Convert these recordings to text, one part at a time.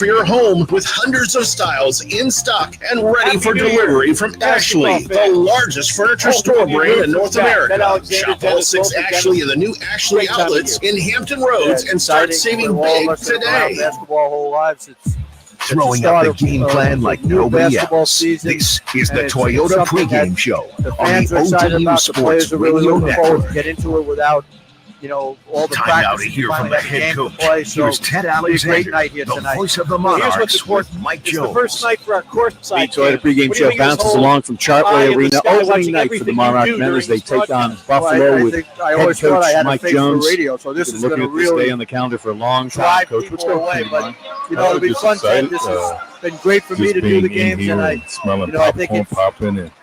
for your home with hundreds of styles in stock and ready for delivery from Ashley, the largest furniture store brand in North America. Shop all 6 Ashley and the new Ashley outlets in Hampton Roads and start saving big today. Basketball whole lives, Throwing out the game plan like nobody else. This is the Toyota pregame show on the ODU Sports Radio Network. Get into it without, all the time now to hear from the head coach. Here's Ted Alexander, the voice of the Monarchs, with Mike Jones. The first night for our courtside The Toyota pregame show bounces along from Chartway Arena. Opening night for the Monarch men as they take on Buffalo with head coach Mike Jones. So this is looking at this day on the calendar for a long time. Coach, what's going on? It'll be fun. This has been great for me to do the games, and I think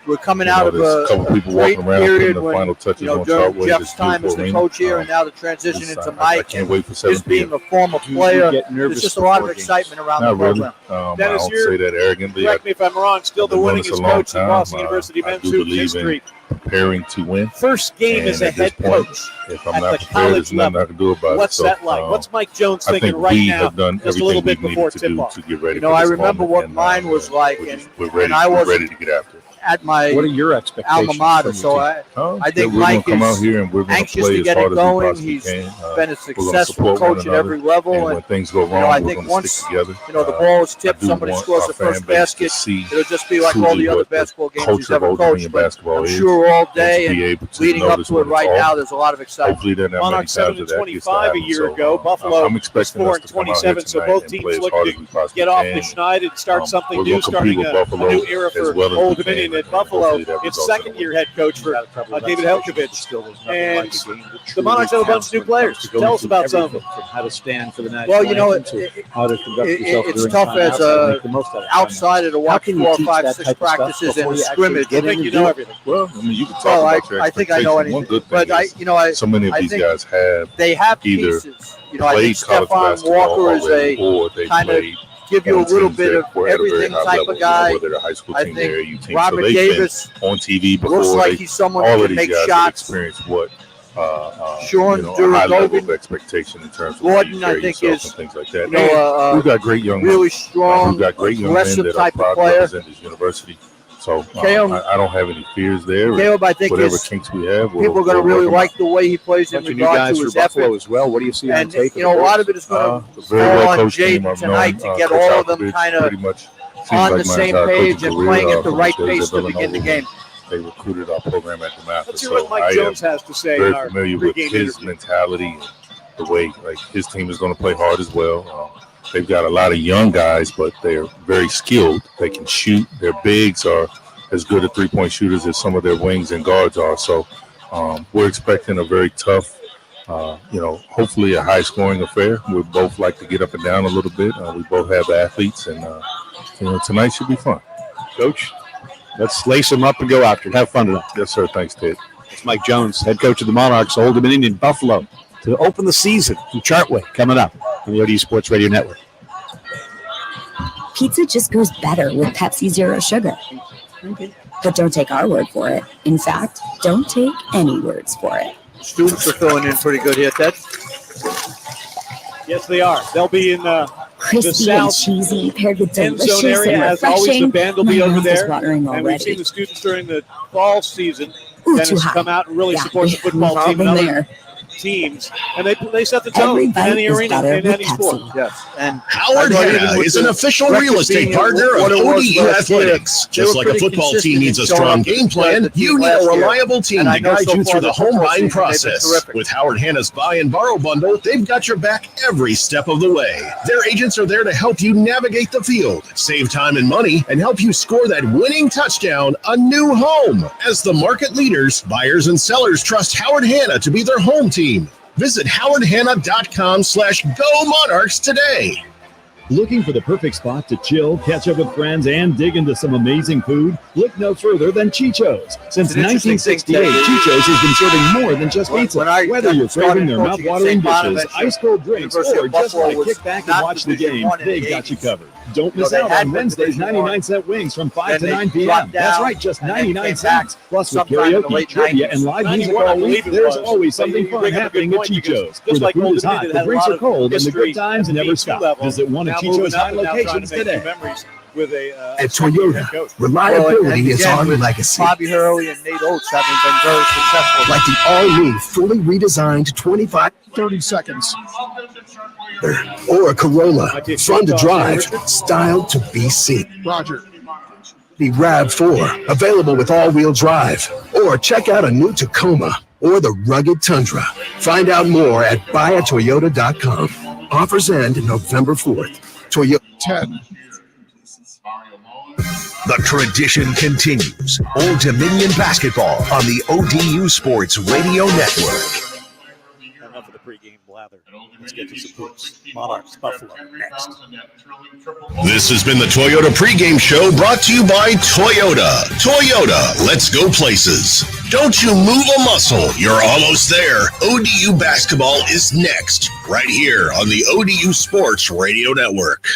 we're coming out of a great period when, during Jeff's time as the coach here, and now the transition into Mike, just being a former player, there's just a lot of excitement around the program. Dennis, correct me if I'm wrong, still the winningest coach in Boston University men's hoops history. Preparing to win. First game as a head coach if I'm not prepared, there's nothing I can do about it. What's that like? What's Mike Jones thinking right now? Have done just a little bit before tip-off. To get ready I remember what mine was like, and I was ready to get after it. At my what are your expectations alma mater, so I think Mike is anxious to get it going. He's been a successful coach at every level, and when things go wrong, I think once the ball is tipped, somebody scores the first basket, it'll just be like all the other basketball games he's ever coached. But I'm sure all day and leading up to it right now, there's a lot of excitement. Monarchs 7-25 a year ago. Buffalo was 4-27, so both teams looking to get off the schneid and start something new, starting a new era for Old Dominion. At Buffalo, it's second-year head coach for David Helkovich. And the Monarchs have a bunch of new players. Tell us about some of them. How to stand for the national how to conduct yourself. It's tough as a outsider to watch 4, 5, 6 practices and scrimmage. I think you know everything. Well, I mean, you can talk about I think I know anything. But so many of these guys have either pieces. I think Stephon Walker is a kind of give you a little bit of everything type of guy. I think Robert Davis on TV before looks like he's someone who can make shots. Experience what Sean high level of expectation in terms of Gordon, I think, is things like that. We've got great young really strong, we've got great young men that are proud to represent this university. So I don't have any fears there. Caleb, I think whatever kinks we have, people are going to really like the way he plays in regard to his effort as well. What do you see on tape? A lot of it is going to fall on Jaden tonight to get all of them kind of on the same page and playing at the right pace to begin the game. They recruited our program at DeMatha. Let's hear what Mike Jones has to say in our familiar with his mentality and the way his team is going to play hard as well. They've got a lot of young guys, but they're very skilled. They can shoot. Their bigs are as good at three-point shooters as some of their wings and guards are. So we're expecting a very tough, hopefully a high-scoring affair. We both like to get up and down a little bit. We both have athletes, and tonight should be fun. Coach, let's lace them up and go after it. Have fun tonight. Yes, sir. Thanks, Ted. It's Mike Jones, head coach of the Monarchs, Old Dominion in Buffalo, to open the season from Chartway, coming up on the ODU Sports Radio Network. Pizza just goes better with Pepsi Zero Sugar. But don't take our word for it. In fact, don't take any words for it. Students are filling in pretty good here, Ted. Yes, they are. They'll be in the crispy and cheesy, paired with end delicious zone area. and As always, the band will be over there. And we've seen the students during the fall season. Ooh, Dennis come out and really support the football team and other teams, and they set the tone in any arena, in any sport. Yes. And Howard Hanna is an official real estate partner of ODU Athletics. Just like a football team needs a strong game plan, you need a reliable team to guide you through the home buying process. With Howard Hanna's Buy and Borrow Bundle, they've got your back every step of the way. Their agents are there to help you navigate the field, save time and money, and help you score that winning touchdown, a new home. As the market leaders, buyers and sellers trust Howard Hanna to be their home team. Visit howardhanna.com/Go Monarchs today. Looking for the perfect spot to chill, catch up with friends, and dig into some amazing food? Look no further than Chicho's. Since 1968, Chicho's has been serving more than just pizza. Whether you're craving their mouth-watering dishes, ice-cold drinks, or just want to kick back and watch the game, they've got you covered. Don't miss out on Wednesday's 99-cent wings from 5 to 9 p.m. That's right, just 99 cents. Plus with karaoke, trivia, and live music all week, there's always something fun happening at Chicho's. Where the food is hot, the drinks are cold, and the good times never stop. Visit one of Chicho's high locations today. With at Toyota, reliability is our legacy. Bobby Hurley and Nate Oates having been very successful. Like the all-new, fully redesigned 30 seconds. Or a Corolla, fun to drive, styled to be seen. Roger. The RAV4, available with all-wheel drive. Or check out a new Tacoma or the rugged Tundra. Find out more at buyatoyota.com. Offers end November 4th. Toyota 10. The tradition continues. Old Dominion basketball on the ODU Sports Radio Network. Enough of the pregame blather. Let's get to some hoops. Monarchs, Buffalo, next. This has been the Toyota pregame show brought to you by Toyota. Toyota, let's go places. Don't you move a muscle. You're almost there. ODU basketball is next, right here on the ODU Sports Radio Network.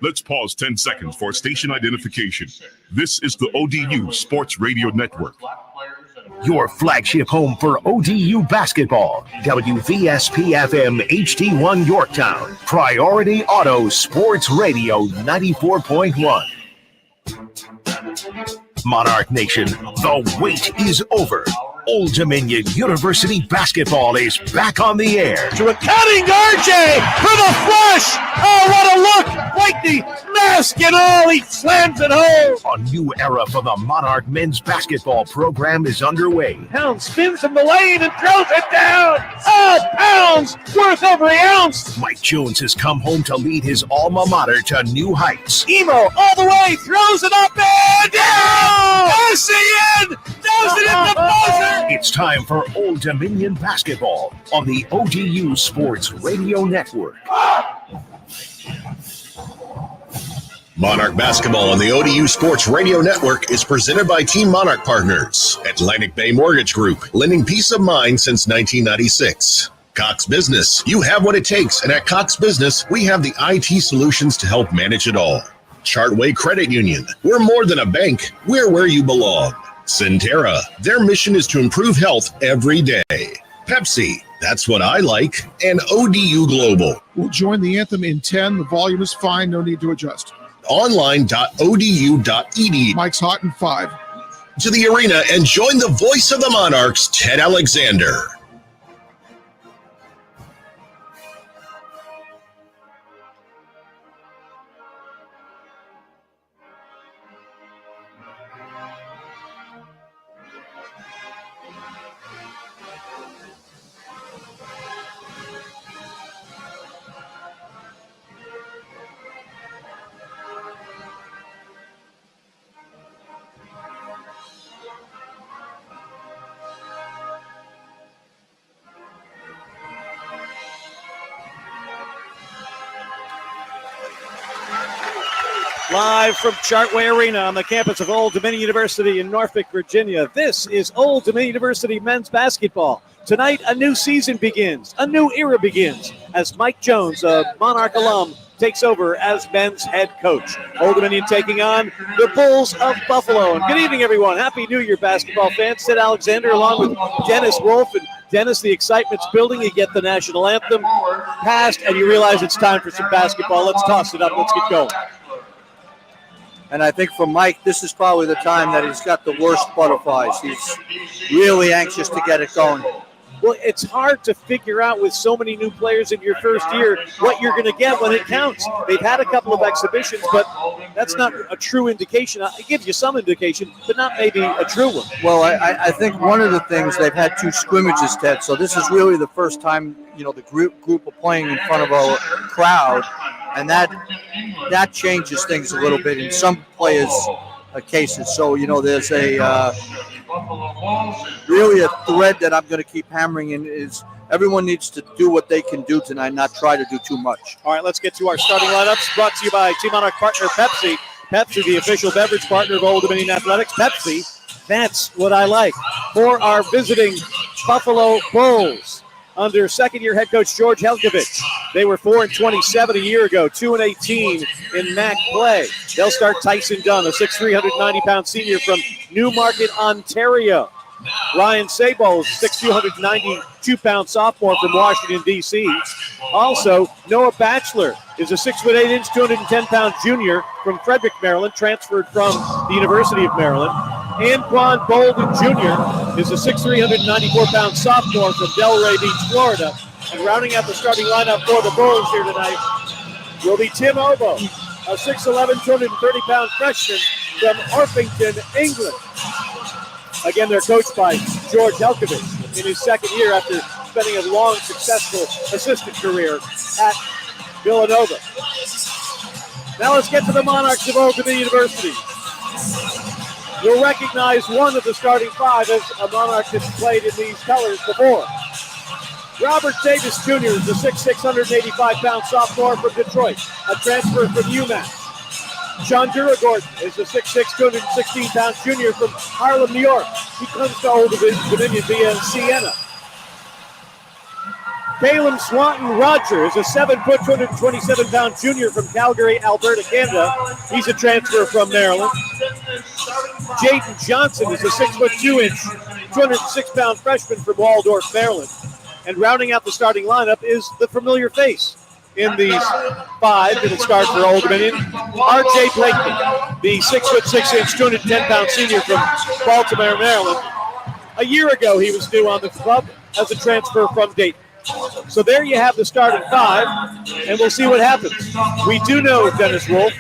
Let's pause 10 seconds for station identification. This is the ODU Sports Radio Network. Your flagship home for ODU basketball. WVSP-FM HD1 Yorktown. Priority Auto Sports Radio 94.1. Monarch Nation, the wait is over. Old Dominion University basketball is back on the air. To a cutting RJ for the flush. Oh, what a look. Like the mask and all. He slams it home. A new era for the Monarch men's basketball program is underway. Pounds spins in the lane and throws it down. Oh, Pounds worth every ounce. Mike Jones has come home to lead his alma mater to new heights. Emo all the way. Throws it up and down. SCN does it in the buzzer. It's time for Old Dominion basketball on the ODU Sports Radio Network. Monarch basketball on the ODU Sports Radio Network is presented by Team Monarch Partners, Atlantic Bay Mortgage Group, lending peace of mind since 1996. Cox Business, you have what it takes, and at Cox Business, we have the IT solutions to help manage it all. Chartway Credit Union, we're more than a bank, we're where you belong. Centera, their mission is to improve health every day. Pepsi, that's what I like. And ODU Global. We'll join the anthem in 10. The volume is fine. No need to adjust. Online.odu.edu. Mike's hot in 5. To the arena and join the voice of the Monarchs, Ted Alexander. Live from Chartway Arena on the campus of Old Dominion University in Norfolk, Virginia. This is Old Dominion University men's basketball. Tonight, a new season begins. A new era begins as Mike Jones, a Monarch alum, takes over as men's head coach. Old Dominion taking on the Bulls of Buffalo. And good evening, everyone. Happy New Year, basketball fans. Sid Alexander along with Dennis Wolf. And Dennis, the excitement's building. You get the national anthem passed, and you realize it's time for some basketball. Let's toss it up. Let's get going. And I think for Mike, this is probably the time that he's got the worst butterflies. He's really anxious to get it going. Well, it's hard to figure out with so many new players in your first year what you're going to get when it counts. They've had a couple of exhibitions, but that's not a true indication. It gives you some indication, but not maybe a true one. Well, I think one of the things, they've had 2 scrimmages, Ted, so this is really the first time, the group are playing in front of a crowd, and that changes things a little bit in some players' cases. So, there's really a thread that I'm going to keep hammering in is everyone needs to do what they can do tonight, not try to do too much. All right, let's get to our starting lineups. Brought to you by Team Monarch partner Pepsi. Pepsi, the official beverage partner of Old Dominion Athletics. Pepsi, that's what I like. For our visiting Buffalo Bulls under second-year head coach George Helkovich. They were 4-27 a year ago, 2-18 in MAC play. They'll start Tyson Dunn, a 6'3", 190-pound senior from Newmarket, Ontario. Ryan Sabo, 6'2", 192-pound sophomore from Washington, D.C. Also, Noah Batchelor is a 6'8", 210-pound junior from Frederick, Maryland, transferred from the University of Maryland. Anquan Bolden Jr. is a 6'3", 194-pound sophomore from Delray Beach, Florida. And rounding out the starting lineup for the Bulls here tonight will be Tim Obo, a 6'11", 230-pound freshman from Orpington, England. Again, they're coached by George Helkovich in his second year after spending a long, successful assistant career at Villanova. Now let's get to the Monarchs of Old Dominion University. You'll recognize one of the starting five as a Monarch that's played in these colors before. Robert Davis Jr. is a 6'6", 185-pound sophomore from Detroit, a transfer from UMass. Sean Duragort is a 6'6", 216-pound junior from Harlem, New York. He comes to Old Dominion via Siena. Caleb Swanton Roger is a 7', 227-pound junior from Calgary, Alberta, Canada. He's a transfer from Maryland. Jaden Johnson is a 6'2", 206-pound freshman from Waldorf, Maryland. And rounding out the starting lineup is the familiar face in these five that start for Old Dominion, R.J. Blakely, the 6'6", 210-pound senior from Baltimore, Maryland. A year ago, he was new on the club as a transfer from Dayton. So there you have the starting five, and we'll see what happens. We do know, Dennis Wolf,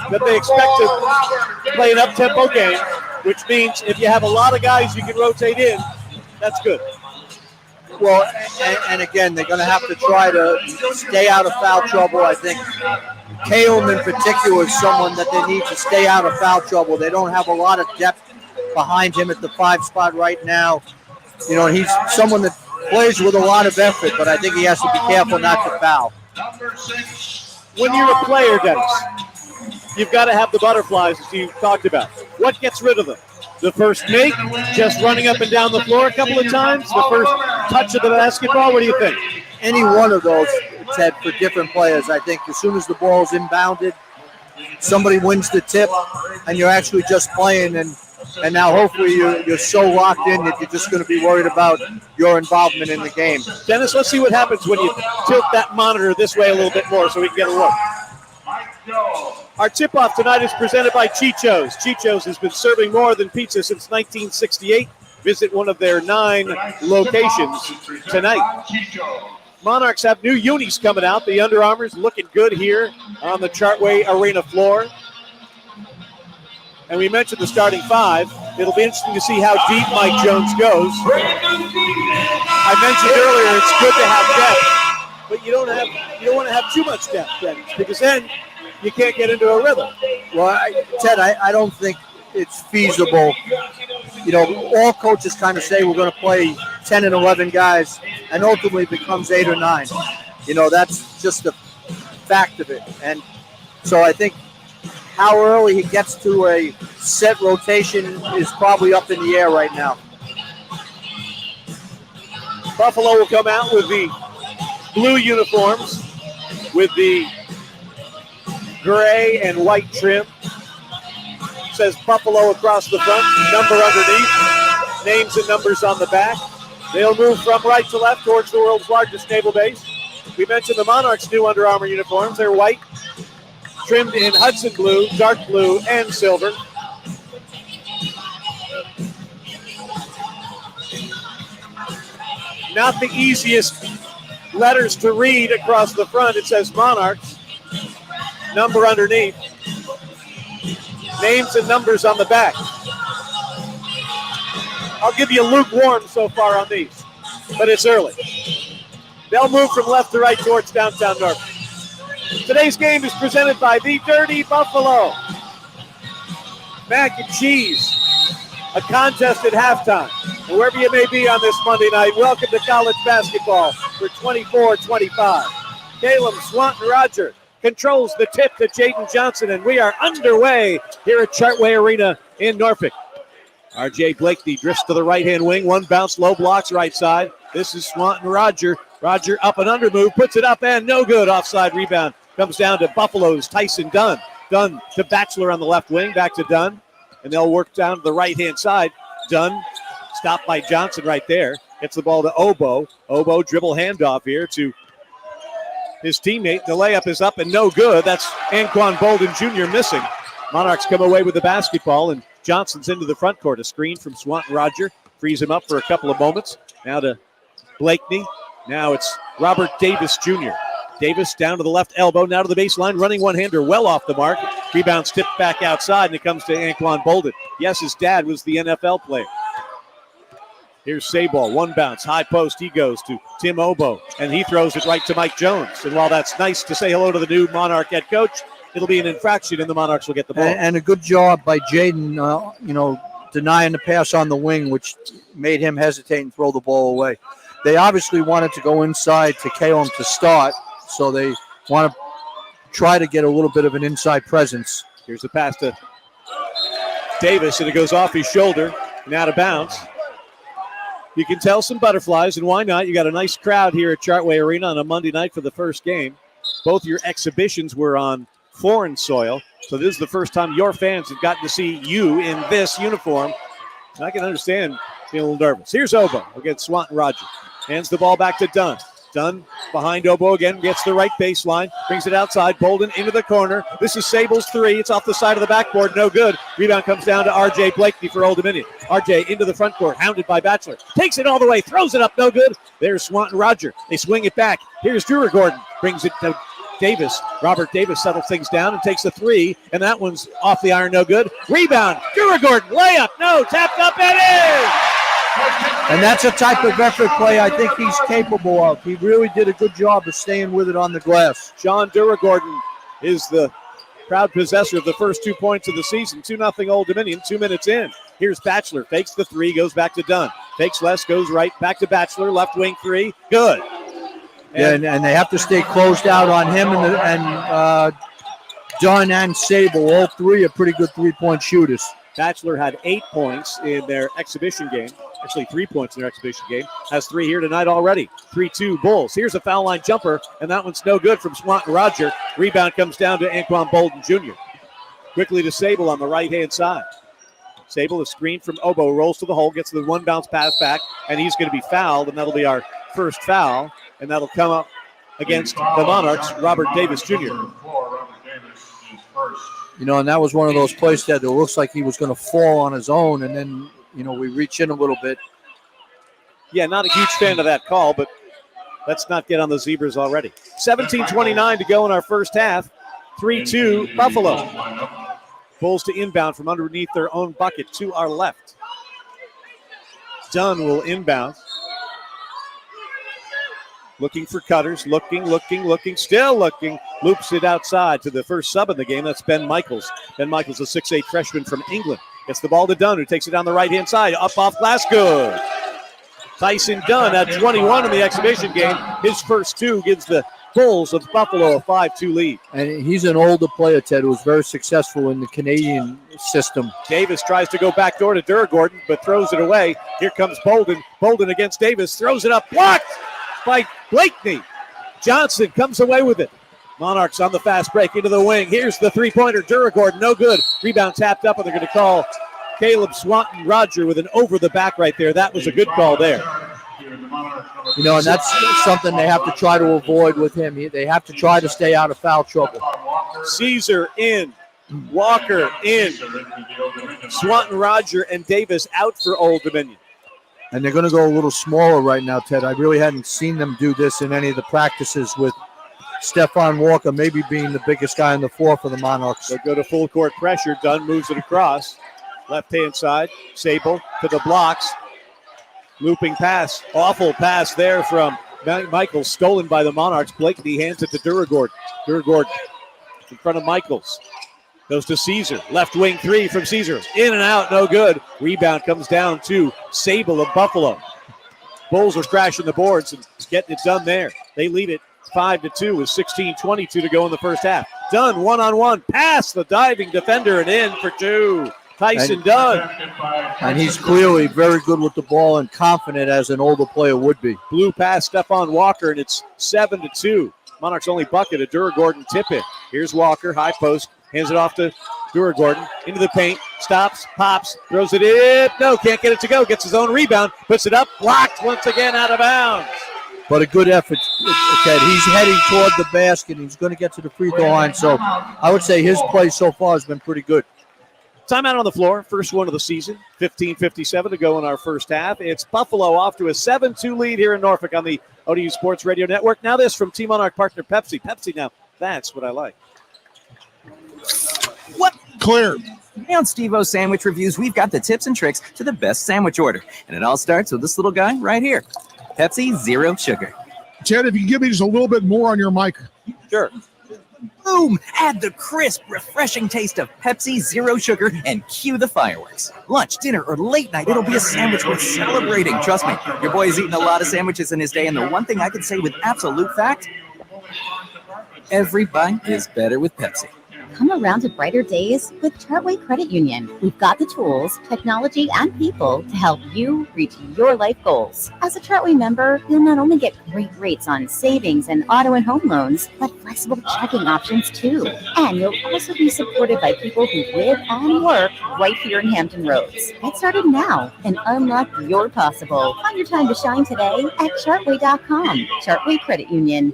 that they expect to play an up-tempo game, which means if you have a lot of guys you can rotate in, that's good. Well, and again, they're going to have to try to stay out of foul trouble. I think Caleb in particular is someone that they need to stay out of foul trouble. They don't have a lot of depth behind him at the 5 spot right now. You know, he's someone that plays with a lot of effort, but I think he has to be careful not to foul. When you're a player, Dennis, you've got to have the butterflies, as you talked about. What gets rid of them? The first make, just running up and down the floor a couple of times, the first touch of the basketball, what do you think? Any one of those, Ted, for different players. I think as soon as the ball is inbounded, somebody wins the tip, and you're actually just playing, and now hopefully you're so locked in that you're just going to be worried about your involvement in the game. Dennis, let's see what happens when you tilt that monitor this way a little bit more so we can get a look. Our tip-off tonight is presented by Chicho's. Chicho's has been serving more than pizza since 1968. Visit one of their 9 locations tonight. Monarchs have new unis coming out. The Under Armour's looking good here on the Chartway Arena floor. And we mentioned the starting 5. It'll be interesting to see how deep Mike Jones goes. I mentioned earlier it's good to have depth, but you don't want to have too much depth then, because then you can't get into a rhythm. Well, Ted, I don't think it's feasible. You know, all coaches kind of say we're going to play 10 and 11 guys, and ultimately it becomes 8 or 9. You know, that's just the fact of it. And so I think how early he gets to a set rotation is probably up in the air right now. Buffalo will come out with the blue uniforms with the gray and white trim. It says Buffalo across the front, number underneath, names and numbers on the back. They'll move from right to left towards the world's largest naval base. We mentioned the Monarchs' new Under Armour uniforms. They're white, trimmed in Hudson blue, dark blue, and silver. Not the easiest letters to read across the front. It says Monarchs, number underneath, names and numbers on the back. I'll give you lukewarm so far on these, but it's early. They'll move from left to right towards downtown Norfolk. Today's game is presented by the Dirty Buffalo. Mac and cheese, a contest at halftime. And wherever you may be on this Monday night, welcome to college basketball for 24-25. Caleb Swanton Roger controls the tip to Jaden Johnson, and we are underway here at Chartway Arena in Norfolk. R.J. Blakely drifts to the right-hand wing. One bounce, low blocks, right side. This is Swanton Roger. Roger up and under move, puts it up and no good. Offside rebound comes down to Buffalo's Tyson Dunn. Dunn to Batchelor on the left wing, back to Dunn. And they'll work down to the right-hand side. Dunn Stopped by Johnson right there. Gets the ball to Obo. Obo dribble handoff here to his teammate. The layup is up and no good. That's Anquan Bolden Jr. missing. Monarchs come away with the basketball, and Johnson's into the front court. A screen from Swanton Roger. Frees him up for a couple of moments. Now to Blakeney. Now it's Robert Davis Jr. Davis down to the left elbow, now to the baseline, running one-hander well off the mark. Rebound tipped back outside, and it comes to Anquan Bolden. Yes, his dad was the NFL player. Here's Sabol, one bounce, high post. He goes to Tim Obo, and he throws it right to Mike Jones. And while that's nice to say hello to the new Monarch head coach, it'll be an infraction, and the Monarchs will get the ball. And a good job by Jaden, denying the pass on the wing, which made him hesitate and throw the ball away. They obviously wanted to go inside to Calum to start, so they want to try to get a little bit of an inside presence. Here's the pass to Davis, and it goes off his shoulder and out of bounds. You can tell some butterflies, and why not? You got a nice crowd here at Chartway Arena on a Monday night for the first game. Both your exhibitions were on foreign soil, so this is the first time your fans have gotten to see you in this uniform. And I can understand being a little nervous. Here's Obo against Swanton Roger. Hands the ball back to Dunn. Dunn behind Obo again, gets the right baseline, brings it outside. Bolden into the corner. This is Sable's three. It's off the side of the backboard, no good. Rebound comes down to R.J. Blakeney for Old Dominion. R.J. into the front court, hounded by Batchelor. Takes it all the way, throws it up, no good. There's Swanton Roger. They swing it back. Here's Drewer Gordon, brings it to Davis. Robert Davis settles things down and takes the three, and that one's off the iron, no good. Rebound, Drewer Gordon, layup, no, tapped up and in! And that's a type of effort play I think he's capable of. He really did a good job of staying with it on the glass. Sean Duragordon is the proud possessor of the first 2 points of the season. 2-0 Old Dominion, 2 minutes in. Here's Batchelor, fakes the three, goes back to Dunn. Fakes less, goes right, back to Batchelor, left wing three, good. And they have to stay closed out on him and Dunn and Sable. All three are pretty good three-point shooters. Batchelor had 8 points in their exhibition game. Actually, 3 points in their exhibition game. Has 3 here tonight already. 3-2 Bulls. Here's a foul line jumper, and that one's no good from Swanton Roger. Rebound comes down to Anquan Bolden Jr. Quickly to Sable on the right-hand side. Sable is screened from Obo, rolls to the hole, gets the one bounce pass back, and he's going to be fouled, and that'll be our first foul, and that'll come up against the Monarchs, Robert Davis Jr. And that was one of those plays that it looks like he was going to fall on his own, and then, we reach in a little bit. Yeah, not a huge fan of that call, but let's not get on the Zebras already. 17:29 to go in our first half. 3-2 Buffalo. Bulls to inbound from underneath their own bucket to our left. Dunn will inbound. Looking for cutters, looking, still looking. Loops it outside to the first sub in the game. That's Ben Michaels. Ben Michaels, a 6'8 freshman from England. Gets the ball to Dunn, who takes it down the right-hand side. Up off glass, good. Tyson Dunn at 21 in the exhibition game. His first 2 gives the Bulls of Buffalo a 5-2 lead. And he's an older player, Ted, who was very successful in the Canadian system. Davis tries to go backdoor to Duragordon, but throws it away. Here comes Bolden. Bolden against Davis, throws it up, blocked by Blakeney. Johnson comes away with it. Monarchs on the fast break into the wing. Here's the three-pointer. Duragordon, no good. Rebound tapped up, and they're going to call Caleb Swanton Roger with an over the back right there. That was a good call there. And that's something they have to try to avoid with him. They have to try to stay out of foul trouble. Caesar in. Walker in. Swanton Roger and Davis out for Old Dominion. And they're going to go a little smaller right now, Ted. I really hadn't seen them do this in any of the practices, with Stephon Walker maybe being the biggest guy on the floor for the Monarchs. They'll go to full court pressure. Dunn moves it across. Left-hand side. Sable to the blocks. Looping pass. Awful pass there from Michaels. Stolen by the Monarchs. Blakeney hands it to Duragordon. Duragordon in front of Michaels. Goes to Caesar. Left wing three from Caesar. In and out, no good. Rebound comes down to Sable of Buffalo. Bulls are crashing the boards and getting it done there. They lead it 5-2 with 16:22 to go in the first half. Dunn one-on-one. Pass the diving defender and in for 2. Tyson Dunn. And he's clearly very good with the ball and confident, as an older player would be. Blue pass, Stephon Walker, and it's 7-2. Monarchs only bucket, a Duragordon tip in. Here's Walker, high post, hands it off to Gordon into the paint, stops, pops, throws it in. No, can't get it to go. Gets his own rebound, puts it up, blocked once again out of bounds. But a good effort, Ted. He's heading toward the basket. He's going to get to the free throw line. So I would say his play so far has been pretty good. Timeout on the floor, first one of the season. 15:57 to go in our first half. It's Buffalo off to a 7-2 lead here in Norfolk on the ODU Sports Radio Network. Now this from Team Monarch partner Pepsi. Pepsi, now that's what I like. What? Clear. Hey, on Steve-O's Sandwich Reviews, we've got the tips and tricks to the best sandwich order. And it all starts with this little guy right here. Pepsi Zero Sugar. Ted, if you can give me just a little bit more on your mic. Sure. Boom! Add the crisp, refreshing taste of Pepsi Zero Sugar and cue the fireworks. Lunch, dinner, or late night, it'll be a sandwich worth celebrating. Trust me, your boy's eaten a lot of sandwiches in his day, and the one thing I can say with absolute fact, every bite is better with Pepsi. Come around to brighter days with Chartway Credit Union. We've got the tools, technology, and people to help you reach your life goals. As a Chartway member, you'll not only get great rates on savings and auto and home loans, but flexible checking options too. And you'll also be supported by people who live and work right here in Hampton Roads. Get started now and unlock your possible. Find your time to shine today at Chartway.com. Chartway Credit Union.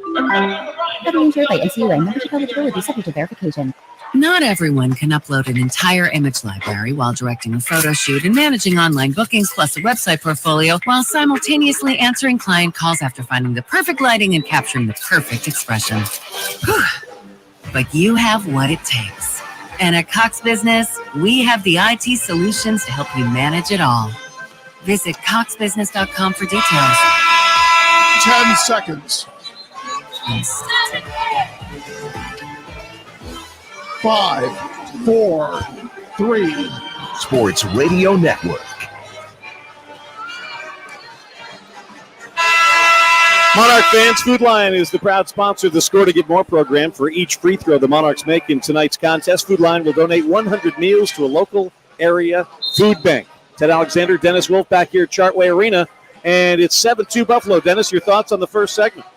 Federally insured by NCUA. Membership eligibility subject to verification. Not everyone can upload an entire image library while directing a photo shoot and managing online bookings plus a website portfolio while simultaneously answering client calls after finding the perfect lighting and capturing the perfect expression. Whew. But you have what it takes. And at Cox Business, we have the IT solutions to help you manage it all. Visit coxbusiness.com for details. 10 seconds. Yes. 5, 4, 3. Sports Radio Network. Monarch fans, Food Lion is the proud sponsor of the Score to Get More program. For each free throw the Monarchs make in tonight's contest, Food Lion will donate 100 meals to a local area food bank. Ted Alexander, Dennis Wolf back here at Chartway Arena, and it's 7-2 Buffalo. Dennis, your thoughts on the first segment?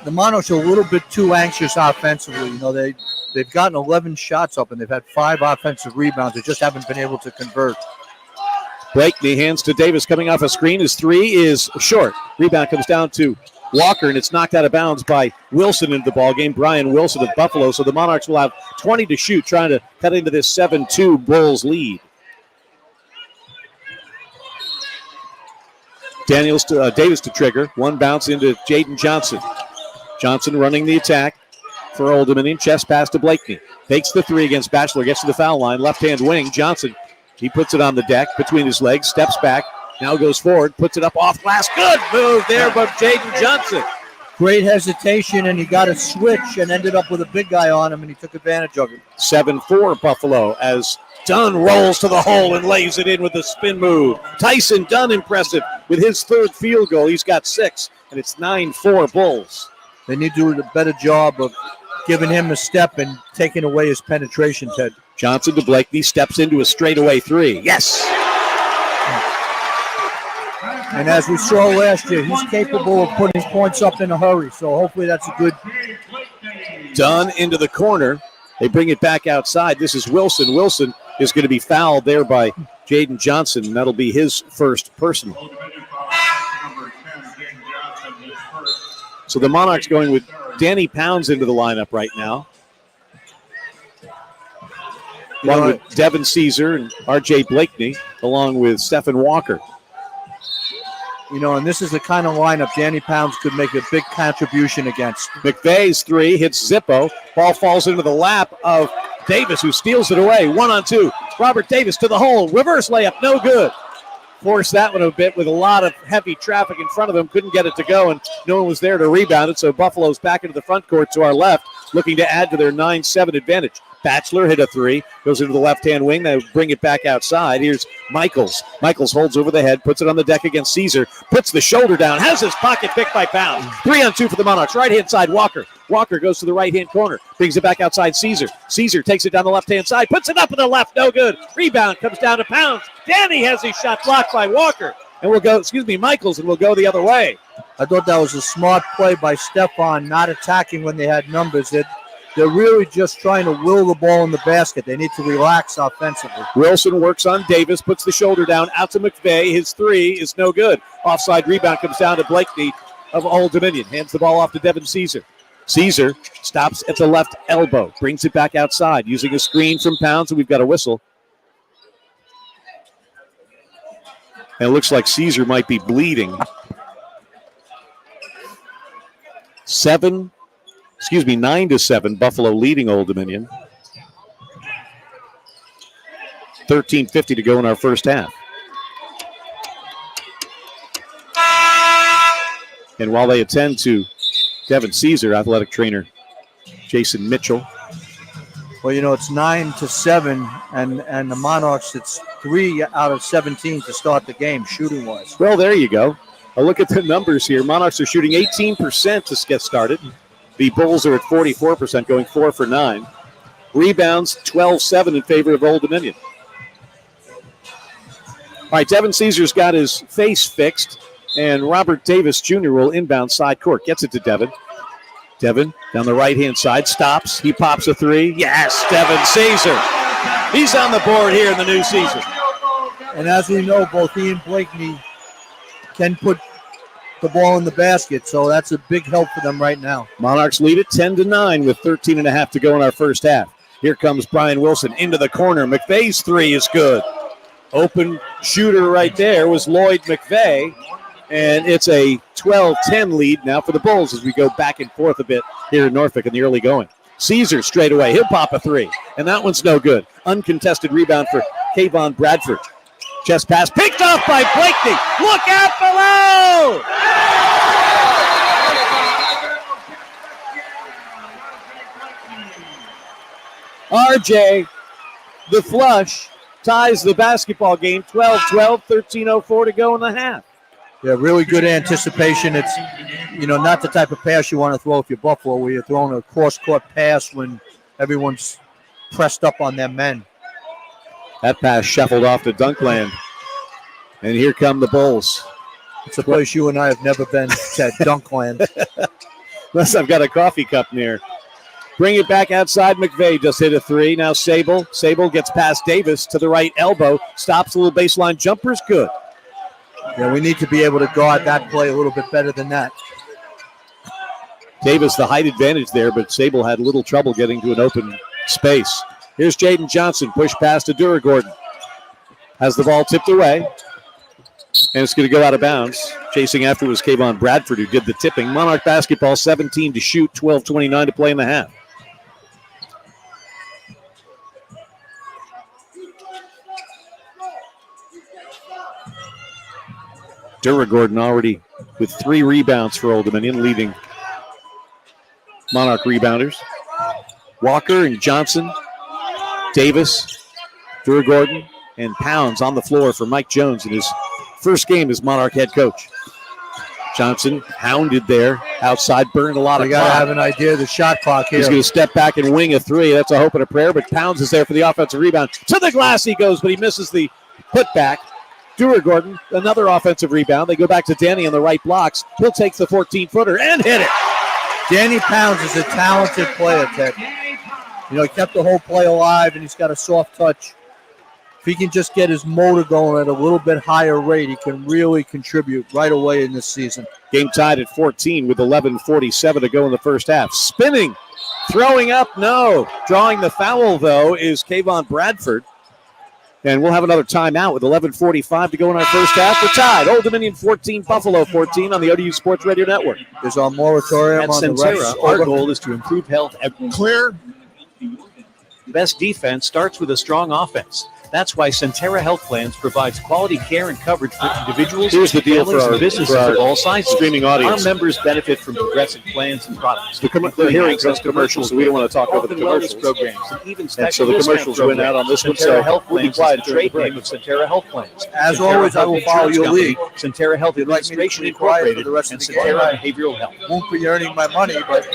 The Monarchs are a little bit too anxious offensively. You know, they've gotten 11 shots up, and they've had 5 offensive rebounds. They just haven't been able to convert. Blakeney hands to Davis coming off a screen. His three is short. Rebound comes down to Walker, and it's knocked out of bounds by Wilson into the ballgame. Brian Wilson of Buffalo. So the Monarchs will have 20 to shoot, trying to cut into this 7-2 Bulls lead. Davis to trigger. One bounce into Jaden Johnson. Johnson running the attack for Old Dominion. Chest pass to Blakeney. Takes the three against Batchelor. Gets to the foul line. Left-hand wing. Johnson. He puts it on the deck between his legs. Steps back. Now goes forward. Puts it up off glass. Good move there by Jaden Johnson. Great hesitation, and he got a switch and ended up with a big guy on him, and he took advantage of it. 7-4 Buffalo as Dunn rolls to the hole and lays it in with a spin move. Tyson Dunn impressive with his third field goal. He's got 6, and it's 9-4 Bulls. They need to do a better job of giving him a step and taking away his penetration, Ted. Johnson to Blakeney, steps into a straightaway three. Yes! And as we saw last year, he's capable of putting points up in a hurry, so hopefully that's a good... Dunn into the corner. They bring it back outside. This is Wilson. Wilson is going to be fouled there by Jaden Johnson, and that'll be his first personal. So the Monarchs going with Danny Pounds into the lineup right now. Along with Devin Caesar and R.J. Blakeney, along with Stephen Walker. You know, and this is the kind of lineup Danny Pounds could make a big contribution against. McVeigh's three hits Zippo. Ball falls into the lap of Davis, who steals it away. 1-on-2. Robert Davis to the hole. Reverse layup, no good. Forced that one a bit with a lot of heavy traffic in front of him. Couldn't get it to go, and no one was there to rebound it. So Buffalo's back into the front court to our left, looking to add to their 9-7 advantage. Batchelor hit a three, goes into the left-hand wing. They bring it back outside. Here's Michaels. Michaels holds over the head, puts it on the deck against Caesar, puts the shoulder down, has his pocket picked by Pounds. 3-on-2 for the Monarchs. Right-hand side, Walker. Walker goes to the right-hand corner, brings it back outside Caesar. Caesar takes it down the left-hand side, puts it up in the left, no good. Rebound comes down to Pounds. Danny has his shot blocked by Walker. And Michaels, and we'll go the other way. I thought that was a smart play by Stephon, not attacking when they had numbers. they're really just trying to will the ball in the basket. They need to relax offensively. Wilson works on Davis, puts the shoulder down, out to McVeigh. His three is no good. Offside rebound comes down to Blakeney of Old Dominion. Hands the ball off to Devin Caesar. Caesar stops at the left elbow, brings it back outside, using a screen from Pounds, and we've got a whistle. And it looks like Caesar might be bleeding. 9-7, Buffalo leading Old Dominion. 13:50 to go in our first half. And while they attend to Devin Caesar, athletic trainer Jason Mitchell. Well, it's 9-7, and the Monarchs, it's 3 out of 17 to start the game, shooting-wise. Well, there you go. A look at the numbers here. Monarchs are shooting 18% to get started. The Bulls are at 44%, going 4 for 9. Rebounds, 12-7 in favor of Old Dominion. All right, Devin Caesar's got his face fixed, and Robert Davis Jr. will inbound side court. Gets it to Devin. Devin down the right-hand side, stops. He pops a three. Yes, Devin Caesar. He's on the board here in the new season. And as we know, both he and Blakeney can put the ball in the basket, so that's a big help for them right now. Monarchs lead it 10-9 with 13.5 to go in our first half. Here comes Brian Wilson into the corner. McVeigh's three is good. Open shooter right there was Lloyd McVeigh. And it's a 12-10 lead now for the Bulls as we go back and forth a bit here in Norfolk in the early going. Caesar straight away. He'll pop a three. And that one's no good. Uncontested rebound for Kayvon Bradford. Chest pass picked off by Blakeney. Look out below! RJ, the flush, ties the basketball game. 12-12, 13:04 to go in the half. Yeah, really good anticipation. It's, not the type of pass you want to throw if you're Buffalo, where you're throwing a cross-court pass when everyone's pressed up on their men. That pass shuffled off to Dunkland. And here come the Bulls. It's a place you and I have never been, to Dunkland. Unless I've got a coffee cup near. Bring it back outside. McVeigh just hit a three. Now Sable. Sable gets past Davis to the right elbow. Stops a little baseline jumper's good. Yeah, we need to be able to guard that play a little bit better than that. Davis, the height advantage there, but Sable had a little trouble getting to an open space. Here's Jaden Johnson, push pass to Duragordon. Has the ball tipped away, and it's going to go out of bounds. Chasing after was Kayvon Bradford, who did the tipping. Monarch basketball, 17 to shoot, 12:29 to play in the half. Duragordon already with 3 rebounds for Old Dominion, leading Monarch rebounders. Walker and Johnson, Davis, Duragordon, and Pounds on the floor for Mike Jones in his first game as Monarch head coach. Johnson hounded there outside, burned a lot of clock. You got to have an idea of the shot clock here. He's going to step back and wing a three. That's a hope and a prayer, but Pounds is there for the offensive rebound. To the glass he goes, but he misses the putback. Duragordon, another offensive rebound. They go back to Danny on the right blocks. He'll take the 14-footer and hit it. Danny Pounds is a talented player, Ted. He kept the whole play alive, and he's got a soft touch. If he can just get his motor going at a little bit higher rate, he can really contribute right away in this season. Game tied at 14 with 11:47 to go in the first half. Spinning, throwing up, no. Drawing the foul, though, is Kayvon Bradford. And we'll have another timeout with 11:45 to go in our first half. We're tied. Old Dominion 14, Buffalo 14 on the ODU Sports Radio Network. There's our moratorium on the refs. Our goal is to improve health. Clear. Best defense starts with a strong offense. That's why Centera Health Plans provides quality care and coverage for individuals, Here's the deal families, for our, and businesses for our of all sizes. Streaming audience. Our members benefit from progressive plans and products. The hearing comes commercials, so we don't want to talk over the commercials. Programs, and even and so the commercials went out on this one, so Health we'll be Plans quiet is the during the trade break. name of Centera Health Plans. As Centera always, I will Health follow Insurance your Company, lead. Centera Health You'd like me to Administration be quiet for Incorporated, the rest and of the game. Centera Behavioral Health. Won't be earning my money, but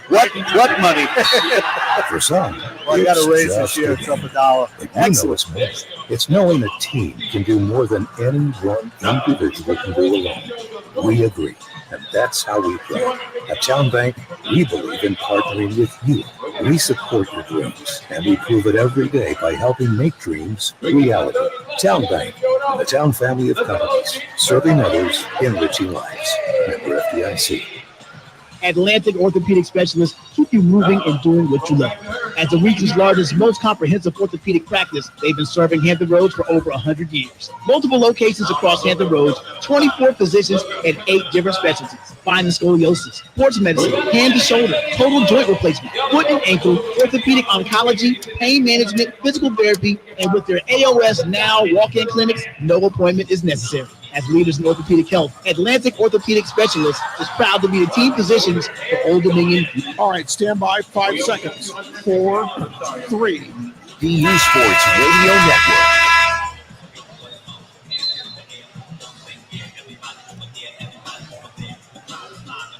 what money? For some, I got a raise this just year. It's up $1. But you know it's more. It's knowing a team can do more than any one individual can do alone. We agree, and that's how we play. At Town Bank, We believe in partnering with you. We support your dreams, and we prove it every day by helping make dreams reality. Town Bank, and the Town family of companies, serving others, enriching lives. Member FDIC. Atlantic Orthopedic Specialists keep you moving and doing what you love. As the region's largest, most comprehensive orthopedic practice, they've been serving Hampton Roads for over 100 years. Multiple locations across Hampton Roads, 24 physicians, and 8 different specialties. Spine and scoliosis, sports medicine, hand to shoulder, total joint replacement, foot and ankle, orthopedic oncology, pain management, physical therapy, and with their AOS Now walk-in clinics, no appointment is necessary. As leaders in orthopedic health, Atlantic Orthopedic Specialists is proud to be the team physicians for Old Dominion. All right, stand by 5 seconds. 4, 3. ODU Sports Radio Network.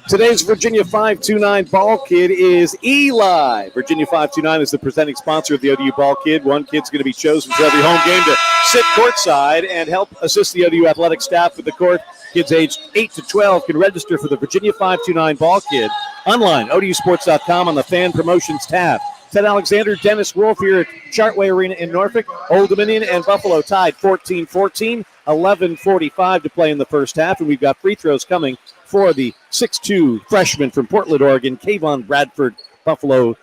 Today's Virginia 529 Ball Kid is Eli. Virginia 529 is the presenting sponsor of the ODU Ball Kid. One kid's going to be chosen for every home game to sit courtside and help assist the ODU athletic staff with the court. Kids aged 8 to 12 can register for the Virginia 529 Ball Kid online, odusports.com on the Fan Promotions tab. Ted Alexander, Dennis Wolf here at Chartway Arena in Norfolk. Old Dominion and Buffalo tied 14-14, 11:45 to play in the first half, and we've got free throws coming for the 6'2 freshman from Portland, Oregon, Kayvon Bradford, Buffalo,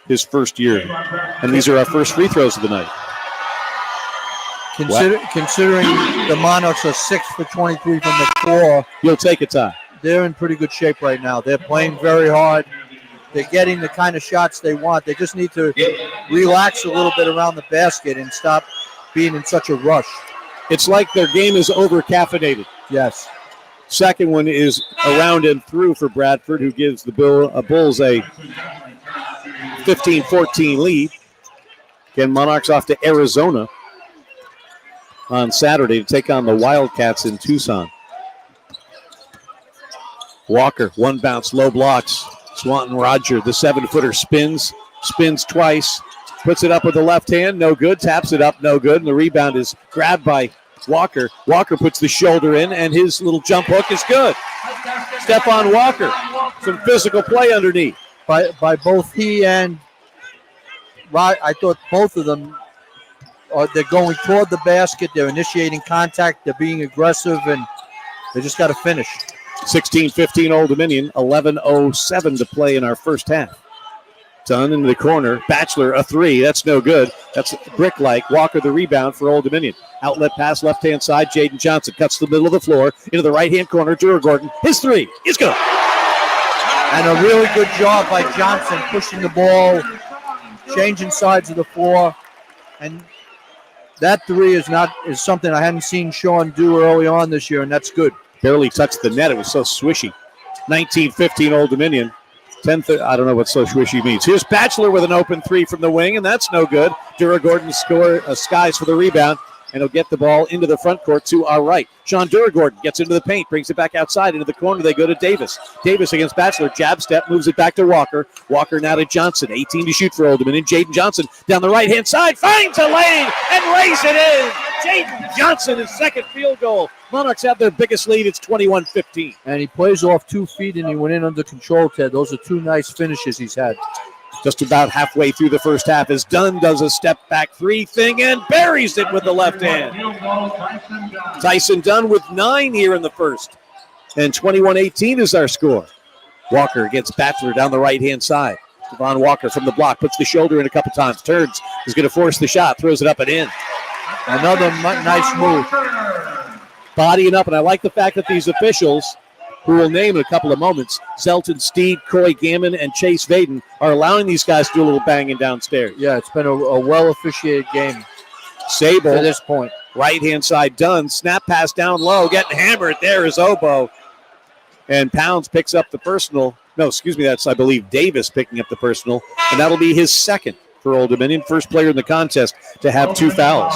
his first year. And these are our first free throws of the night. Considering the Monarchs are 6 for 23 from the floor, you'll take a tie. They're in pretty good shape right now. They're playing very hard. They're getting the kind of shots they want. They just need to relax a little bit around the basket and stop being in such a rush. It's like their game is over-caffeinated. Yes. Second one is around and through for Bradford, who gives the Bulls a 15-14 lead. Again, Monarchs off to Arizona on Saturday to take on the Wildcats in Tucson. Walker, one bounce, low blocks. Swanton Roger, the 7-footer, spins twice, puts it up with the left hand, no good, taps it up, no good, and the rebound is grabbed by Walker. Walker puts the shoulder in, and his little jump hook is good. Stephon Walker, some physical play underneath. By both he and Rod, I thought both of them, they're going toward the basket, they're initiating contact, they're being aggressive, and they just got to finish. 16-15 Old Dominion, 11:07 to play in our first half. Dunn into the corner. Batchelor, a three. That's no good. That's brick-like. Walker, the rebound for Old Dominion. Outlet pass, left-hand side. Jaden Johnson cuts to the middle of the floor. Into the right-hand corner. Drew Gordon. His three is good. And a really good job by Johnson pushing the ball, changing sides of the floor. And that three is something I hadn't seen Sean do early on this year, and that's good. Barely touched the net. It was so swishy. 19-15 Old Dominion. I don't know what so swishy means. Here's Batchelor with an open three from the wing, and that's no good. Dura Gordon skies for the rebound, and he'll get the ball into the front court to our right. Sean Dura Gordon gets into the paint, brings it back outside into the corner. They go to Davis. Davis against Batchelor. Jab step, moves it back to Walker. Walker now to Johnson. 18 to shoot for Old Dominion. Jaden Johnson down the right-hand side, finds a lane and lays it in. Jaden Johnson, his second field goal. Monarchs have their biggest lead. It's 21-15. And he plays off 2 feet, and he went in under control, Ted. Those are 2 nice finishes he's had. Just about halfway through the first half as Dunn does a step-back three thing and buries it with the left hand. Tyson Dunn with 9 here in the first. And 21-18 is our score. Walker gets Batchelor down the right-hand side. Devon Walker from the block, puts the shoulder in a couple times, turns, is going to force the shot, throws it up and in. Another nice move. Bodying up, and I like the fact that these officials, who we'll name in a couple of moments, Zelton Steed, Coy Gammon, and Chase Vaden, are allowing these guys to do a little banging downstairs. Yeah, it's been a well-officiated game. Sable, to this point. Right-hand side, Dunn, snap pass down low, getting hammered. There is Oboe. And Pounds picks up the personal. No, excuse me, that's, I believe, Davis picking up the personal, and that'll be his second for Old Dominion. First player in the contest to have 2 fouls.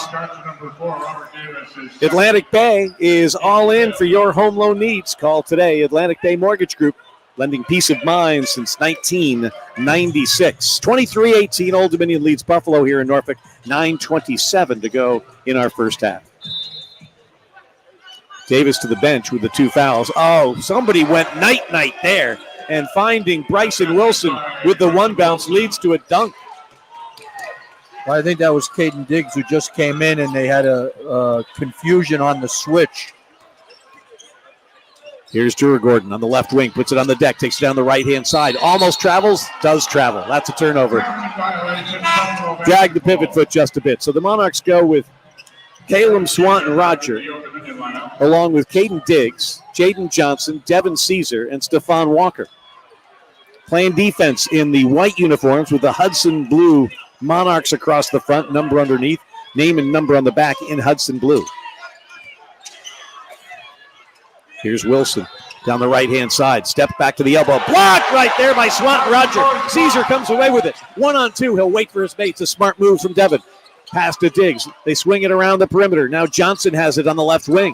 Atlantic Bay is all in for your home loan needs. Call today. Atlantic Bay Mortgage Group, lending peace of mind since 1996. 23-18, Old Dominion leads Buffalo here in Norfolk. 9:27 to go in our first half. Davis to the bench with the 2 fouls. Oh, somebody went night-night there. And finding Bryson Wilson with the 1 bounce leads to a dunk. Well, I think that was Caden Diggs who just came in, and they had a confusion on the switch. Here's Drew Gordon on the left wing, puts it on the deck, takes it down the right-hand side. Almost travels, does travel. That's a turnover. Drag the pivot foot just a bit. So the Monarchs go with Caleb Swanton Roger, along with Caden Diggs, Jaden Johnson, Devin Caesar, and Stephon Walker. Playing defense in the white uniforms with the Hudson Blue Monarchs across the front, number underneath, name and number on the back in Hudson Blue. Here's Wilson down the right-hand side. Step back to the elbow. Blocked right there by Swanton Roger. Caesar comes away with it. 1-on-2. He'll wait for his mates. A smart move from Devin. Pass to Diggs. They swing it around the perimeter. Now Johnson has it on the left wing.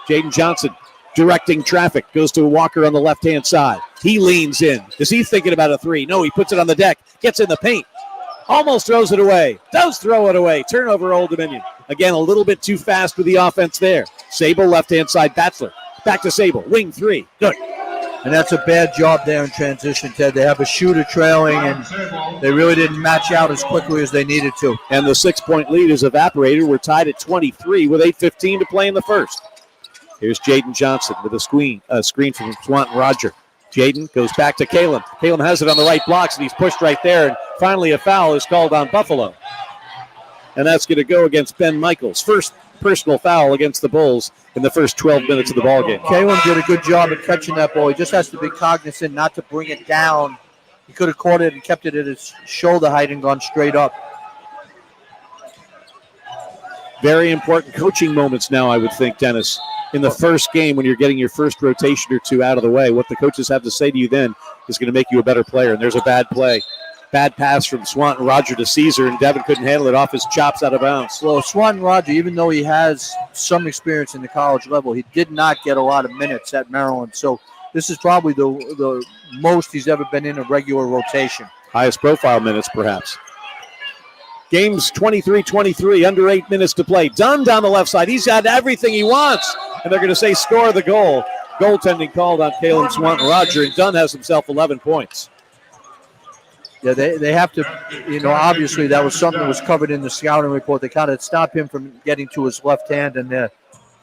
Jaden Johnson directing traffic. Goes to Walker on the left-hand side. He leans in. Is he thinking about a 3? No, he puts it on the deck. Gets in the paint. Almost throws it away. Does throw it away. Turnover, Old Dominion. Again, a little bit too fast with the offense there. Sable, left-hand side, Batzler. Back to Sable. Wing 3. Good. And that's a bad job there in transition, Ted. They have a shooter trailing, and they really didn't match out as quickly as they needed to. And the 6-point lead is evaporated. We're tied at 23 with 8:15 to play in the first. Here's Jaden Johnson with a screen from Swanton Roger. Jaden goes back to Kalen. Kalen has it on the right blocks, and he's pushed right there. And finally a foul is called on Buffalo. And that's going to go against Ben Michaels. First personal foul against the Bulls in the first 12 minutes of the ballgame. Kalen did a good job at catching that ball. He just has to be cognizant not to bring it down. He could have caught it and kept it at his shoulder height and gone straight up. Very important coaching moments now, I would think, Dennis. In the first game, when you're getting your first rotation or 2 out of the way, what the coaches have to say to you then is going to make you a better player. And there's a bad play. Bad pass from Swanton Roger to Caesar, and Devin couldn't handle it off his chops out of bounds. Well, Swanton Roger, even though he has some experience in the college level, he did not get a lot of minutes at Maryland. So this is probably the most he's ever been in a regular rotation. Highest profile minutes, perhaps. Game's 23-23, under 8 minutes to play. Dunn down the left side. He's got everything he wants. And they're going to say score the goal. Goaltending called on Caleb Swanton Roger, and Dunn has himself 11 points. Yeah, they have to, obviously that was something that was covered in the scouting report. They kind of stopped him from getting to his left hand, and they're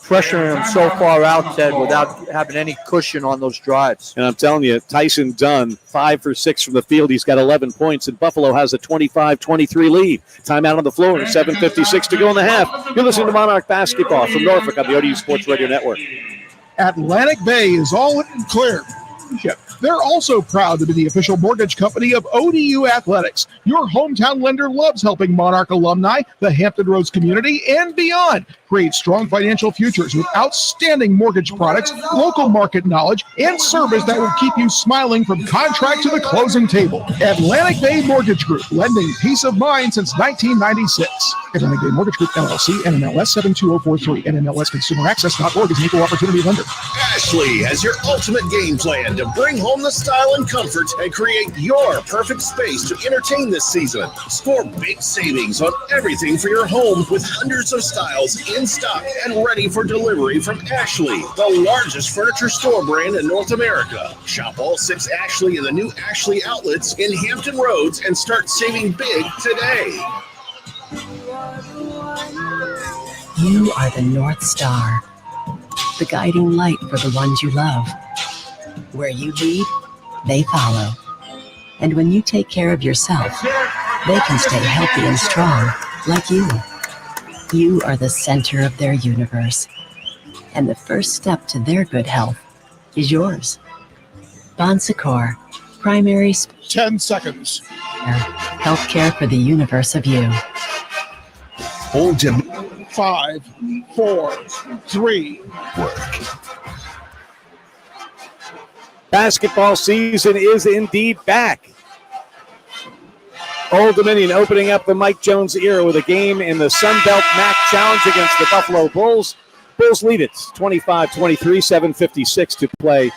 pressuring him so far out, Ted, without having any cushion on those drives. And I'm telling you, Tyson Dunn, 5 for 6 from the field. He's got 11 points, and Buffalo has a 25-23 lead. Timeout on the floor, 7:56 to go in the half. You're listening to Monarch Basketball from Norfolk on the ODU Sports Radio Network. Atlantic Bay is all clear. They're also proud to be the official mortgage company of ODU Athletics. Your hometown lender loves helping Monarch alumni, the Hampton Roads community, and beyond create strong financial futures with outstanding mortgage products, local market knowledge, and service that will keep you smiling from contract to the closing table. Atlantic Bay Mortgage Group, lending peace of mind since 1996. Atlantic Bay Mortgage Group, LLC, NMLS 72043, NMLSConsumerAccess.org is an equal opportunity lender. Ashley has your ultimate game plan to bring home the style and comfort and create your perfect space to entertain this season. Score big savings on everything for your home with hundreds of styles in stock and ready for delivery from Ashley, the largest furniture store brand in North America. Shop all 6 Ashley and the new Ashley outlets in Hampton Roads and start saving big today. You are the North Star, the guiding light for the ones you love. Where you lead, they follow. And when you take care of yourself, they can stay healthy and strong, like you. You are the center of their universe. And the first step to their good health is yours. Bon Secours, primary 10 seconds. Healthcare for the universe of you. Hold him. 5, 4, 3. Work. Basketball season is indeed back. Old Dominion opening up the Mike Jones era with a game in the Sun Belt MAC Challenge against the Buffalo Bulls. Bulls lead it 25-23, 7:56 to play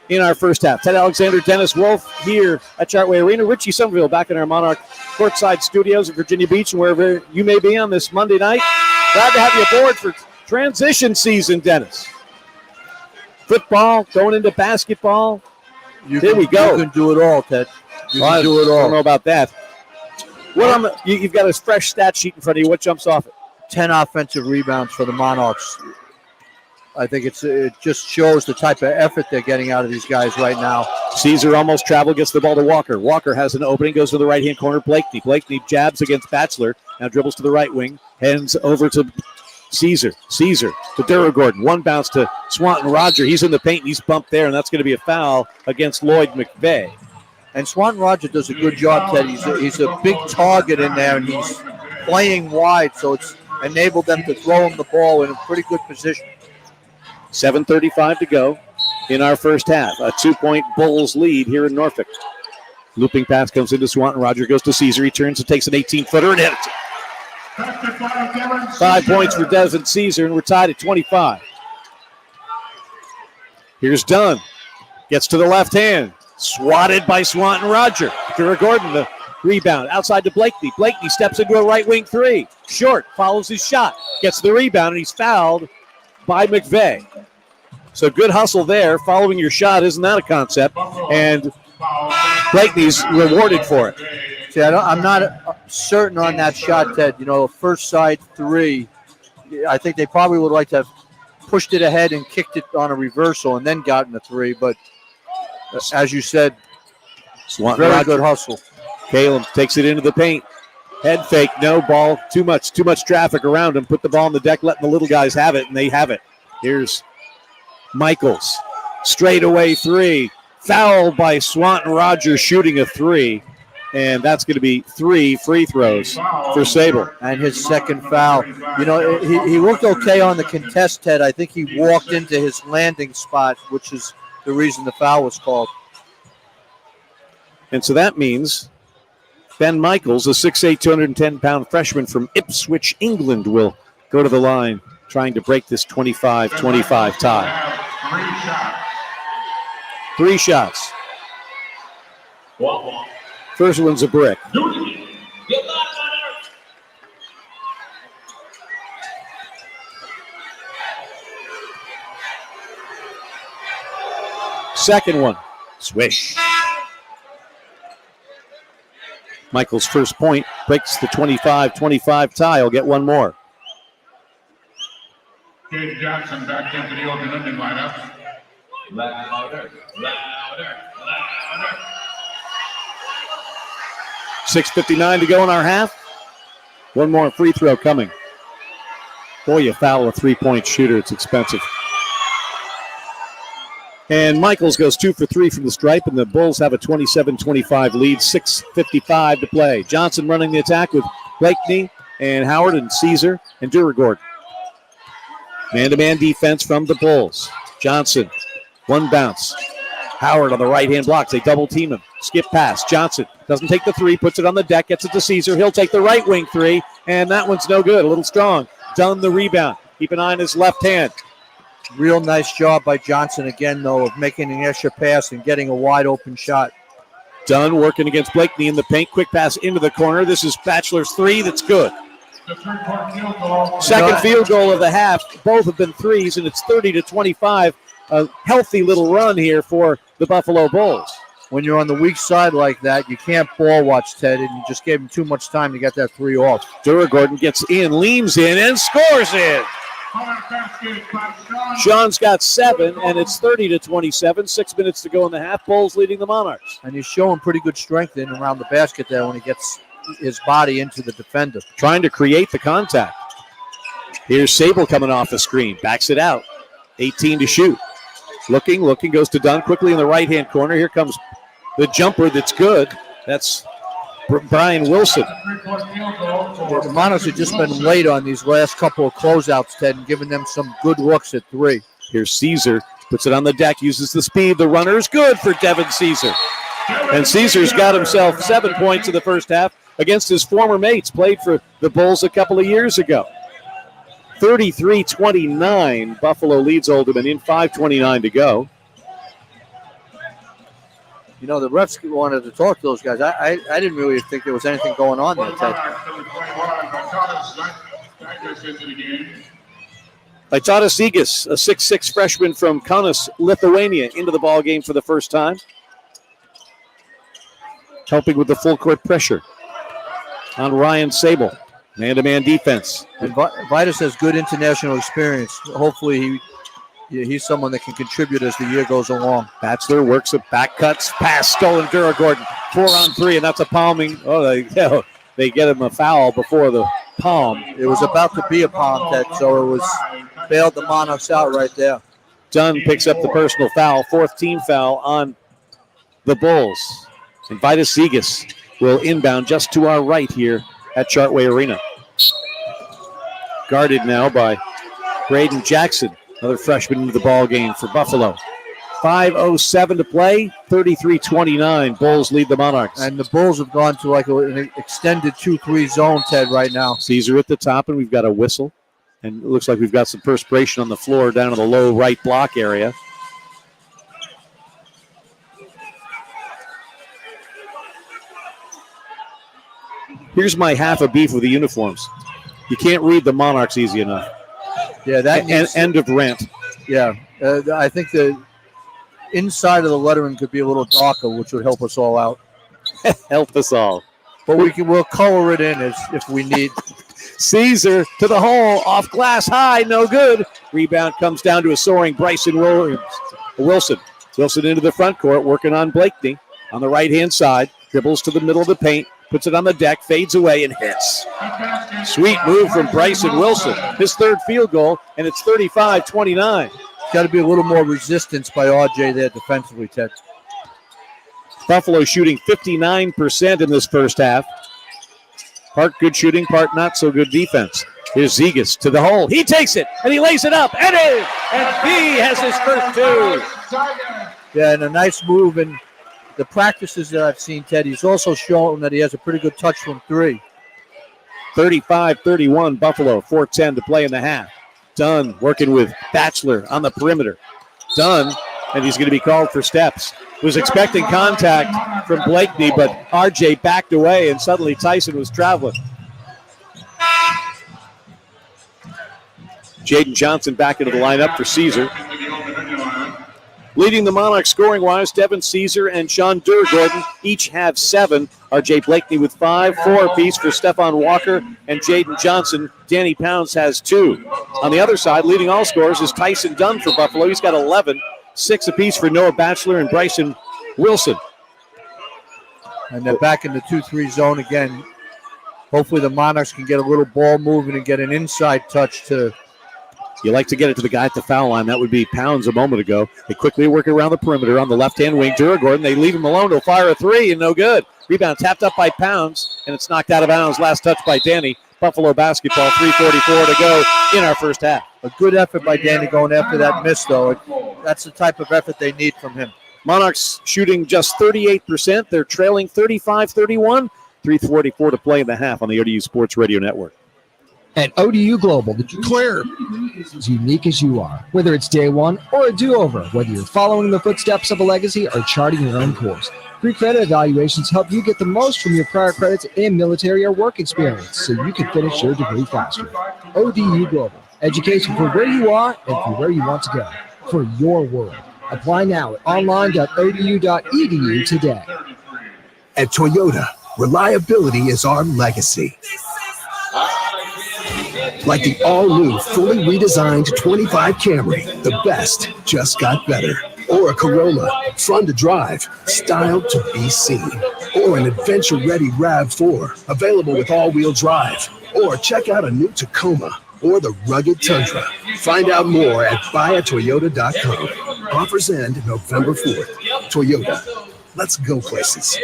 in our first half. Ted Alexander, Dennis Wolf here at Chartway Arena. Richie Somerville back in our Monarch courtside studios in Virginia Beach and wherever you may be on this Monday night. Glad to have you aboard for transition season, Dennis. football, going into basketball. We go. You can do it all, Ted. You can do it all. I don't know about that. You've got a fresh stat sheet in front of you. What jumps off it? 10 offensive rebounds for the Monarchs. I think it just shows the type of effort they're getting out of these guys right now. Caesar almost traveled, gets the ball to Walker. Walker has an opening, goes to the right-hand corner. Blakeney jabs against Batchelor. Now dribbles to the right wing, hands over to Caesar to Duragordon. One bounce to Swanton Roger. He's in the paint, and he's bumped there, and that's going to be a foul against Lloyd McVeigh. And Swanton Roger does a good job, Ted. He's a big target in there, and he's playing wide, so it's enabled them to throw him the ball in a pretty good position. 7:35 to go in our first half. A 2-point Bulls lead here in Norfolk. Looping pass comes into Swanton. Roger goes to Caesar. He turns and takes an 18-footer and hits it. 5 points for Devin Caesar, and we're tied at 25. Here's Dunn. Gets to the left hand. Swatted by Swanton Roger. Duragordon, the rebound. Outside to Blakeney. Blakeney steps into a right wing three. Short. Follows his shot. Gets the rebound, and he's fouled by McVeigh. So good hustle there. Following your shot, isn't that a concept? And Blakeney's rewarded for it. See, I'm not certain on that shot, Ted. First side three, I think they probably would like to have pushed it ahead and kicked it on a reversal and then gotten a three. But as you said, very good hustle. Caleb takes it into the paint. Head fake, no ball. Too much traffic around him. Put the ball on the deck, letting the little guys have it, and they have it. Here's Michaels. Straight away three. Fouled by Swanton Rogers shooting a three. And that's going to be 3 free throws for Sable. And his second foul. He looked okay on the contest, Ted. I think he walked into his landing spot, which is the reason the foul was called. And so that means Ben Michaels, a 6'8", 210-pound freshman from Ipswich, England, will go to the line trying to break this 25-25 tie. 3 shots. First one's a brick. Second one, swish. Michael's first point breaks the 25-25 tie. He'll get one more. Dave Jackson back into the opening lineup. Louder. 6:59 to go in our half. One more free throw coming. Boy, you foul a 3-point shooter. It's expensive. And Michaels goes 2 for 3 from the stripe, and the Bulls have a 27-25 lead. 6:55 to play. Johnson running the attack with Blakeney and Howard and Caesar and Duragordon. Man-to-man defense from the Bulls. Johnson, one bounce. Howard on the right-hand block. They double-team him. Skip pass. Johnson doesn't take the three, puts it on the deck, gets it to Caesar. He'll take the right wing three, and that one's no good. A little strong. Dunn the rebound. Keep an eye on his left hand. Real nice job by Johnson again, though, of making an extra pass and getting a wide-open shot. Dunn working against Blakeney in the paint. Quick pass into the corner. This is Batchelor's three. That's good. Second field goal of the half. Both have been threes, and it's 30-25. A healthy little run here for the Buffalo Bulls. When you're on the weak side like that, you can't ball watch, Ted, and you just gave him too much time to get that three off. Duragordon gets in, leans in, and scores in. Sean's got 7, and it's 30-27. 6 minutes to go in the half. Bulls leading the Monarchs. And he's showing pretty good strength in and around the basket there when he gets his body into the defender. Trying to create the contact. Here's Sable coming off the screen. Backs it out. 18 to shoot. Looking, goes to Dunn quickly in the right-hand corner. Here comes the jumper that's good. That's Brian Wilson. The Monarchs have just been late on these last couple of closeouts, Ted, and giving them some good looks at three. Here's Caesar. Puts it on the deck, uses the speed. The runner is good for Devin Caesar. And Caesar's got himself 7 points in the first half against his former mates. Played for the Bulls a couple of years ago. 33-29. Buffalo leads Oldham in 5:29 to go. You know, the refs wanted to talk to those guys. I didn't really think there was anything going on there, Ted. Vytautas Zygas, a 6'6 freshman from Kaunas, Lithuania, into the ball game for the first time. Helping with the full court pressure on Ryan Sable. Man-to-man defense. And Vitus has good international experience. Hopefully he's someone that can contribute as the year goes along. Batchelor works with back cuts, pass stolen, Dura-Gordon. 4-on-3, and that's a palming. Oh, they get him a foul before the palm. It was about to be a palm, Ted, so it was bailed the Monarchs out right there. Dunn picks up the personal foul, 4th team foul on the Bulls. And Vytautas Zygas will inbound just to our right here at Chartway Arena. Guarded now by Braden Jackson, another freshman into the ball game for Buffalo. 5:07 to play, 33-29. Bulls lead the Monarchs. And the Bulls have gone to like an extended 2-3 zone, Ted, right now. Caesar at the top, and we've got a whistle. And it looks like we've got some perspiration on the floor down in the low right block area. Here's my half a beef with the uniforms. You can't read the Monarchs easy enough. Yeah, that end of rant. Yeah, I think the inside of the lettering could be a little darker, which would help us all out. Help us all. But we'll color it in if we need. Caesar to the hole, off glass high, no good. Rebound comes down to a soaring Bryson Wilson. Wilson into the front court, working on Blakeney on the right-hand side. Dribbles to the middle of the paint, puts it on the deck, fades away, and hits. Sweet move from Bryson Wilson. His 3rd field goal, and it's 35-29. Got to be a little more resistance by RJ there defensively, Ted. Buffalo shooting 59% in this first half. Part good shooting, part not so good defense. Here's Zygas to the hole. He takes it, and he lays it up, and he has his first 2. Yeah, and a nice move. And the practices that I've seen, Ted, he's also shown that he has a pretty good touch from 3. 35-31, Buffalo, 4:10 to play in the half. Dunn working with Batchelor on the perimeter. Dunn, and he's going to be called for steps. Was expecting contact from Blakeney, but RJ backed away, and suddenly Tyson was traveling. Jaden Johnson back into the lineup for Caesar. Leading the Monarchs scoring-wise, Devin Caesar and Sean Dura-Gordon each have 7. R.J. Blakeney with 5, 4 apiece for Stephon Walker and Jaden Johnson. Danny Pounds has 2. On the other side, leading all scorers is Tyson Dunn for Buffalo. He's got 11, 6 apiece for Noah Batchelor and Bryson Wilson. And they're back in the 2-3 zone again. Hopefully the Monarchs can get a little ball moving and get an inside touch to. You like to get it to the guy at the foul line. That would be Pounds a moment ago. They quickly work around the perimeter on the left-hand wing. Dura-Gordon, they leave him alone. He'll fire a 3 and no good. Rebound tapped up by Pounds, and it's knocked out of bounds. Last touch by Danny. Buffalo basketball, 3:44 to go in our first half. A good effort by Danny going after that miss, though. That's the type of effort they need from him. Monarchs shooting just 38%. They're trailing 35-31. 3:44 to play in the half on the ODU Sports Radio Network. At ODU Global, the Claire is as unique as you are. Whether it's day one or a do-over, whether you're following the footsteps of a legacy or charting your own course, free credit evaluations help you get the most from your prior credits and military or work experience so you can finish your degree faster. ODU Global, education for where you are and for where you want to go, for your world. Apply now at online.odu.edu today. At Toyota, reliability is our legacy. Like the all-new, fully redesigned 25 Camry, the best just got better. Or a Corolla, fun to drive, styled to be seen. Or an adventure-ready RAV4, available with all-wheel drive. Or check out a new Tacoma or the rugged Tundra. Find out more at buyatoyota.com. Offers end November 4th. Toyota, let's go places.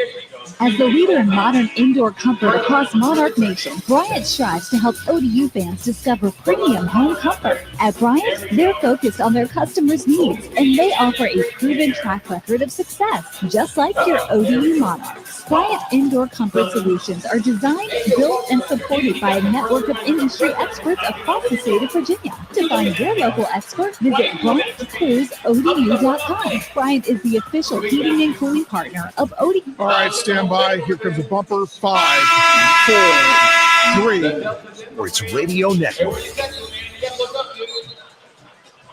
As the leader in modern indoor comfort across Monarch Nation, Bryant strives to help ODU fans discover premium home comfort. At Bryant, they're focused on their customers' needs, and they offer a proven track record of success, just like your ODU Monarchs. Bryant Indoor Comfort Solutions are designed, built, and supported by a network of industry experts across the state of Virginia. To find your local expert, visit BryantCoolsODU.com. Bryant is the official heating and cooling partner of ODU. All right, stand by. Here comes a bumper. 5, 4, 3. Sports Radio Network.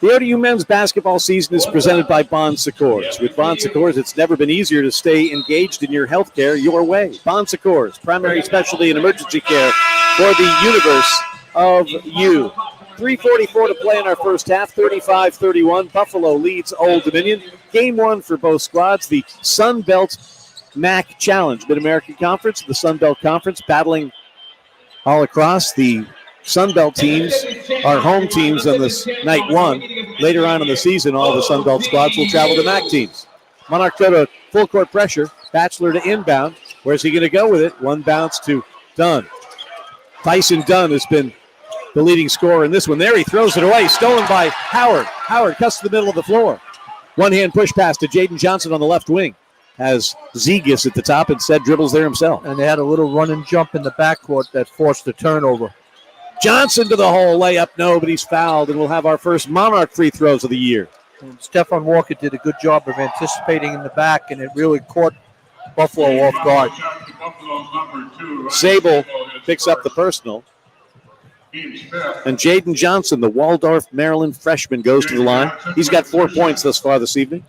The ODU men's basketball season is presented by Bon Secours. With Bon Secours, it's never been easier to stay engaged in your health care your way. Bon Secours, primary specialty in emergency care for the universe of you. 3:44 to play in our first half, 35-31. Buffalo leads Old Dominion. Game one for both squads, the Sun Belt MAC Challenge, Mid-American Conference, the Sun Belt Conference, battling all across. The Sun Belt teams are home teams on this night one. Later on in the season, all the Sun Belt squads will travel to MAC teams. Monarchs go to full court pressure. Batchelor to inbound. Where's he going to go with it? One bounce to Dunn. Tyson Dunn has been the leading scorer in this one. There he throws it away. Stolen by Howard. Howard cuts to the middle of the floor. One-hand push pass to Jaden Johnson on the left wing. Has Zegis at the top, instead dribbles there himself. And they had a little run and jump in the backcourt that forced the turnover. Johnson to the hole, layup, no, but he's fouled, and we'll have our first Monarch free throws of the year. And Stephon Walker did a good job of anticipating in the back, and it really caught Buffalo off guard. Sable picks up the personal. And Jaden Johnson, the Waldorf, Maryland freshman, goes to the line. He's got 4 points thus far this evening.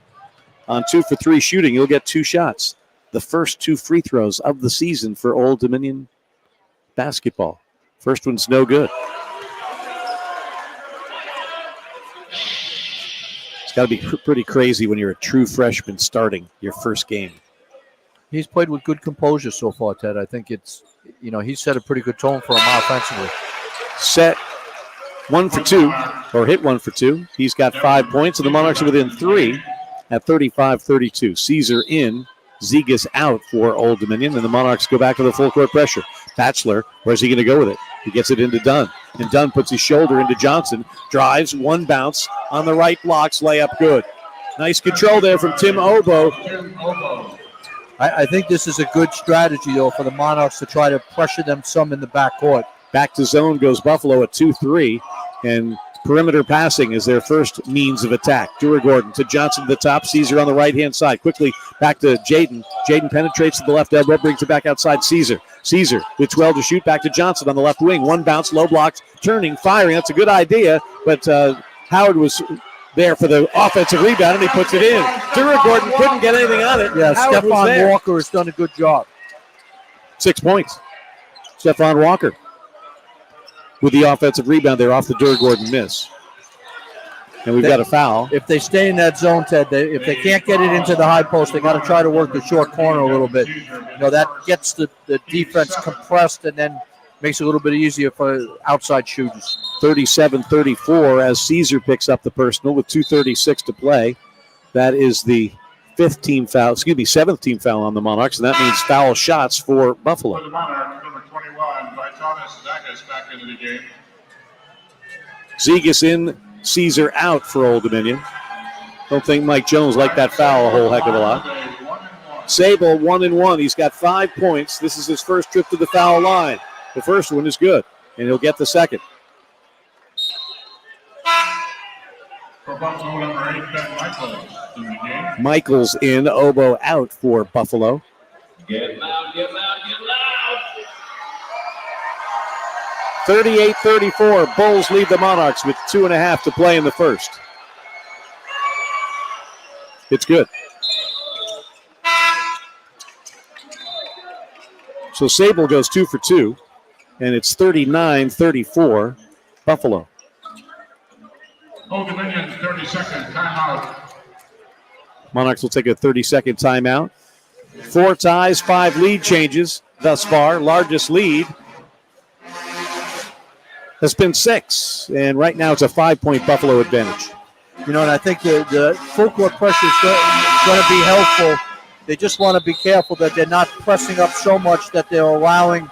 On 2 for 3 shooting, he'll get 2 shots. The first 2 free throws of the season for Old Dominion basketball. First one's no good. It's got to be pretty crazy when you're a true freshman starting your first game. He's played with good composure so far, Ted. I think it's, he's set a pretty good tone for him offensively. Set 1 for 2, or hit 1 for 2. He's got 5 points, and the Monarchs are within 3 at 35-32. Caesar in, Zegis out for Old Dominion, and the Monarchs go back to the full court pressure. Batchelor, where's he going to go with it? He gets it into Dunn, and Dunn puts his shoulder into Johnson, drives, one bounce on the right, blocks, layup good. Nice control there from Tim Obo. I think this is a good strategy, though, for the Monarchs to try to pressure them some in the backcourt. Back to zone goes Buffalo at 2-3, and perimeter passing is their first means of attack. Dewar-Gordon to Johnson to the top. Caesar on the right-hand side. Quickly back to Jaden. Jaden penetrates to the left elbow, brings it back outside Caesar. Caesar with 12 to shoot. Back to Johnson on the left wing. One bounce, low blocks, turning, firing. That's a good idea, but Howard was there for the offensive rebound, and he puts it in. Dewar-Gordon couldn't get anything on it. Yeah, Stephon Walker has done a good job. 6 points. Stephon Walker with the offensive rebound there off the Dewar-Gordon miss. And we've got a foul. If they stay in that zone, Ted, if they can't get it into the high post, they got to try to work the short corner a little bit. That gets the defense compressed and then makes it a little bit easier for outside shooters. 37-34 as Caesar picks up the personal with 2:36 to play. That is the seventh team foul on the Monarchs, and that means foul shots for Buffalo. For the Monarchs, number 21, Vitalis Zagas back into the game. Zegis in, Caesar out for Old Dominion. Don't think Mike Jones liked that foul a whole heck of a lot. Sable 1-1. He's got 5 points. This is his first trip to the foul line. The first one is good, and he'll get the second. For Buffalo, number 8, Ben Michaels in the game. Michaels in, Obo out for Buffalo. Get loud, get loud, get loud. 38-34. Bulls lead the Monarchs with 2.5 to play in the first. It's good. So Sable goes 2 for 2, and it's 39-34 Buffalo. Old Dominion, 30-second timeout. Monarchs will take a 30-second timeout. 4 ties, 5 lead changes thus far. Largest lead has been 6, and right now it's a 5-point Buffalo advantage. And I think the full court pressure is going to be helpful. They just want to be careful that they're not pressing up so much that they're allowing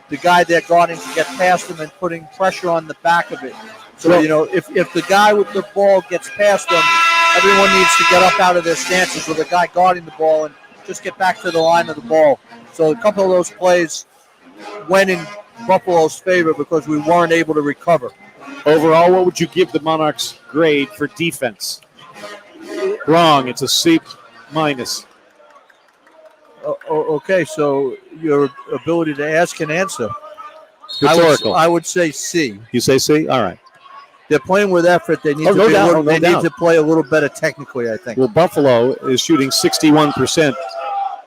the guy they're guarding to get past them and putting pressure on the back of it. So, if the guy with the ball gets past them, everyone needs to get up out of their stances with the guy guarding the ball and just get back to the line of the ball. So a couple of those plays went in Buffalo's favor because we weren't able to recover. Overall, what would you give the Monarchs grade for defense? Wrong. It's a C-. Okay, so your ability to ask and answer. Rhetorical. I would say C. You say C? All right. They're playing with effort. They need to play a little better technically, I think. Well, Buffalo is shooting 61%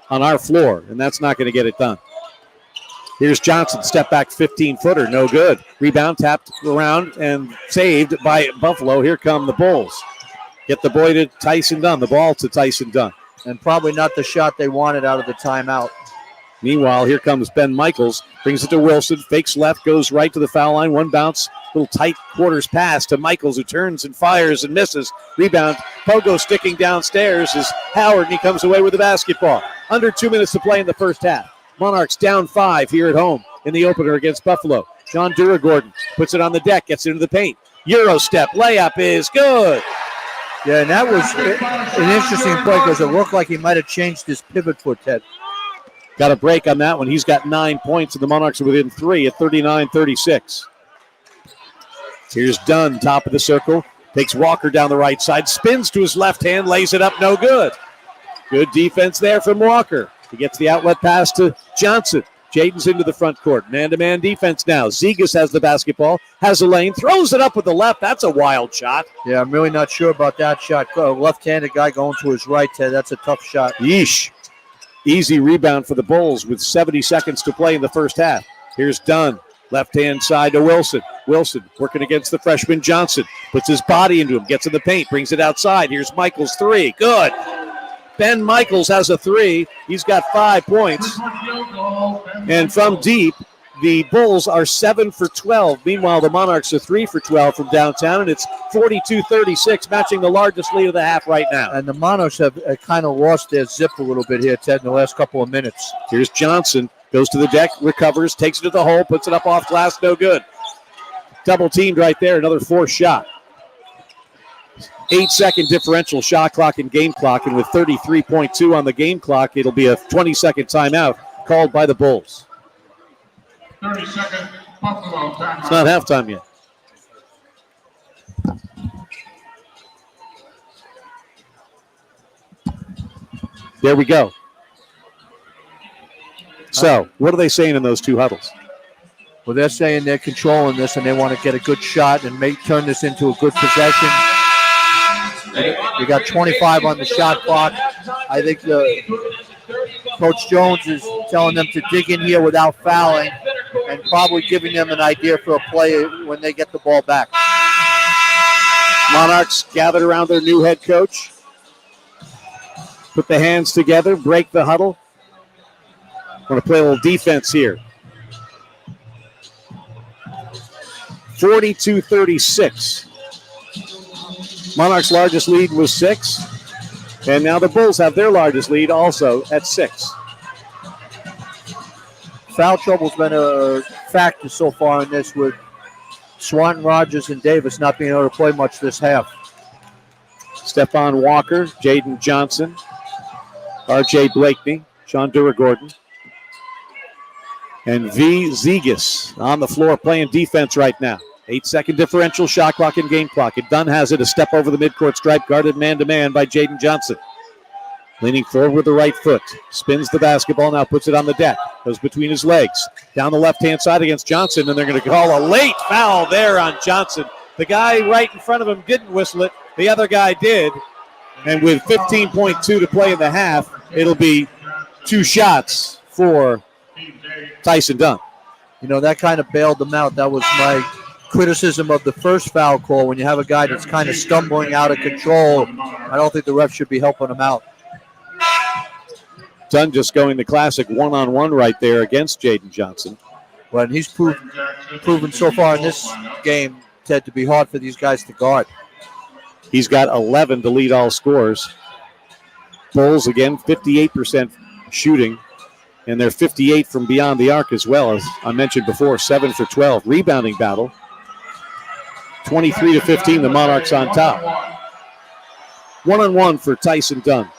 on our floor, and that's not going to get it done. Here's Johnson, step back 15-footer, no good. Rebound tapped around and saved by Buffalo. Here come the Bulls. Get the boy to Tyson Dunn, the ball to Tyson Dunn. And probably not the shot they wanted out of the timeout. Meanwhile, here comes Ben Michaels, brings it to Wilson, fakes left, goes right to the foul line, one bounce, little tight quarters pass to Michaels, who turns and fires and misses. Rebound, Pogo sticking downstairs is Howard, and he comes away with the basketball. Under 2 minutes to play in the first half. Monarchs down 5 here at home in the opener against Buffalo. Sean Dura-Gordon puts it on the deck, gets into the paint. Euro step, layup is good. Yeah, and that was an interesting play because it looked like he might have changed his pivot foot, Ted. Got a break on that one. He's got 9 points, and the Monarchs are within 3 at 39-36. Here's Dunn, top of the circle. Takes Walker down the right side. Spins to his left hand, lays it up, no good. Good defense there from Walker. He gets the outlet pass to Johnson. Jaden's into the front court. Man-to-man defense now. Zegas has the basketball, has a lane, throws it up with the left. That's a wild shot. Yeah, I'm really not sure about that shot. Left-handed guy going to his right, Ted. That's a tough shot. Yeesh. Easy rebound for the Bulls with 70 seconds to play in the first half. Here's Dunn. Left-hand side to Wilson. Wilson working against the freshman Johnson. Puts his body into him. Gets in the paint. Brings it outside. Here's Michaels' three. Good. Ben Michaels has a three. He's got 5 points. And from deep, the Bulls are 7 for 12. Meanwhile, the Monarchs are 3 for 12 from downtown, and it's 42-36, matching the largest lead of the half right now. And the Monarchs have kind of lost their zip a little bit here, Ted, in the last couple of minutes. Here's Johnson. Goes to the deck, recovers, takes it to the hole, puts it up off glass, no good. Double teamed right there, another forced shot. 8-second differential shot clock and game clock, and with 33.2 on the game clock, it'll be a 20-second timeout called by the Bulls. 30-second Buffalo timeout. It's not halftime yet. There we go. So, what are they saying in those two huddles? Well, they're saying they're controlling this and they want to get a good shot and turn this into a good possession. You got 25 on the shot clock. I think Coach Jones is telling them to dig in here without fouling and probably giving them an idea for a play when they get the ball back. Monarchs gathered around their new head coach. Put the hands together, break the huddle. Going to play a little defense here. 42-36. Monarchs' largest lead was 6. And now the Bulls have their largest lead also at 6. Foul trouble's been a factor so far in this with Swanton, Rogers, and Davis not being able to play much this half. Stephon Walker, Jaden Johnson, R.J. Blakeney, Sean Dura-Gordon, and V. Zegas on the floor playing defense right now. 8-second differential shot clock and game clock. And Dunn has it, a step over the midcourt stripe, guarded man-to-man by Jaden Johnson. Leaning forward with the right foot. Spins the basketball, now puts it on the deck. Goes between his legs. Down the left-hand side against Johnson, and they're going to call a late foul there on Johnson. The guy right in front of him didn't whistle it. The other guy did. And with 15.2 to play in the half, it'll be 2 shots for Tyson Dunn. You know, that kind of bailed them out. That was my criticism of the first foul call. When you have a guy that's kind of stumbling out of control, I don't think the ref should be helping him out. Dunn just going the classic one-on-one right there against Jaden Johnson. Well, and he's proven so far in this game, Ted, to be hard for these guys to guard. He's got 11 to lead all scorers. Bulls, again, 58% shooting, and they're 58 from beyond the arc as well. As I mentioned before, 7 for 12. Rebounding battle. 23-15, the Monarchs on top. One-on-one for Tyson Dunn.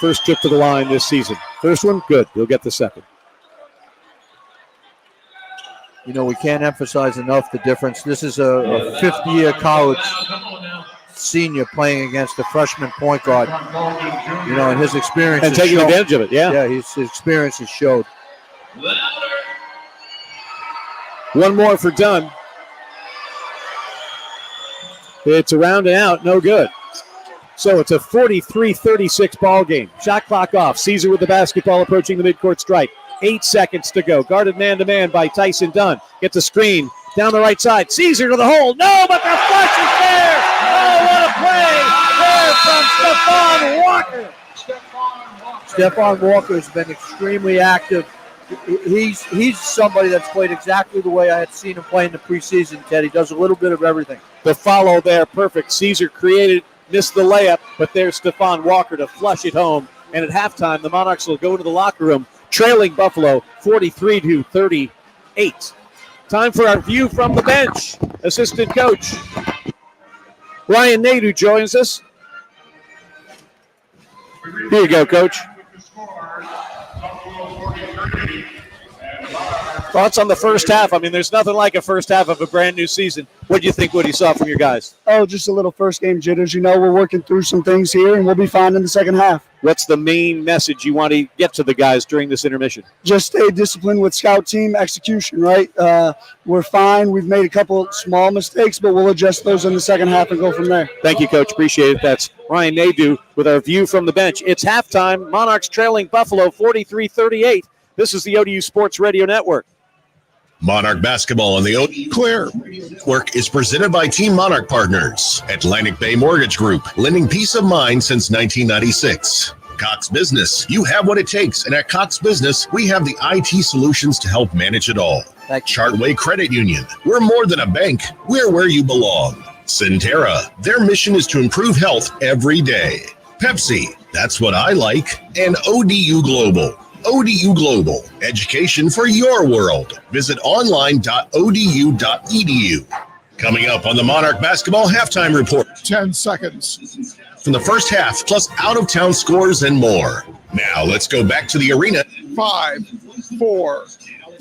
First trip to the line this season. First one, good. He'll get the second. You know, we can't emphasize enough the difference. This is a fifth-year college senior playing against a freshman point guard. You know, and his experience and taking advantage of it, yeah. Yeah, his experience has showed. One more for Dunn. It's around and out, no good. So it's a 43-36 ball game. Shot clock off. Caesar with the basketball approaching the midcourt stripe. 8 seconds to go. Guarded man-to-man by Tyson Dunn. Gets a screen down the right side. Caesar to the hole. No, but the flush is there. Oh, what a play there from Stephon Walker. Stephon Walker has been extremely active. He's somebody that's played exactly the way I had seen him play in the preseason, Ted. He does a little bit of everything. The follow there, perfect. Caesar created, missed the layup, but there's Stephon Walker to flush it home. And at halftime, the Monarchs will go to the locker room, trailing Buffalo 43-38. Time for our view from the bench. Assistant coach Ryan Nadeau joins us. Here you go, Coach. Thoughts on the first half? I mean, there's nothing like a first half of a brand new season. What do you think, what you saw from your guys? Oh, just a little first game jitters. You know, we're working through some things here, and we'll be fine in the second half. What's the main message you want to get to the guys during this intermission? Just stay disciplined with scout team execution, right? We're fine. We've made a couple small mistakes, but we'll adjust those in the second half and go from there. Thank you, Coach. Appreciate it. That's Ryan Nadeau with our view from the bench. It's halftime. Monarchs trailing Buffalo 43-38. This is the ODU Sports Radio Network. Monarch basketball on the ODU Clear Network is presented by Team Monarch Partners, Atlantic Bay Mortgage Group, lending peace of mind since 1996. Cox Business, you have what it takes, and at Cox Business, we have the IT solutions to help manage it all. Chartway Credit Union, we're more than a bank, we're where you belong. Centera, their mission is to improve health every day. Pepsi, that's what I like. And ODU Global. ODU Global, education for your world. Visit online.odu.edu. Coming up on the Monarch Basketball Halftime Report. 10 seconds. From the first half, plus out-of-town scores and more. Now let's go back to the arena. 5, 4,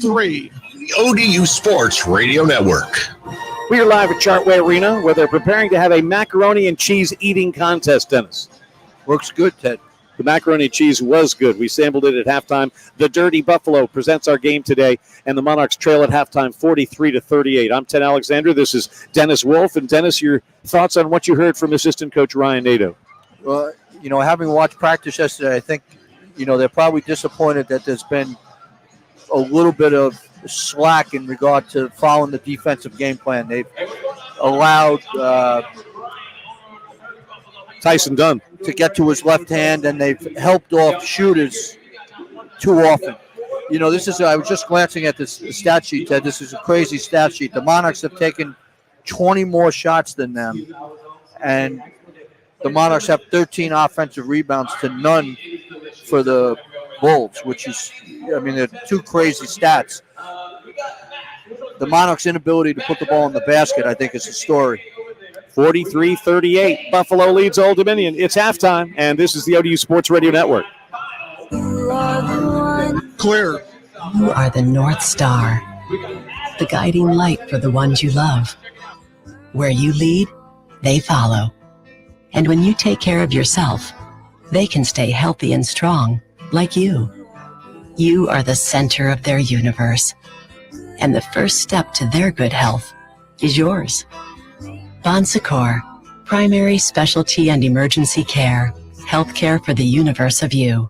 3. The ODU Sports Radio Network. We are live at Chartway Arena, where they're preparing to have a macaroni and cheese eating contest, Dennis. Works good, Ted. The macaroni and cheese was good. We sampled it at halftime. The Dirty Buffalo presents our game today, and the Monarchs trail at halftime 43-38. I'm Ted Alexander. This is Dennis Wolf. And Dennis, your thoughts on what you heard from assistant coach Ryan Nadeau? Well, you know, having watched practice yesterday, I think, you know, they're probably disappointed that there's been a little bit of slack in regard to following the defensive game plan. They've allowed Tyson Dunn to get to his left hand, and they've helped off shooters too often. You know, this is, I was just glancing at this stat sheet, Ted. This is a crazy stat sheet. The Monarchs have taken 20 more shots than them, and the Monarchs have 13 offensive rebounds to none for the Bulls, which is, I mean, they're two crazy stats. The Monarchs' inability to put the ball in the basket, I think, is the story. 43-38. Buffalo leads Old Dominion. It's halftime, and this is the ODU Sports Radio Network. Clear. You are the North Star, the guiding light for the ones you love. Where you lead, they follow. And when you take care of yourself, they can stay healthy and strong, like you. You are the center of their universe. And the first step to their good health is yours. Bon Secours, primary specialty and emergency care. Healthcare for the universe of you.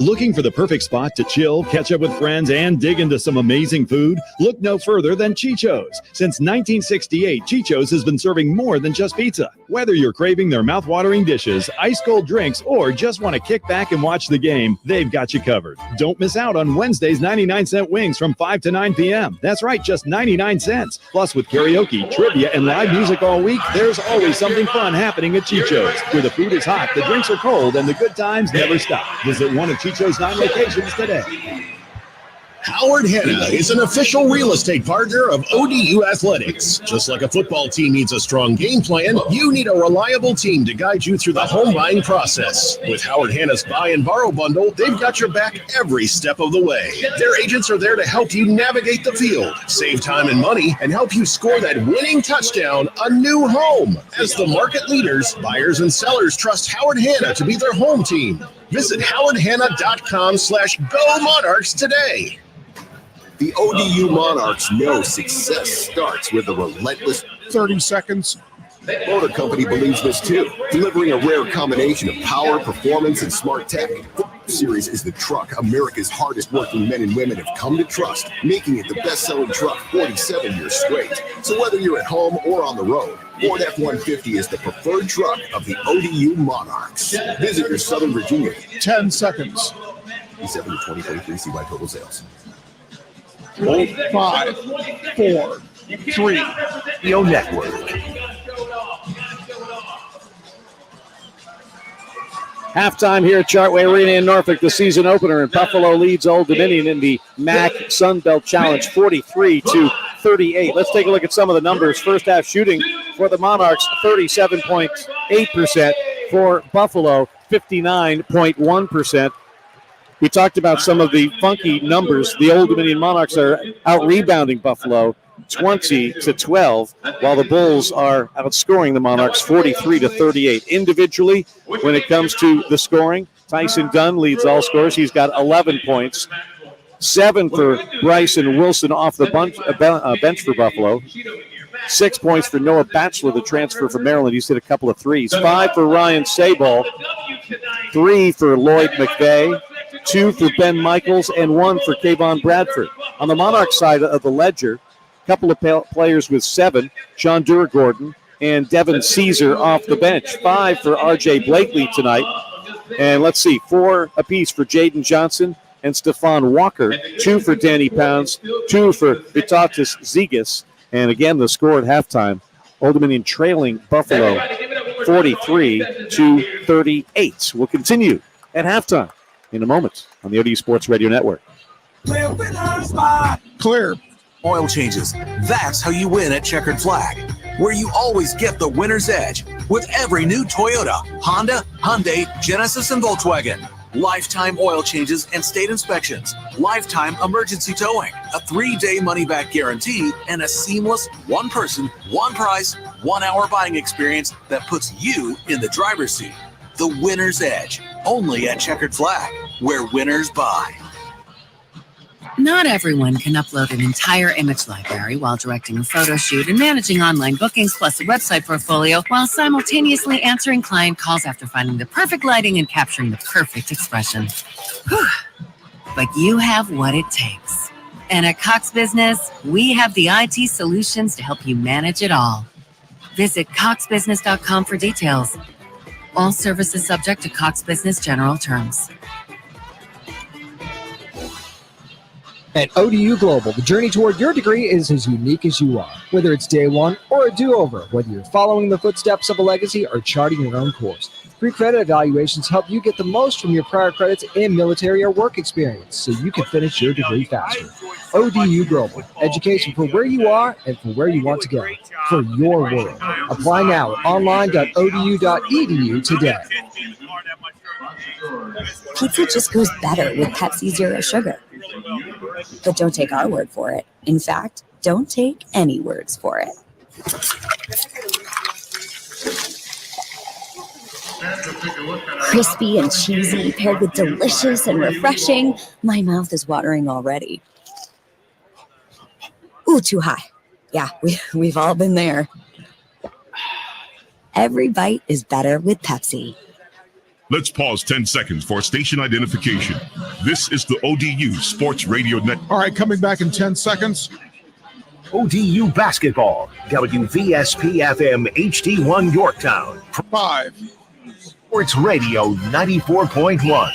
Looking for the perfect spot to chill, catch up with friends, and dig into some amazing food? Look no further than Chicho's. Since 1968, Chicho's has been serving more than just pizza. Whether you're craving their mouth-watering dishes, ice-cold drinks, or just want to kick back and watch the game, they've got you covered. Don't miss out on Wednesday's 99-cent wings from 5 to 9 p.m. That's right, just 99 cents. Plus, with karaoke, trivia, and live music all week, there's always something fun happening at Chicho's, where the food is hot, the drinks are cold, and the good times never stop. Visit one of Chicho's 9 locations today. Howard Hanna is an official real estate partner of ODU Athletics. Just like a football team needs a strong game plan, you need a reliable team to guide you through the home buying process. With Howard Hanna's Buy and Borrow Bundle, they've got your back every step of the way. Their agents are there to help you navigate the field, save time and money, and help you score that winning touchdown, a new home. As the market leaders, buyers and sellers trust Howard Hanna to be their home team. Visit howardhanna.com/Go Monarchs today. The ODU Monarchs know success starts with a relentless 30 seconds. Motor Company believes this too, delivering a rare combination of power, performance, and smart tech. The Series is the truck America's hardest working men and women have come to trust, making it the best-selling truck 47 years straight. So whether you're at home or on the road, Ford F-150 is the preferred truck of the ODU Monarchs. Visit your Southern Virginia. 10 seconds. E7 to 2023, see by total sales. 5, 4, 3. Yo Network. Halftime here at Chartway Arena in Norfolk, the season opener, and Buffalo leads Old Dominion in the MAC Sun Belt Challenge 43-38. Let's take a look at some of the numbers. First half shooting for the Monarchs, 37.8%. For Buffalo, 59.1%. We talked about some of the funky numbers. The Old Dominion Monarchs are out-rebounding Buffalo 20-12, while the Bulls are outscoring the Monarchs 43-38. Individually, when it comes to the scoring, Tyson Dunn leads all scorers. He's got 11 points. 7 for Bryson Wilson off the bench for Buffalo. 6 points for Noah Batchelor, the transfer from Maryland. He's hit a couple of threes. 5 for Ryan Sabol. 3 for Lloyd McVeigh. 2 for Ben Michaels, and 1 for Kayvon Bradford. On the Monarch side of the ledger, a couple of players with 7, Sean Duragordon and Devin Caesar off the bench. 5 for R.J. Blakely tonight. And let's see, 4 apiece for Jaden Johnson and Stephon Walker. 2 for Danny Pounds, 2 for Vitatis Zigas. And again, the score at halftime, Old Dominion trailing Buffalo 43-38. We'll continue at halftime in a moment on the ODU Sports Radio Network. Clear. Oil changes. That's how you win at Checkered Flag, where you always get the winner's edge with every new Toyota, Honda, Hyundai, Genesis, and Volkswagen. Lifetime oil changes and state inspections, lifetime emergency towing, a 3-day money-back guarantee, and a seamless one-person, one-price, 1-hour buying experience that puts you in the driver's seat. The winner's edge, only at Checkered Flag, where winners buy. Not everyone can upload an entire image library while directing a photo shoot and managing online bookings plus a website portfolio while simultaneously answering client calls after finding the perfect lighting and capturing the perfect expression. Whew. But you have what it takes. And at Cox Business, we have the IT solutions to help you manage it all. Visit coxbusiness.com for details. All services subject to Cox Business general terms. At ODU Global, the journey toward your degree is as unique as you are. Whether it's day one or a do-over, whether you're following the footsteps of a legacy or charting your own course, pre-credit evaluations help you get the most from your prior credits and military or work experience so you can finish your degree faster. ODU Global, education for where you are and for where you want to go, for your world. Apply now at online.odu.edu today. Pizza just goes better with Pepsi Zero Sugar. But don't take our word for it. In fact, don't take any words for it. Crispy and cheesy, paired with delicious and refreshing. My mouth is watering already. Ooh, too high. Yeah, we've all been there. Every bite is better with Pepsi. Let's pause 10 seconds for station identification. This is the ODU Sports Radio Network. All right, coming back in 10 seconds. ODU basketball. WVSP FM HD1 Yorktown. 5. Sports Radio 94.1.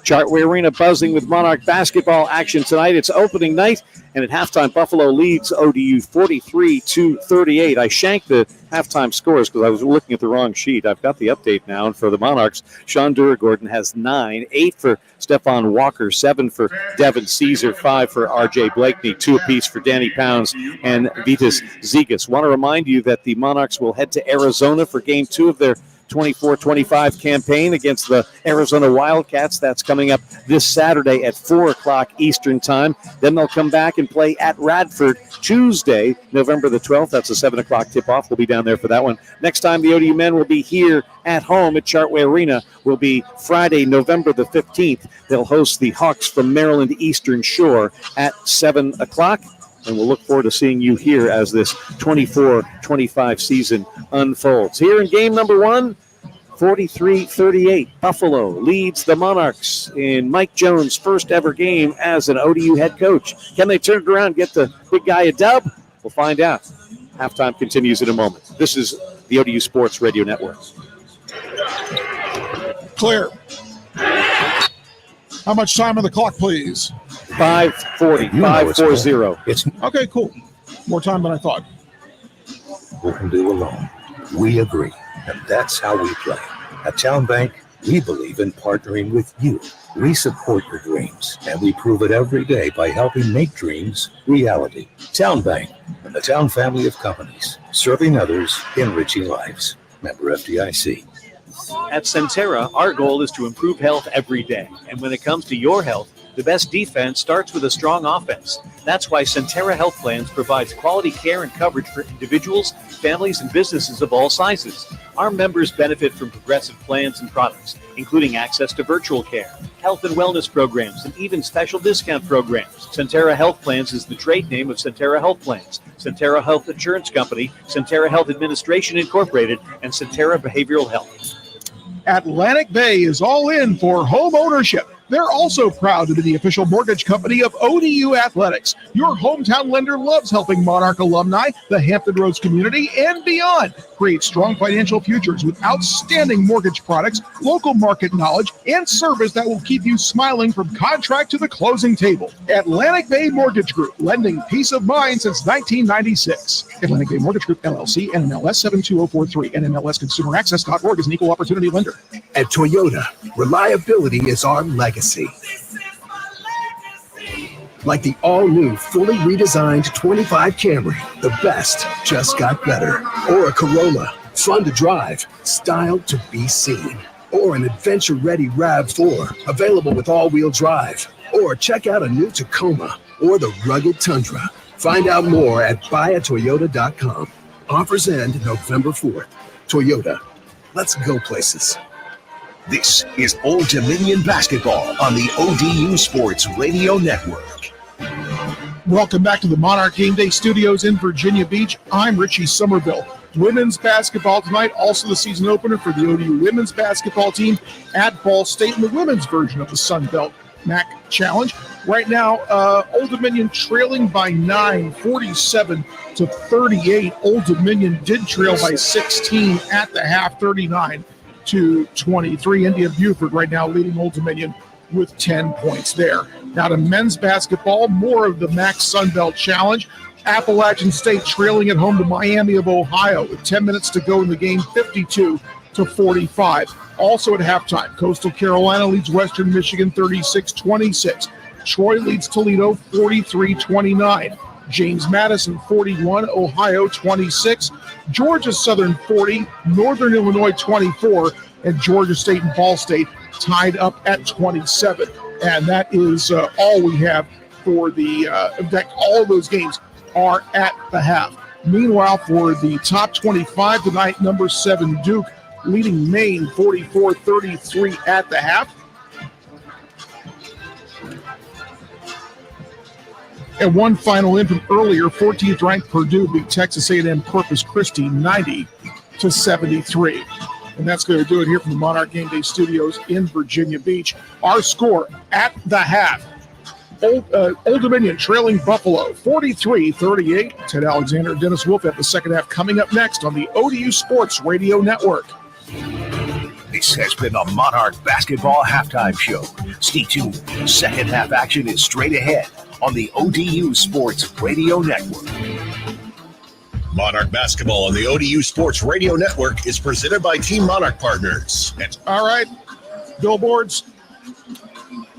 Chartway Arena buzzing with Monarch basketball action tonight. It's opening night, and at halftime, Buffalo leads ODU 43-38. I shanked the halftime scores because I was looking at the wrong sheet. I've got the update now, and for the Monarchs, Sean Duragordon has 9, 8 for Stephon Walker, 7 for Devin Caesar, 5 for R.J. Blakely, 2 apiece for Danny Pounds and Vitas Zigas. Want to remind you that the Monarchs will head to Arizona for Game 2 of their 24-25 campaign against the Arizona Wildcats. That's coming up this Saturday at 4 o'clock Eastern time. Then they'll come back and play at Radford Tuesday, November the 12th. That's a 7 o'clock tip-off. We'll be down there for that one. Next time the ODU men will be here at home at Chartway Arena will be Friday, November the 15th. They'll host the Hawks from Maryland Eastern Shore at 7 o'clock. And we'll look forward to seeing you here as this 24-25 season unfolds. Here in game number 1, 43-38, Buffalo leads the Monarchs in Mike Jones' first ever game as an ODU head coach. Can they turn it around and get the big guy a dub? We'll find out. Halftime continues in a moment. This is the ODU Sports Radio Network. Clear. How much time on the clock, please? 5:40, 5:40. It's okay, cool. More time than I thought. We can do alone. We agree, and that's how we play. At Town Bank, we believe in partnering with you. We support your dreams, and we prove it every day by helping make dreams reality. Town Bank and the Town family of companies, serving others, enriching lives. Member FDIC. At Centera, our goal is to improve health every day. And when it comes to your health, the best defense starts with a strong offense. That's why Centera Health Plans provides quality care and coverage for individuals, families, and businesses of all sizes. Our members benefit from progressive plans and products, including access to virtual care, health and wellness programs, and even special discount programs. Centera Health Plans is the trade name of Centera Health Plans, Centera Health Insurance Company, Centera Health Administration Incorporated, and Centera Behavioral Health. Atlantic Bay is all in for home ownership. They're also proud to be the official mortgage company of ODU Athletics. Your hometown lender loves helping Monarch alumni, the Hampton Roads community, and beyond create strong financial futures with outstanding mortgage products, local market knowledge, and service that will keep you smiling from contract to the closing table. Atlantic Bay Mortgage Group, lending peace of mind since 1996. Atlantic Bay Mortgage Group, LLC, NMLS 72043, NMLSconsumeraccess.org is an equal opportunity lender. At Toyota, reliability is our legacy. Like the all-new, fully redesigned 25 Camry, the best just got better. Or a Corolla, fun to drive, styled to be seen. Or an adventure-ready RAV4, available with all-wheel drive. Or check out a new Tacoma or the rugged Tundra. Find out more at buyatoyota.com. Offers end November 4th. Toyota, let's go places. This is Old Dominion Basketball on the ODU Sports Radio Network. Welcome back to the Monarch Game Day Studios in Virginia Beach. I'm Richie Somerville. Women's basketball tonight, also the season opener for the ODU women's basketball team at Ball State in the women's version of the Sun Belt MAC Challenge. Right now, Old Dominion trailing by 9, 47-38. Old Dominion did trail by 16 at the half, 39-23. India Buford right now leading Old Dominion with 10 points there. Now to men's basketball, more of the MAC Sunbelt Challenge. Appalachian State trailing at home to Miami of Ohio with 10 minutes to go in the game, 52-45. Also at halftime, Coastal Carolina leads Western Michigan 36-26. Troy leads Toledo 43-29. James Madison 41, Ohio 26, Georgia Southern 40, Northern Illinois 24, and Georgia State and Ball State tied up at 27. And that is all we have for the, in fact, all of those games are at the half. Meanwhile, for the top 25 tonight, number 7 Duke leading Maine 44-33 at the half. And one final in from earlier, 14th ranked Purdue beat Texas A&M Corpus Christi 90-73. And that's going to do it here from the Monarch Game Day Studios in Virginia Beach. Our score at the half. Old Dominion trailing Buffalo 43-38. Ted Alexander and Dennis Wolf at the second half coming up next on the ODU Sports Radio Network. This has been the Monarch Basketball Halftime Show. Stay tuned. Second half action is straight ahead on the ODU Sports Radio Network. Monarch Basketball on the ODU Sports Radio Network is presented by Team Monarch Partners. All right, billboards.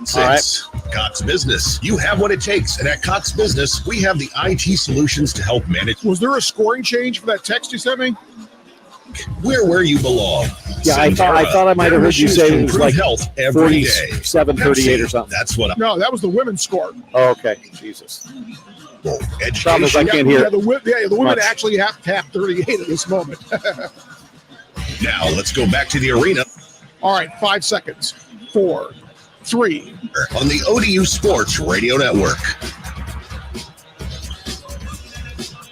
Six. Cox Business. You have what it takes, and at Cox Business, we have the IT solutions to help manage. Was there a scoring change for that text you sent me? We're where you belong. Yeah, I thought I might have heard you say it was like health every day. 47-38 or something. That's what. No, that was the women's score. Oh, okay, Jesus. Well, problem is I can't hear. Yeah, the women actually have 38 at this moment. Now let's go back to the arena. All right, 5 seconds. 4, 3. On the ODU Sports Radio Network.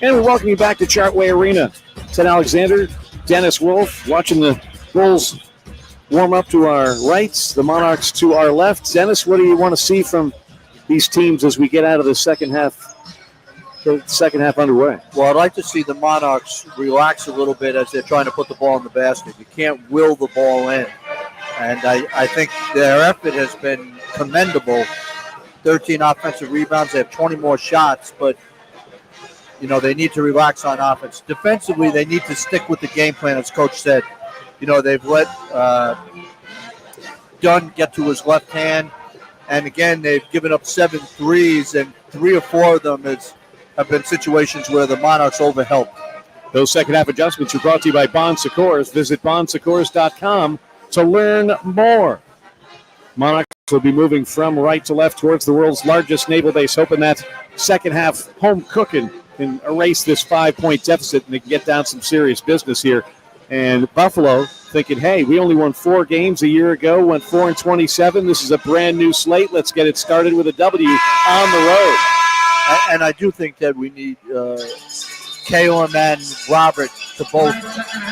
And we welcome you back to Chartway Arena. Ted Alexander, Dennis Wolf, watching the Bulls warm up to our right, the Monarchs to our left. Dennis, what do you want to see from these teams as we get out of the second half underway? Well, I'd like to see the Monarchs relax a little bit as they're trying to put the ball in the basket. You can't will the ball in. And I think their effort has been commendable. 13 offensive rebounds. They have 20 more shots, but they need to relax on offense. Defensively, they need to stick with the game plan, as Coach said. They've let Dunn get to his left hand, and again, they've given up 7 threes, and 3 or 4 of them have been situations where the Monarchs overhelped. Those second half adjustments are brought to you by Bon Secours. Visit bonsecours.com to learn more. Monarchs will be moving from right to left towards the world's largest naval base, hoping that second half home cooking can erase this 5-point deficit and they can get down some serious business here. And Buffalo thinking, hey, we only won 4 games a year ago, went 4-27. This is a brand new slate. Let's get it started with a W on the road. And I do think that we need Caleb and Robert to both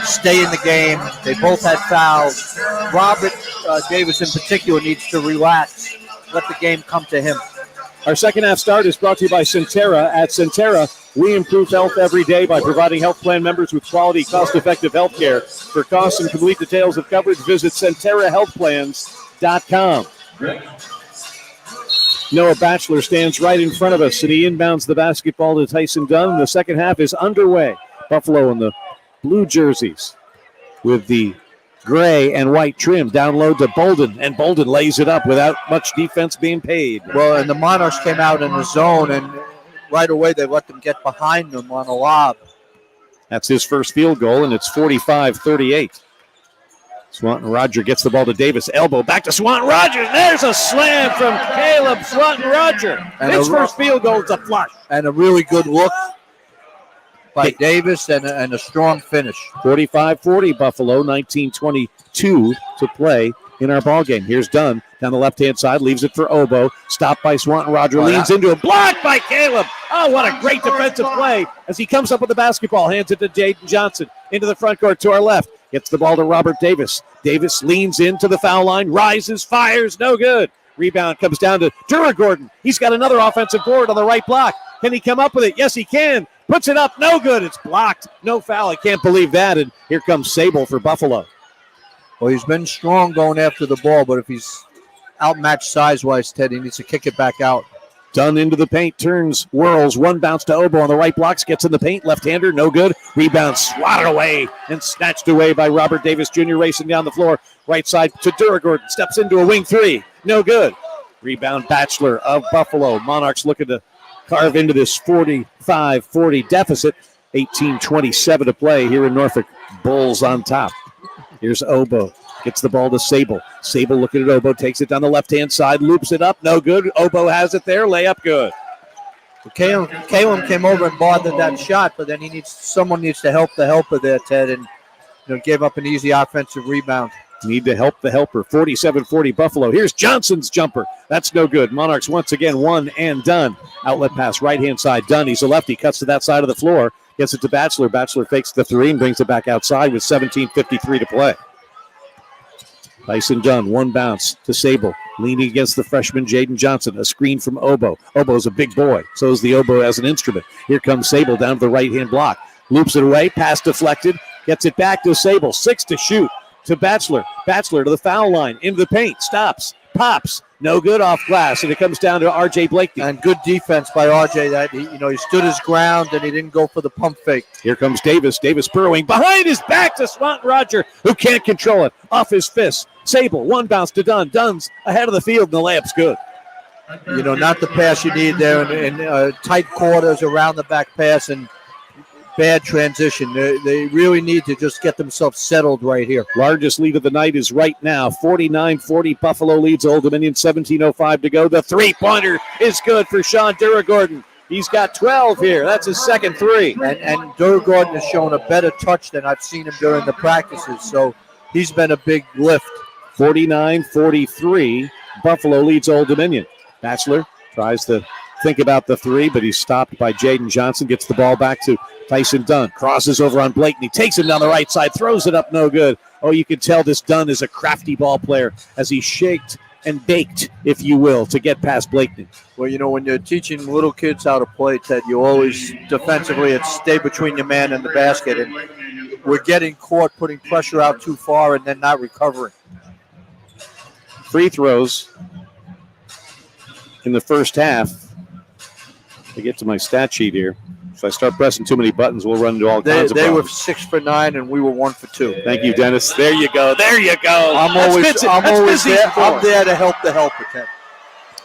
stay in the game. They both had fouls. Robert Davis in particular needs to relax, let the game come to him. Our second half start is brought to you by Centera. At Centera, we improve health every day by providing health plan members with quality, cost-effective health care. For costs and complete details of coverage, visit CenteraHealthPlans.com. Noah Batchelor stands right in front of us, and he inbounds the basketball to Tyson Dunn. The second half is underway. Buffalo in the blue jerseys with the gray and white trim. Down low to Bolden, and Bolden lays it up without much defense being paid. Well, and the Monarchs came out in the zone, and right away they let them get behind them on a lob. That's his first field goal, and it's 45-38. Swanton Roger gets the ball to Davis. Elbow back to Swanton Roger. There's a slam from Caleb Swanton Roger. And his first field goal is a flush. And a really good look by Davis and a strong finish. 45-40 Buffalo, 19:22 to play in our ball game. Here's Dunn down the left-hand side, leaves it for Oboe. Stopped by Swanton Roger, leans into a block by Caleb. Oh, what a great defensive play as he comes up with the basketball, hands it to Jaden Johnson into the front court to our left. Gets the ball to Robert Davis. Davis leans into the foul line, rises, fires, no good. Rebound comes down to Duragordon. He's got another offensive board on the right block. Can he come up with it? Yes, he can. Puts it up, no good. It's blocked. No foul. I can't believe that. And here comes Sable for Buffalo. Well, he's been strong going after the ball, but if he's outmatched size-wise, Ted, he needs to kick it back out. Dunn into the paint, turns, whirls, one bounce to Oboe on the right blocks, gets in the paint, left-hander, no good. Rebound swatted away and snatched away by Robert Davis Jr. racing down the floor. Right side to Duragordon, steps into a wing three, no good. Rebound Batchelor of Buffalo. Monarchs looking to carve into this 45-40 deficit. 18:27 to play here in Norfolk. Bulls on top. Here's Oboe. Gets the ball to Sable. Sable looking at Oboe, takes it down the left-hand side, loops it up, no good. Oboe has it there, layup good. Caleb came over and bothered that shot, but then someone needs to help the helper there, Ted, and gave up an easy offensive rebound. Need to help the helper. 47-40 Buffalo. Here's Johnson's jumper. That's no good. Monarchs once again one and done. Outlet pass right-hand side. Dunn, he's a lefty, cuts to that side of the floor, gets it to Batchelor. Batchelor fakes the three and brings it back outside with 17:53 to play. Tyson Dunn, one bounce to Sable, leaning against the freshman Jaden Johnson. A screen from Oboe. Oboe's a big boy. So is the Oboe as an instrument. Here comes Sable down to the right-hand block. Loops it away, pass deflected, gets it back to Sable. 6 to shoot to Batchelor. Batchelor to the foul line, into the paint, stops, pops. No good off glass, and it comes down to R.J. Blakeney. And good defense by R.J. That he stood his ground and he didn't go for the pump fake. Here comes Davis. Davis burrowing behind his back to Swanton Roger, who can't control it. Off his fist. Sable, one bounce to Dunn. Dunn's ahead of the field, and the layup's good. Not the pass you need there in tight quarters, around the back pass, and bad transition. They really need to just get themselves settled right here. Largest lead of the night is right now. 49-40. Buffalo leads Old Dominion. 17:05 to go. The three-pointer is good for Sean Duragordon. He's got 12 here. That's his second three. And Duragordon has shown a better touch than I've seen him during the practices. So he's been a big lift. 49-43. Buffalo leads Old Dominion. Batchelor tries the think about the three, but he's stopped by Jaden Johnson. Gets the ball back to Tyson Dunn. Crosses over on Blakeney. Takes him down the right side. Throws it up. No good. Oh, you can tell this Dunn is a crafty ball player as he shaked and baked, if you will, to get past Blakeney. Well, when you're teaching little kids how to play, Ted, you always defensively it's stay between your man and the basket. And we're getting caught putting pressure out too far and then not recovering. Free throws in the first half. I get to my stat sheet here. If I start pressing too many buttons, we'll run into all kinds of They problems. were 6 for 9, and we were 1 for 2. Thank you, Dennis. There you go. There you go. I'm always there. I'm there to help the helper, Ted.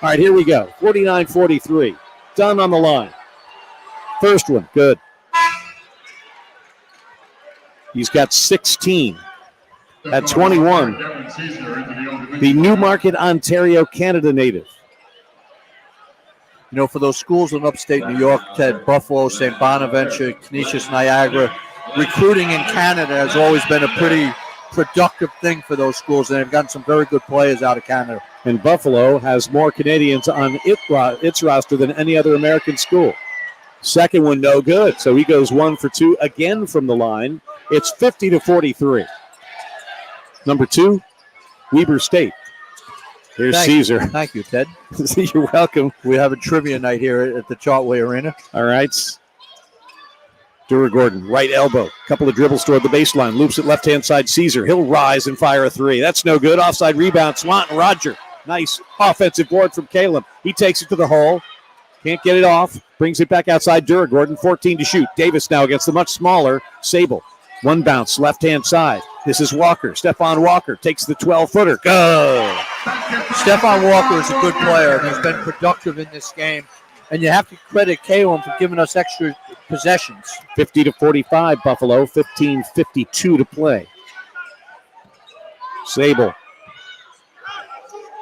All right, here we go. 49-43. Dunn on the line. First one, good. He's got 16. At 21, the Newmarket, Ontario, Canada native. For those schools in upstate New York, Ted, Buffalo, St. Bonaventure, Canisius, Niagara, recruiting in Canada has always been a pretty productive thing for those schools, and they've gotten some very good players out of Canada. And Buffalo has more Canadians on its roster than any other American school. Second one, no good. So he goes 1 for 2 again from the line. It's 50-43. Number 2, Weber State. Here's Caesar. Thank you, Ted. You're welcome. We have a trivia night here at the Chartway Arena. All right. Dura Gordon, right elbow. Couple of dribbles toward the baseline. Loops it left-hand side. Caesar. He'll rise and fire a 3. That's no good. Offside rebound. Swanton Roger. Nice offensive board from Caleb. He takes it to the hole. Can't get it off. Brings it back outside. Dura Gordon, 14 to shoot. Davis now against the much smaller Sable. One bounce, left-hand side. This is Walker. Stephon Walker takes the 12-footer. Go! Stephon Walker is a good player and has been productive in this game. And you have to credit Caleb for giving us extra possessions. 50-45, Buffalo. 15:52 to play. Sable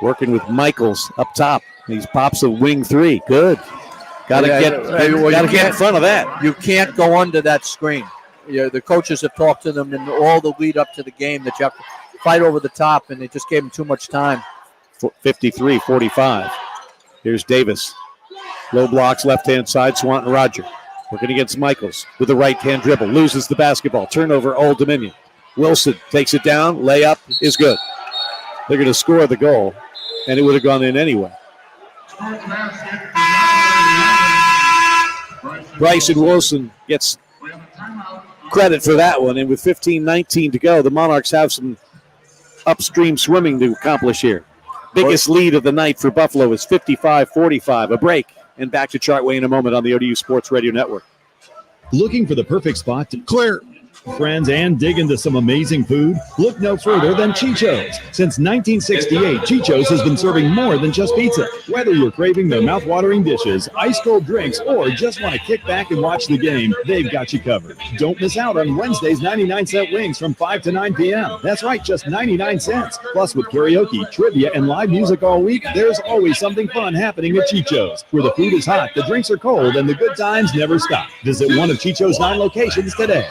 working with Michaels up top. He pops a wing 3. Good. Got to get in front of that. You can't go under that screen. The coaches have talked to them in all the lead up to the game that you have to fight over the top, and they just gave him too much time. 53-45. Here's Davis. Low blocks, left-hand side, Swanton Roger. Working against Michaels with the right-hand dribble. Loses the basketball. Turnover, Old Dominion. Wilson takes it down. Layup is good. They're going to score the goal, and it would have gone in anyway. Bryson Wilson gets credit for that one, and with 15:19 to go, the Monarchs have some upstream swimming to accomplish here. Biggest lead of the night for Buffalo is 55-45. A break, and back to Chartway in a moment on the ODU Sports Radio Network. Looking for the perfect spot to clear friends and dig into some amazing food? Look no further than Chicho's. Since 1968, Chicho's has been serving more than just pizza. Whether you're craving their mouth-watering dishes, ice-cold drinks, or just want to kick back and watch the game, they've got you covered. Don't miss out on Wednesday's 99-cent wings from 5 to 9 p.m. That's right, just 99 cents. Plus, with karaoke, trivia, and live music all week, there's always something fun happening at Chicho's, where the food is hot, the drinks are cold, and the good times never stop. Visit one of Chicho's 9 locations today.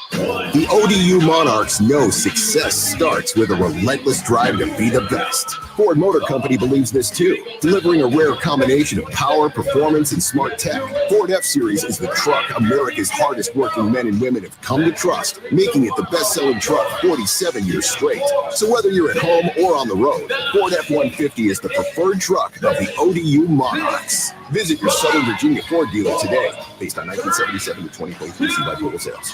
The ODU Monarchs know success starts with a relentless drive to be the best. Ford Motor Company believes this too, delivering a rare combination of power, performance, and smart tech. Ford F-Series is the truck America's hardest working men and women have come to trust, making it the best-selling truck 47 years straight. So whether you're at home or on the road, Ford F-150 is the preferred truck of the ODU Monarchs. Visit your Southern Virginia Ford dealer today, based on 1977 to 2023 by total sales.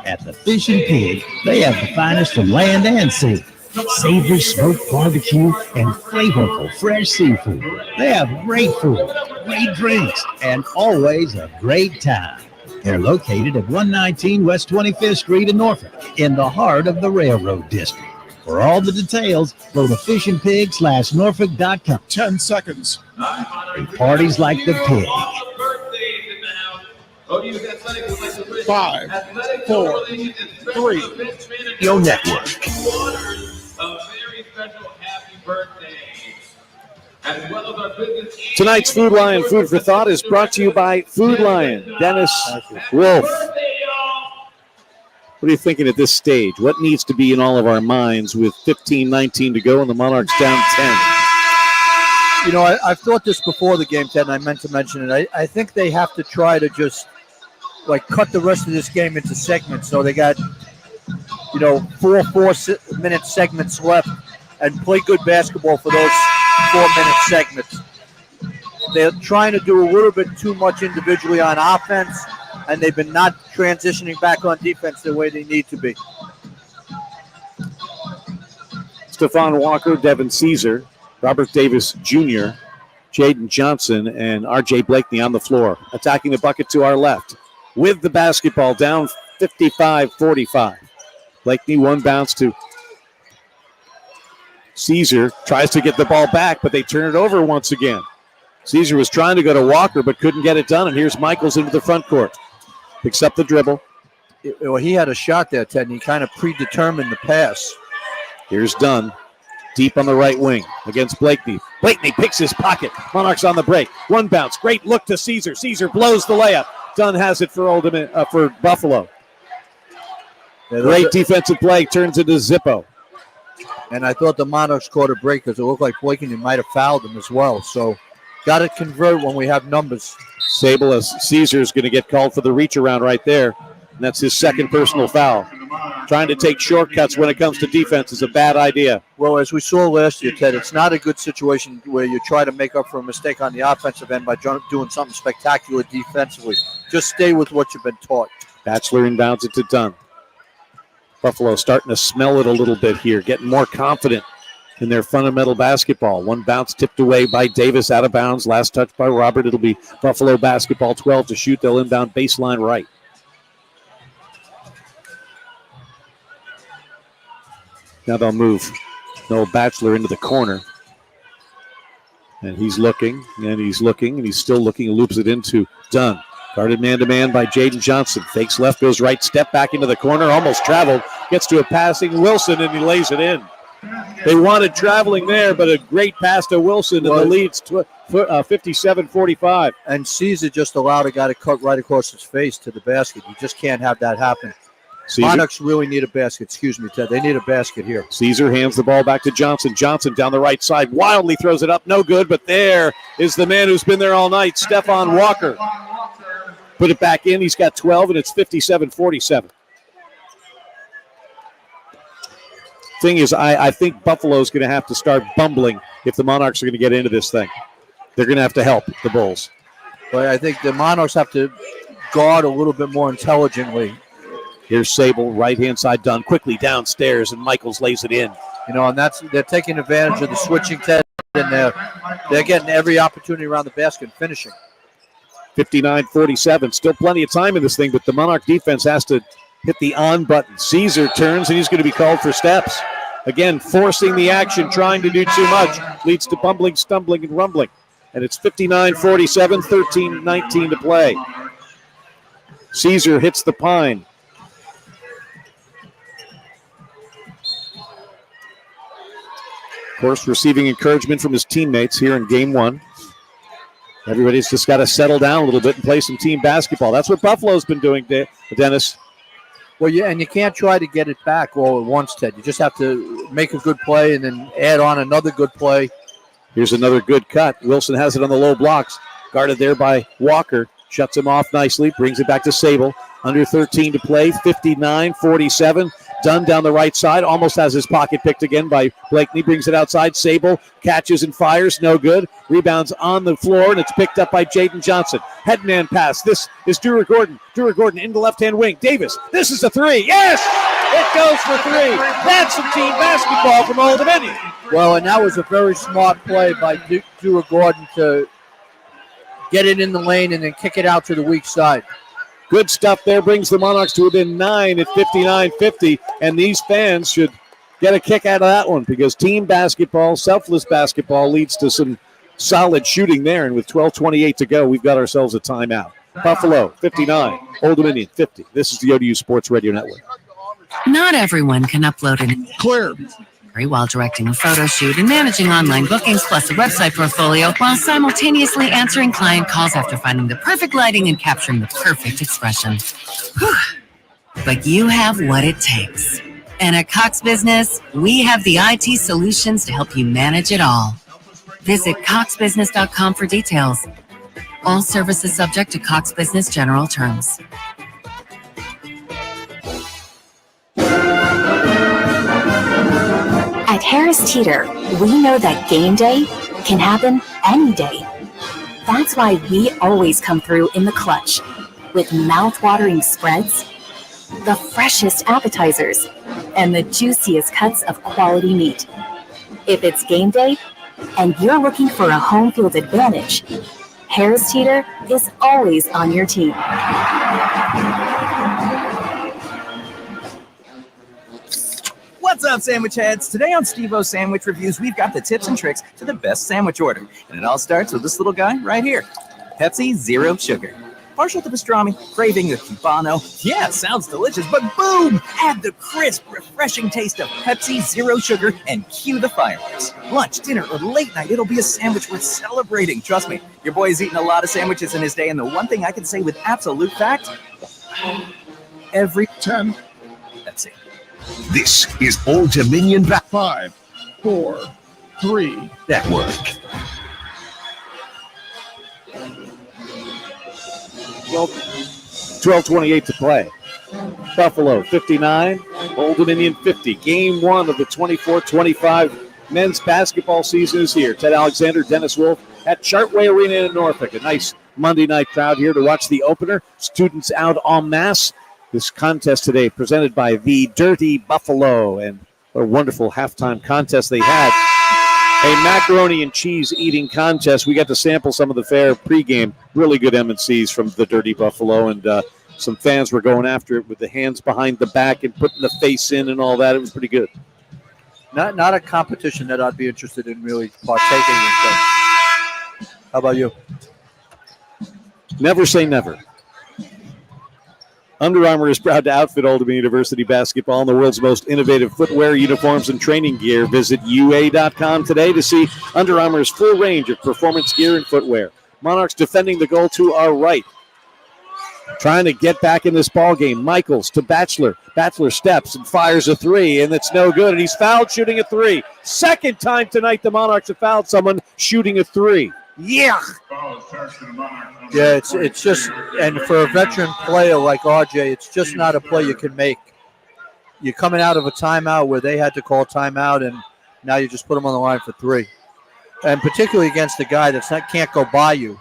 At the Fish and Pig, they have the finest from land and sea. Savory smoked barbecue and flavorful fresh seafood. They have great food, great drinks, and always a great time. They're located at 119 West 25th Street in Norfolk, in the heart of the Railroad District. For all the details, go to fishandpig.norfolk.com. 10 seconds. Parties like the pig. 5, 4, 3. Your network. Tonight's Food Lion Food for Thought is brought to you by Food Lion, Dennis Wolf. What are you thinking at this stage? What needs to be in all of our minds with 15:19 to go and the Monarchs down 10? I've thought this before the game, Ted, and I meant to mention it. I think they have to try to just cut the rest of this game into segments. So they got 4-minute segments left, and play good basketball for those 4-minute segments. They're trying to do a little bit too much individually on offense, and they've been not transitioning back on defense the way they need to be. Stephon Walker, Devin Caesar, Robert Davis Jr., Jaden Johnson, and R.J. Blakeney on the floor, attacking the bucket to our left. With the basketball, down 55-45. Blakeney, one bounce to Caesar, tries to get the ball back, but they turn it over once again. Caesar was trying to go to Walker, but couldn't get it done, and here's Michaels into the front court. Picks up the dribble. He had a shot there, Ted, and he kind of predetermined the pass. Here's Dunn, deep on the right wing against Blakeney. Blakeney picks his pocket. Monarchs on the break. One bounce. Great look to Caesar. Caesar blows the layup. Dunn has it for Buffalo. Great defensive play. Turns into Zippo. And I thought the Monarchs caught a break because it looked like Blakeney might have fouled him as well. So got to convert when we have numbers. Sable as Caesar's going to get called for the reach around right there. And that's his second personal foul. Trying to take shortcuts when it comes to defense is a bad idea. Well, as we saw last year, Ted, it's not a good situation where you try to make up for a mistake on the offensive end by doing something spectacular defensively. Just stay with what you've been taught. Batchelor inbounds it to Dunn. Buffalo starting to smell it a little bit here, getting more confident in their fundamental basketball. One bounce tipped away by Davis, out of bounds. Last touch by Robert. It'll be Buffalo basketball, 12 to shoot. They'll inbound baseline right. Now they'll move Noel Batchelor into the corner. And he's looking, and he's looking, and he's still looking. He loops it into Dunn. Guarded man-to-man by Jaden Johnson. Fakes left, goes right, step back into the corner, almost traveled. Gets to a passing Wilson, and he lays it in. They wanted traveling there, but a great pass to Wilson, and the lead's 57-45. And Caesar just allowed a guy to cut right across his face to the basket. You just can't have that happen. Caesar. Monarchs really need a basket. Excuse me, Ted. They need a basket here. Caesar hands the ball back to Johnson. Johnson down the right side. Wildly throws it up. No good, but there is the man who's been there all night, Stephon Walker. Put it back in. He's got 12, and it's 57-47. Thing is, I think Buffalo's going to have to start bumbling if the Monarchs are going to get into this thing. They're going to have to help the Bulls. But I think the Monarchs have to guard a little bit more intelligently. Here's Sable, right-hand side done, quickly downstairs, and Michaels lays it in. And they're taking advantage of the switching, Ted, and they're getting every opportunity around the basket and finishing. 59-47, still plenty of time in this thing, but the Monarch defense has to hit the on button. Caesar turns, and he's going to be called for steps. Again, forcing the action, trying to do too much, leads to bumbling, stumbling, and rumbling. And it's 59-47, 13-19 to play. Caesar hits the pine. Of course, receiving encouragement from his teammates here in game one. Everybody's just got to settle down a little bit and play some team basketball. That's what Buffalo's been doing, Dennis. Well, yeah, and you can't try to get it back all at once, Ted. You just have to make a good play and then add on another good play. Here's another good cut. Wilson has it on the low blocks. Guarded there by Walker. Shuts him off nicely. Brings it back to Sable. Under 13 to play. 59-47. Dunn down the right side. Almost has his pocket picked again by Blakeney. Brings it outside. Sable catches and fires. No good. Rebounds on the floor, and it's picked up by Jaden Johnson. Headman pass. This is Drewer Gordon. Drewer Gordon in the left-hand wing. Davis. This is a three. Yes! It goes for three. That's some team basketball from Old Dominion. Well, and that was a very smart play by Drewer Gordon to get it in the lane and then kick it out to the weak side. Good stuff there. Brings the Monarchs to within 9 at 59-50. And these fans should get a kick out of that one because team basketball, selfless basketball, leads to some solid shooting there. And with 12:28 to go, we've got ourselves a timeout. Buffalo, 59. Old Dominion, 50. This is the ODU Sports Radio Network. Not everyone can upload an Clear while directing a photo shoot and managing online bookings plus a website portfolio while simultaneously answering client calls after finding the perfect lighting and capturing the perfect expression. Whew. But you have what it takes. And at Cox Business, we have the IT solutions to help you manage it all. Visit coxbusiness.com for details. All services subject to Cox Business general terms. At Harris Teeter, we know that game day can happen any day. That's why we always come through in the clutch with mouth-watering spreads, the freshest appetizers, and the juiciest cuts of quality meat. If it's game day and you're looking for a home field advantage, Harris Teeter is always on your team. What's up, sandwich heads? Today on Steve-O's Sandwich Reviews, we've got the tips and tricks to the best sandwich order. And it all starts with this little guy right here. Pepsi Zero Sugar. Partial to pastrami, craving the cubano. Yeah, sounds delicious, but boom! Add the crisp, refreshing taste of Pepsi Zero Sugar and cue the fireworks. Lunch, dinner, or late night, it'll be a sandwich worth celebrating. Trust me, your boy's eaten a lot of sandwiches in his day, and the one thing I can say with absolute fact, every 10 Pepsi. This is Old Dominion 5, 4, 3 Network. 12:28 to play. Buffalo 59, Old Dominion 50. Game 1 of the 24-25 men's basketball season is here. Ted Alexander, Dennis Wolf at Chartway Arena-Norfolk. A nice Monday night crowd here to watch the opener. Students out en masse. This contest today presented by the Dirty Buffalo. And what a wonderful halftime contest they had. A macaroni and cheese eating contest. We got to sample some of the fare pregame. Really good M&Cs from the Dirty Buffalo, and some fans were going after it with the hands behind the back and putting the face in and all that. It was pretty good. Not a competition that I'd be interested in really partaking in. How about you? Never say never. Under Armour is proud to outfit Old Dominion University basketball in the world's most innovative footwear, uniforms, and training gear. Visit UA.com today to see Under Armour's full range of performance gear and footwear. Monarchs defending the goal to our right. Trying to get back in this ball game. Michaels to Batchelor. Batchelor steps and fires a three, and it's no good. And he's fouled shooting a three. Second time tonight the Monarchs have fouled someone shooting a three. Yeah. Yeah, it's just, and for a veteran player like RJ, it's just not a play you can make. You're coming out of a timeout where they had to call timeout, and now you just put them on the line for three. And particularly against a guy that can't go by you.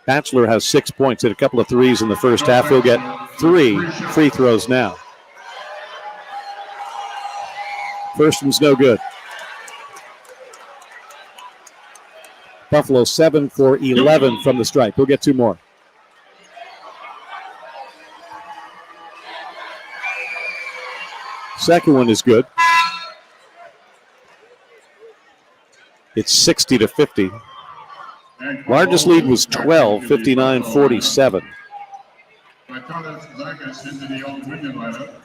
Batchelor has 6 points, hit a couple of threes in the first half. He'll get 3 free throws now. First one's no good. Buffalo 7 for 11 from the stripe. He'll get 2 more. Second one is good. It's 60-50. Largest lead was 12, 59-47.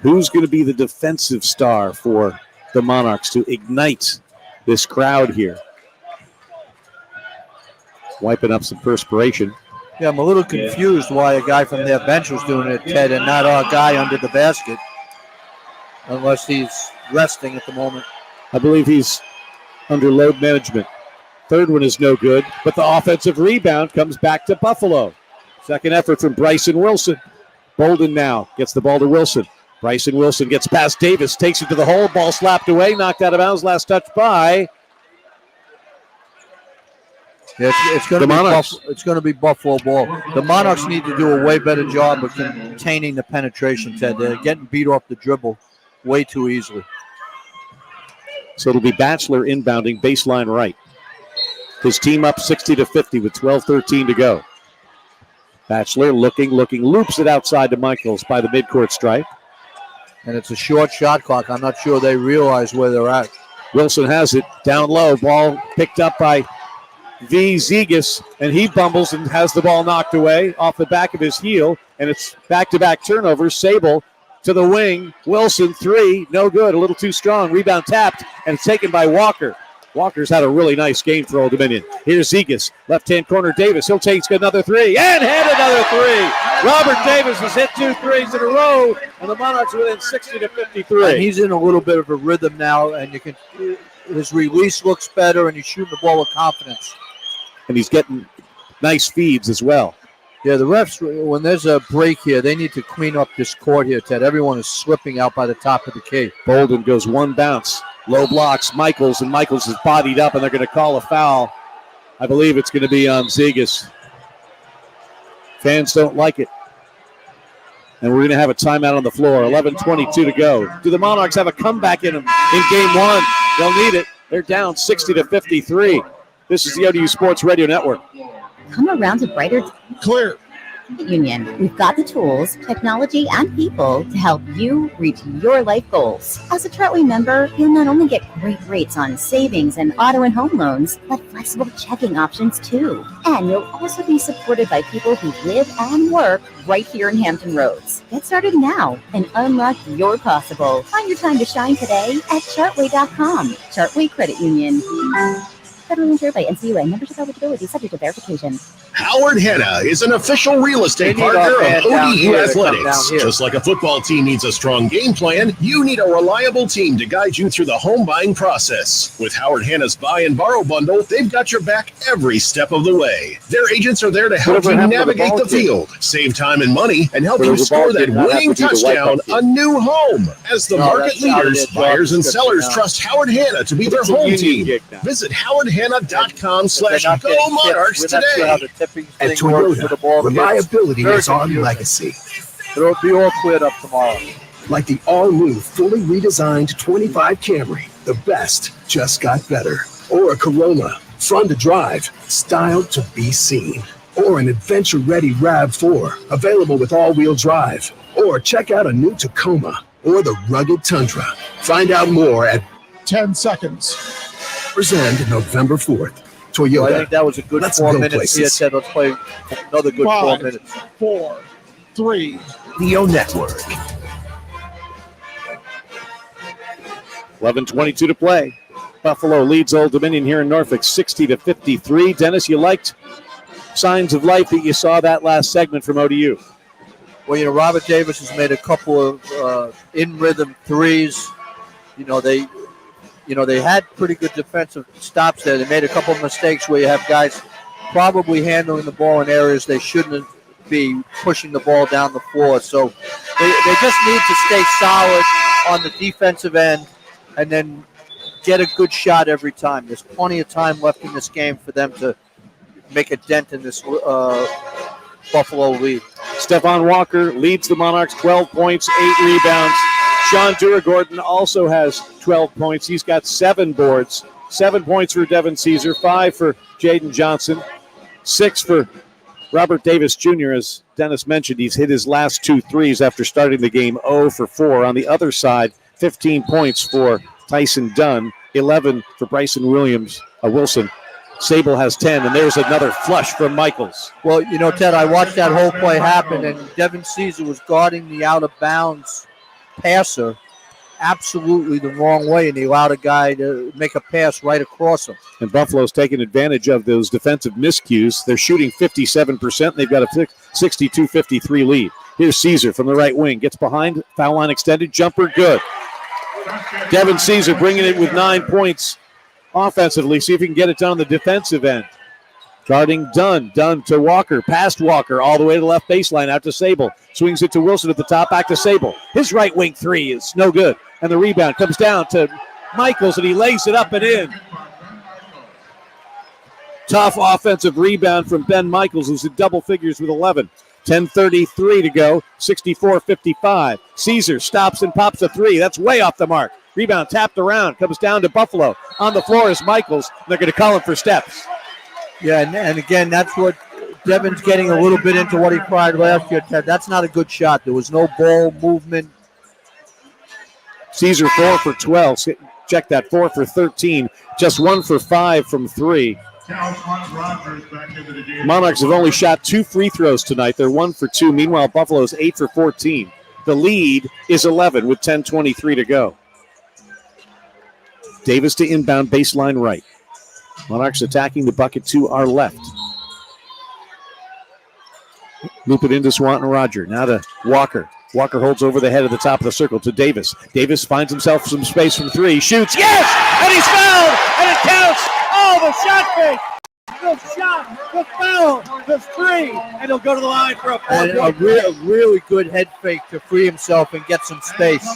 Who's going to be the defensive star for the Monarchs to ignite this crowd here? Wiping up some perspiration. Yeah, I'm a little confused why a guy from their bench was doing it, Ted, and not our guy under the basket. Unless he's resting at the moment. I believe he's under load management. Third one is no good, but the offensive rebound comes back to Buffalo. Second effort from Bryson Wilson. Bolden now gets the ball to Wilson. Bryson Wilson gets past Davis, takes it to the hole, ball slapped away, knocked out of bounds, last touch by... Yeah, it's going to be Buffalo ball. The Monarchs need to do a way better job of containing the penetration, Ted. They're getting beat off the dribble way too easily. So it'll be Batchelor inbounding baseline right. His team up 60-50 with 12:13 to go. Batchelor looking, loops it outside to Michaels by the midcourt stripe. And it's a short shot clock. I'm not sure they realize where they're at. Wilson has it down low. Ball picked up by V. Zegas, and he bumbles and has the ball knocked away off the back of his heel, and it's back-to-back turnovers. Sable to the wing. Wilson, 3, no good, a little too strong. Rebound tapped, and it's taken by Walker. Walker's had a really nice game for Old Dominion. Here's Zegas, left-hand corner, Davis. He'll take another 3, and hit another 3. Robert Davis has hit 2 threes in a row, and the Monarchs are within 60-53. And he's in a little bit of a rhythm now, and you can his release looks better, and he's shooting the ball with confidence. And he's getting nice feeds as well. Yeah, the refs, when there's a break here, they need to clean up this court here, Ted. Everyone is slipping out by the top of the key. Bolden goes one bounce. Low blocks Michaels, and Michaels is bodied up, and they're going to call a foul. I believe it's going to be on Zegas. Fans don't like it. And we're going to have a timeout on the floor. 11:22 to go. Do the Monarchs have a comeback in game one? They'll need it. They're down 60-53. This is the ODU Sports Radio Network. Come around to Brighter Clear Union. We've got the tools, technology, and people to help you reach your life goals. As a Chartway member, you'll not only get great rates on savings and auto and home loans, but flexible checking options too. And you'll also be supported by people who live and work right here in Hampton Roads. Get started now and unlock your possible. Find your time to shine today at Chartway.com. Chartway Credit Union. Federally insured by NCUA. Membership eligibility subject to verification. Howard Hanna is an official real estate partner of ODU Athletics. Just like a football team needs a strong game plan, you need a reliable team to guide you through the home buying process. With Howard Hanna's Buy and Borrow Bundle, they've got your back every step of the way. Their agents are there to help you navigate the field, save time and money, and help you score that winning touchdown, a new home. As the market leaders, buyers and sellers trust Howard Hanna to be their home team. Visit howardhanna.com/Go Monarchs today. At Toyota, reliability is our legacy. It'll be all cleared up tomorrow. Like the all-new, fully redesigned 25 Camry, the best just got better. Or a Corolla, fun to drive, styled to be seen. Or an adventure-ready RAV4, available with all-wheel drive. Or check out a new Tacoma or the rugged Tundra. Find out more at 10 seconds. Present November 4th. Toyota. Well, I think that was a good 4 minutes. Here, Ted, let's play another good 4 minutes. 4, 3. Neo Network. 11:22 to play. Buffalo leads Old Dominion here in Norfolk 60-53. Dennis, you liked signs of life that you saw that last segment from ODU. Well, Robert Davis has made a couple of in-rhythm threes. They had pretty good defensive stops there. They made a couple of mistakes where you have guys probably handling the ball in areas they shouldn't be, pushing the ball down the floor. So they just need to stay solid on the defensive end and then get a good shot every time. There's plenty of time left in this game for them to make a dent in this Buffalo lead. Stephon Walker leads the Monarchs, 12 points, 8 rebounds. Sean Duragordon also has 12 points. He's got 7 boards. 7 points for Devin Caesar, 5 for Jaden Johnson, 6 for Robert Davis Jr. As Dennis mentioned, he's hit his last 2 threes after starting the game 0 for 4. On the other side, 15 points for Tyson Dunn, 11 for Bryson Wilson. Sable has 10, and there's another flush from Michaels. Well, Ted, I watched that whole play happen, and Devin Caesar was guarding the out-of-bounds passer absolutely the wrong way, and he allowed a guy to make a pass right across him. And Buffalo's taking advantage of those defensive miscues. They're shooting 57%, and they've got a 62-53 lead. Here's Caesar from the right wing. Gets behind, foul line extended, jumper good. Devin Caesar bringing it with 9 points offensively. See if he can get it done on the defensive end. Guarding Dunn to Walker, past Walker, all the way to the left baseline, out to Sable. Swings it to Wilson at the top, back to Sable. His right wing 3 is no good. And the rebound comes down to Michaels, and he lays it up and in. Tough offensive rebound from Ben Michaels, who's in double figures with 11. 10:33 to go, 64-55. Caesar stops and pops a 3. That's way off the mark. Rebound tapped around, comes down to Buffalo. On the floor is Michaels. They're going to call him for steps. Yeah, and again, that's what Devin's getting a little bit into what he tried last year, Ted. That's not a good shot. There was no ball movement. Caesar 4 for 12. Check that, 4 for 13. Just 1 for 5 from 3. Monarchs have only shot 2 free throws tonight. They're 1 for 2. Meanwhile, Buffalo's 8 for 14. The lead is 11 with 10:23 to go. Davis to inbound baseline right. Monarchs attacking the bucket to our left. Loop it into Swanton Roger. Now to Walker. Walker holds over the head of the top of the circle to Davis. Davis finds himself some space from three. Shoots. Yes! And he's fouled! And it counts! Oh, the shot fake! The shot, the foul, the three, and he'll go to the line for a and a really good head fake to free himself and get some space.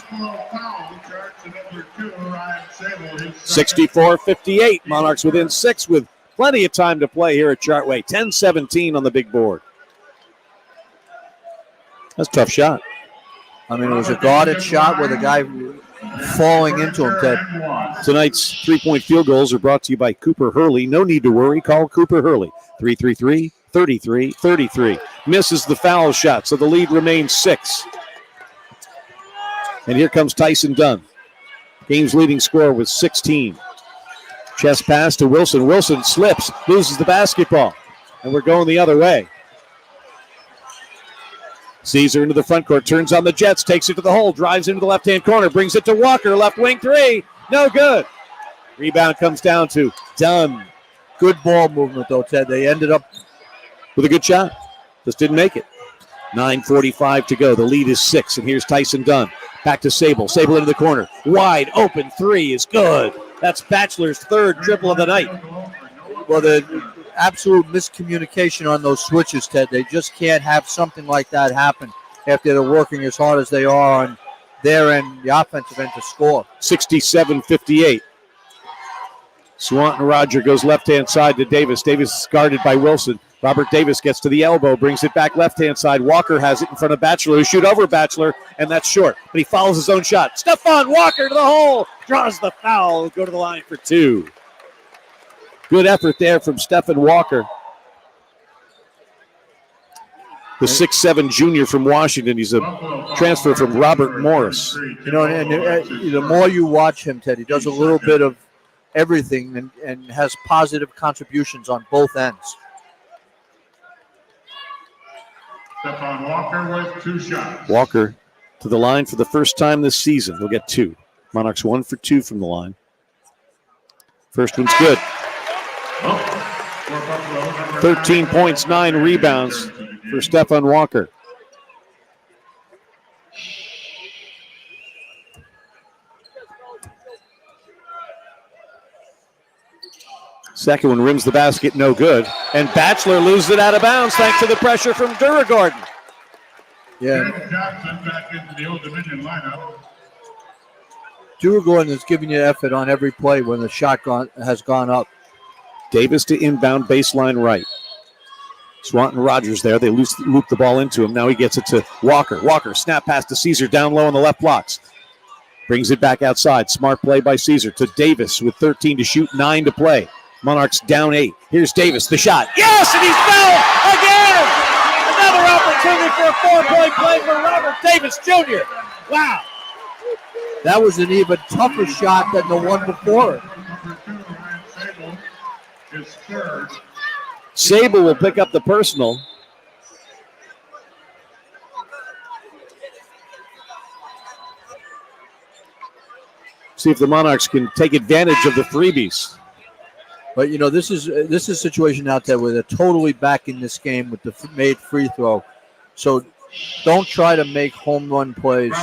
64-58. Monarchs within 6 with plenty of time to play here at Chartway. 10-17 on the big board. That's a tough shot. I mean, it was a guarded shot with a guy falling into him, Ted. Tonight's three-point field goals are brought to you by Cooper Hurley. No need to worry. Call Cooper Hurley. 333-33-33. Misses the foul shot, so the lead remains 6. And here comes Tyson Dunn. Game's leading scorer with 16. Chest pass to Wilson. Wilson slips, loses the basketball. And we're going the other way. Caesar into the front court, turns on the Jets, takes it to the hole, drives into the left-hand corner, brings it to Walker, left wing three, no good. Rebound comes down to Dunn. Good ball movement, though, Ted. They ended up with a good shot, just didn't make it. 9:45 to go, the lead is 6, and here's Tyson Dunn. Back to Sable, Sable into the corner, wide open three is good. That's Bachelor's third triple of the night. Well, the absolute miscommunication on those switches, Ted. They just can't have something like that happen after they're working as hard as they are on their end, the offensive end, to score. 67-58. Swanton Roger goes left-hand side to Davis. Davis is guarded by Wilson. Robert Davis gets to the elbow, brings it back left-hand side. Walker has it in front of Bachelor, who shoot over Bachelor, and that's short. But he follows his own shot. Stephon Walker to the hole, draws the foul, go to the line for 2. Good effort there from Stephen Walker. The 6'7" junior from Washington. He's a transfer from Robert Morris. You know, and the more you watch him, Ted, he does a little bit of everything and has positive contributions on both ends. Stephon Walker with 2 shots. Walker to the line for the first time this season. He'll get 2. Monarchs 1 for 2 from the line. First one's good. 13 points, 9 rebounds for Stephon Walker. Second one rims the basket, no good. And Bachelor loses it out of bounds thanks to the pressure from Duragordon. Yeah. Johnson back into the Old Dominion lineup. Duragordon is giving you effort on every play when the shot has gone up. Davis to inbound baseline right. Swanton Rogers there. They loop the ball into him. Now he gets it to Walker. Walker, snap pass to Caesar down low on the left blocks. Brings it back outside. Smart play by Caesar to Davis with 13 to shoot, 9 to play. Monarchs down 8. Here's Davis, the shot. Yes, and he's fouled again! Another opportunity for a 4-point play for Robert Davis Jr. Wow. That was an even tougher shot than the one before it. Sable will pick up the personal. See if the Monarchs can take advantage of the freebies. But, you know, this is a situation out there where they're totally back in this game with the made free throw. So don't try to make home run plays.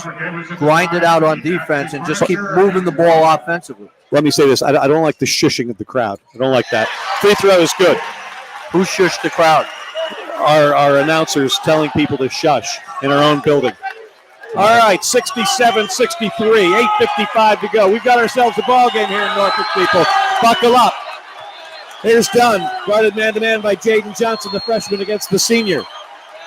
Grind it out on defense and just keep moving the ball offensively. Let me say this. I don't like the shushing of the crowd. I don't like that. Free throw is good. Who shushed the crowd? Our announcers telling people to shush in our own building. All right, 67-63, 8:55 to go. We've got ourselves a ball game here in Norfolk, people. Buckle up. Here's Dunn, guarded man-to-man by Jaden Johnson, the freshman, against the senior.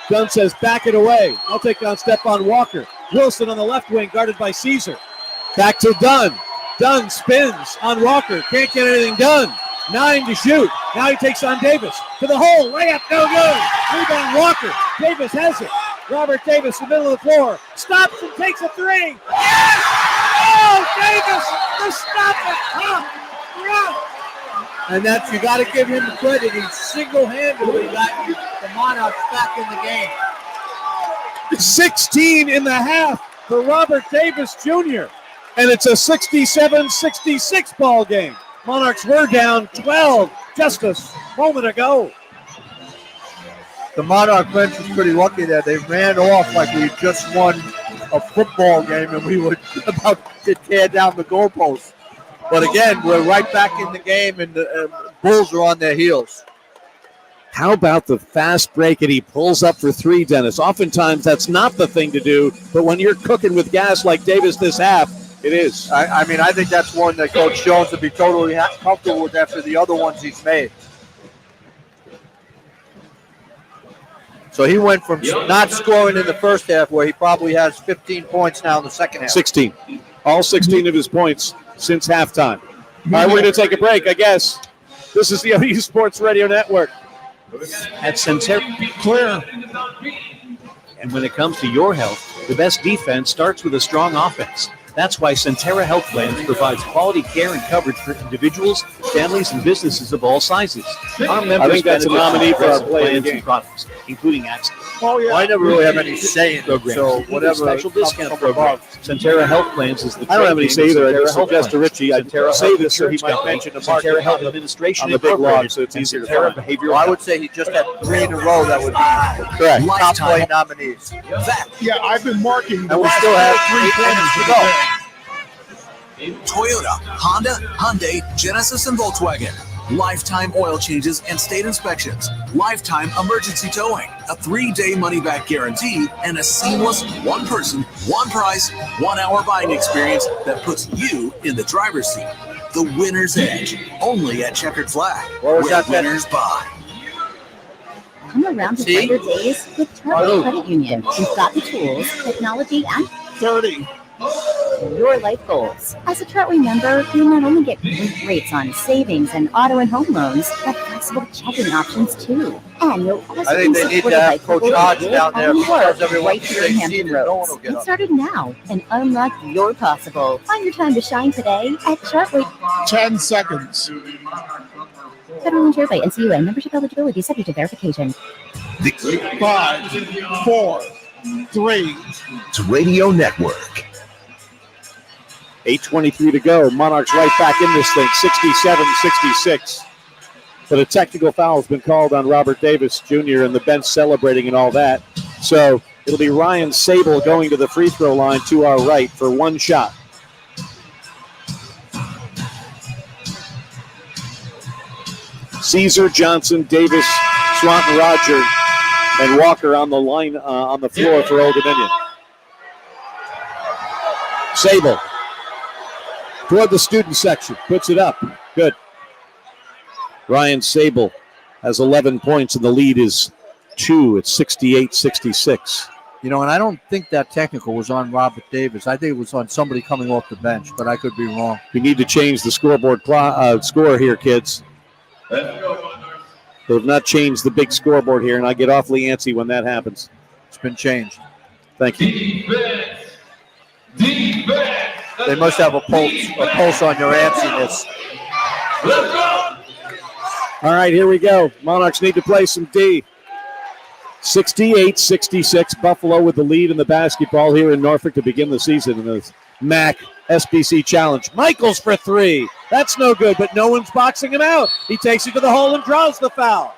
Dunn says, back it away. I'll take on Stephon Walker. Wilson on the left wing, guarded by Caesar. Back to Dunn. Dunn spins on Walker. Can't get anything done. 9 to shoot. Now he takes on Davis. To the hole. Layup, no good. Rebound Walker. Davis has it. Robert Davis in the middle of the floor. Stops and takes a 3. Yes! Oh, Davis to stop it. And that's, you got to give him the credit. He single-handedly got the Monarchs back in the game. 16 in the half for Robert Davis Jr. And it's a 67-66 ball game. Monarchs were down 12 just a moment ago. The Monarch bench was pretty lucky there. They ran off like we just won a football game and we were about to tear down the goalposts. But again, we're right back in the game, and the Bulls are on their heels. How about the fast break and he pulls up for three, Dennis? Oftentimes that's not the thing to do, but when you're cooking with gas like Davis this half, it is. I mean, I think that's one that Coach Jones would be totally comfortable with after the other ones he's made. So he went from not scoring in the first half, where he probably has 15 points now in the second half. 16. All 16 of his points since halftime. All right, we're going to take a break, I guess. This is the ODU Sports Radio Network. At Centera. Clear. And when it comes to your health, the best defense starts with a strong offense. That's why Centera Health Plans provides quality care and coverage for individuals, families, and businesses of all sizes. Our members that's a nominee for our plans and products, including access. Oh, yeah. Well, I never really have any say in it, so whatever special discount program. Centera Health Plans is the. I don't have any say either. I just Centera suggest to Richie. I say this so he might mention the Centera Health Administration on the big log, so it's easier to find. Behavioral. Well, I would say he just had 3 in a row that would be correct. Top play nominees. Yeah, I've been marking. And we still have 3 points to go. Toyota, Honda, Hyundai, Genesis, and Volkswagen. Lifetime oil changes and state inspections. Lifetime emergency towing. A 3-day money-back guarantee. And a seamless one-person, one-price, 1-hour buying experience that puts you in the driver's seat. The winner's edge. Only at Checkered Flag. What was where that? Winners buy. Come around to brighter days with Chartway Credit Union. We've got the tools, technology, and 30. Your life goals. As a Chartway member, you'll not only get great rates on savings and auto and home loans, but flexible checking options too. And you'll also I think they need to have Coach Hodge down there because everyone right here in Hampton Roads. Get started now and unlock your possible. Find your time to shine today at Chartway. 10 seconds. Federal insured by NCUA. Membership eligibility subject to verification. 5, 4, 3. It's Radio Network. 8:23 to go. Monarchs right back in this thing, 67-66. But a technical foul has been called on Robert Davis Jr. and the bench celebrating and all that. So it'll be Ryan Sable going to the free throw line to our right for one shot. Caesar, Johnson, Davis, Swanton, Roger, and Walker on the line on the floor for Old Dominion. Sable toward the student section, puts it up. Good. Ryan Sable has 11 points, and the lead is 2. It's 68-66. You know, and I don't think that technical was on Robert Davis. I think it was on somebody coming off the bench, but I could be wrong. We need to change the scoreboard score here, kids. They've not changed the big scoreboard here, and I get awfully antsy when that happens. It's been changed. Thank you. Defense. They must have a pulse on your antsiness. All right, here we go. Monarchs need to play some D. 68-66, Buffalo with the lead in the basketball here in Norfolk to begin the season in the MAC SBC Challenge. Michaels for 3. That's no good, but no one's boxing him out. He takes it to the hole and draws the foul.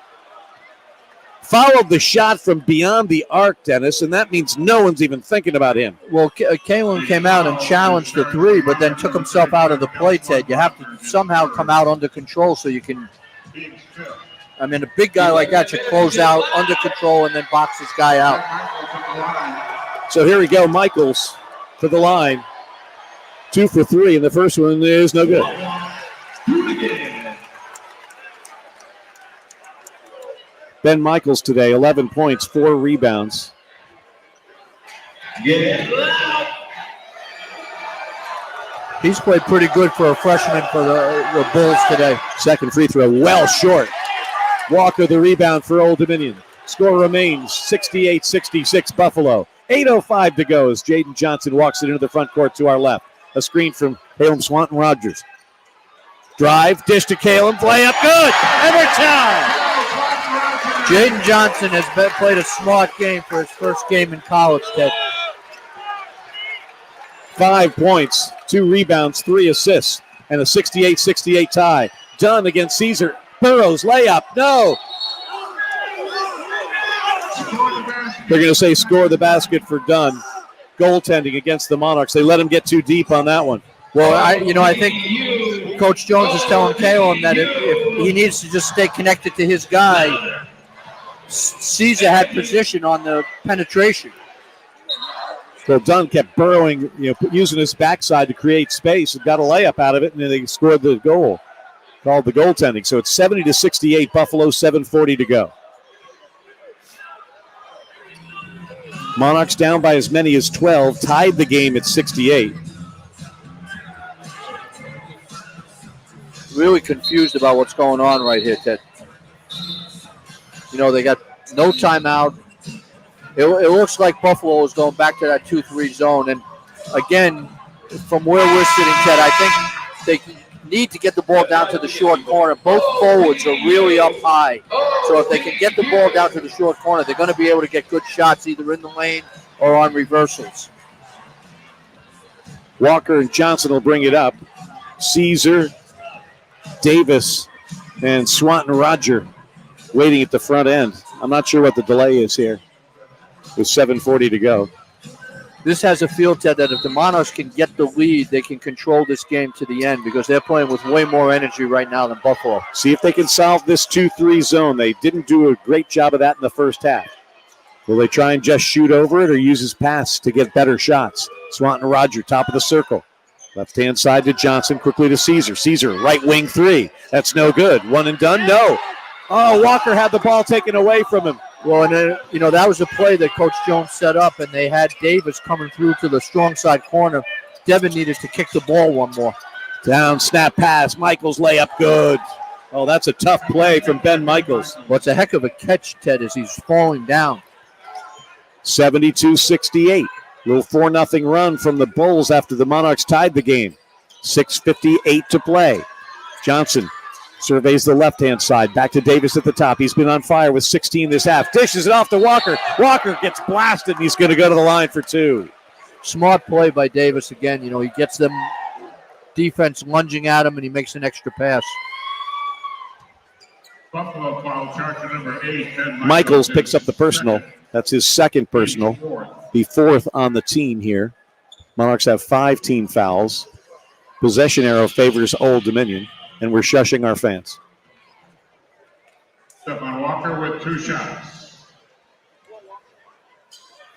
Followed the shot from beyond the arc, Dennis, and that means no one's even thinking about him. Well, Kalen came out and challenged the 3, but then took himself out of the play, Ted. You have to somehow come out under control so you can... I mean, a big guy like that should close out under control and then box this guy out. So here we go, Michaels to the line. 2 for 3, and the first one is no good. Ben Michaels today, 11 points, 4 rebounds. He's played pretty good for a freshman for the Bulls today. Second free throw, well short. Walker the rebound for Old Dominion. Score remains 68-66 Buffalo. 8:05 to go as Jaden Johnson walks it into the front court to our left. A screen from Caleb Swanton Rogers. Drive, dish to Caleb, layup, good. Everton! Jaden Johnson has played a smart game for his first game in college, Ted. 5 points, 2 rebounds, 3 assists, and a 68-68 tie. Dunn against Caesar. Burrows, layup, no. They're going to say score the basket for Dunn. Goaltending against the Monarchs. They let him get too deep on that one. Well, I think Coach Jones is telling Kalen that if he needs to just stay connected to his guy, Caesar had position on the penetration. So Dunn kept burrowing, using his backside to create space and got a layup out of it, and then they scored the goal, called the goaltending. So it's 70-68, Buffalo, 7:40 to go. Monarchs down by as many as 12, tied the game at 68. Really confused about what's going on right here, Ted. They got no timeout. It looks like Buffalo is going back to that 2-3 zone. And again, from where we're sitting, Ted, I think they need to get the ball down to the short corner. Both forwards are really up high. So if they can get the ball down to the short corner, they're going to be able to get good shots either in the lane or on reversals. Walker and Johnson will bring it up. Caesar, Davis, and Swanton Roger waiting at the front end. I'm not sure what the delay is here with 7:40 to go. This has a feel, Ted, that if the Monarchs can get the lead, they can control this game to the end because they're playing with way more energy right now than Buffalo. See if they can solve this 2-3 zone. They didn't do a great job of that in the first half. Will they try and just shoot over it or use his pass to get better shots? Swanton Roger, top of the circle. Left-hand side to Johnson, quickly to Caesar. Caesar, right wing three. That's no good. One and done? No. Oh, Walker had the ball taken away from him. Well, and then, that was a play that Coach Jones set up, and they had Davis coming through to the strong side corner. Devin needed to kick the ball one more. Down, snap pass. Michaels layup, good. Oh, that's a tough play from Ben Michaels. Well, it's a heck of a catch, Ted, as he's falling down. 72-68. Little 4-0 run from the Bulls after the Monarchs tied the game. 6:58 to play. Johnson surveys the left-hand side. Back to Davis at the top. He's been on fire with 16 this half. Dishes it off to Walker. Walker gets blasted, and he's going to go to the line for two. Smart play by Davis again. He gets them defense lunging at him, and he makes an extra pass. Buffalo foul charge number 8. Michaels picks up the personal. That's his second personal. The fourth on the team here. Monarchs have 5 team fouls. Possession arrow favors Old Dominion, and we're shushing our fans. Stephon Walker with 2 shots.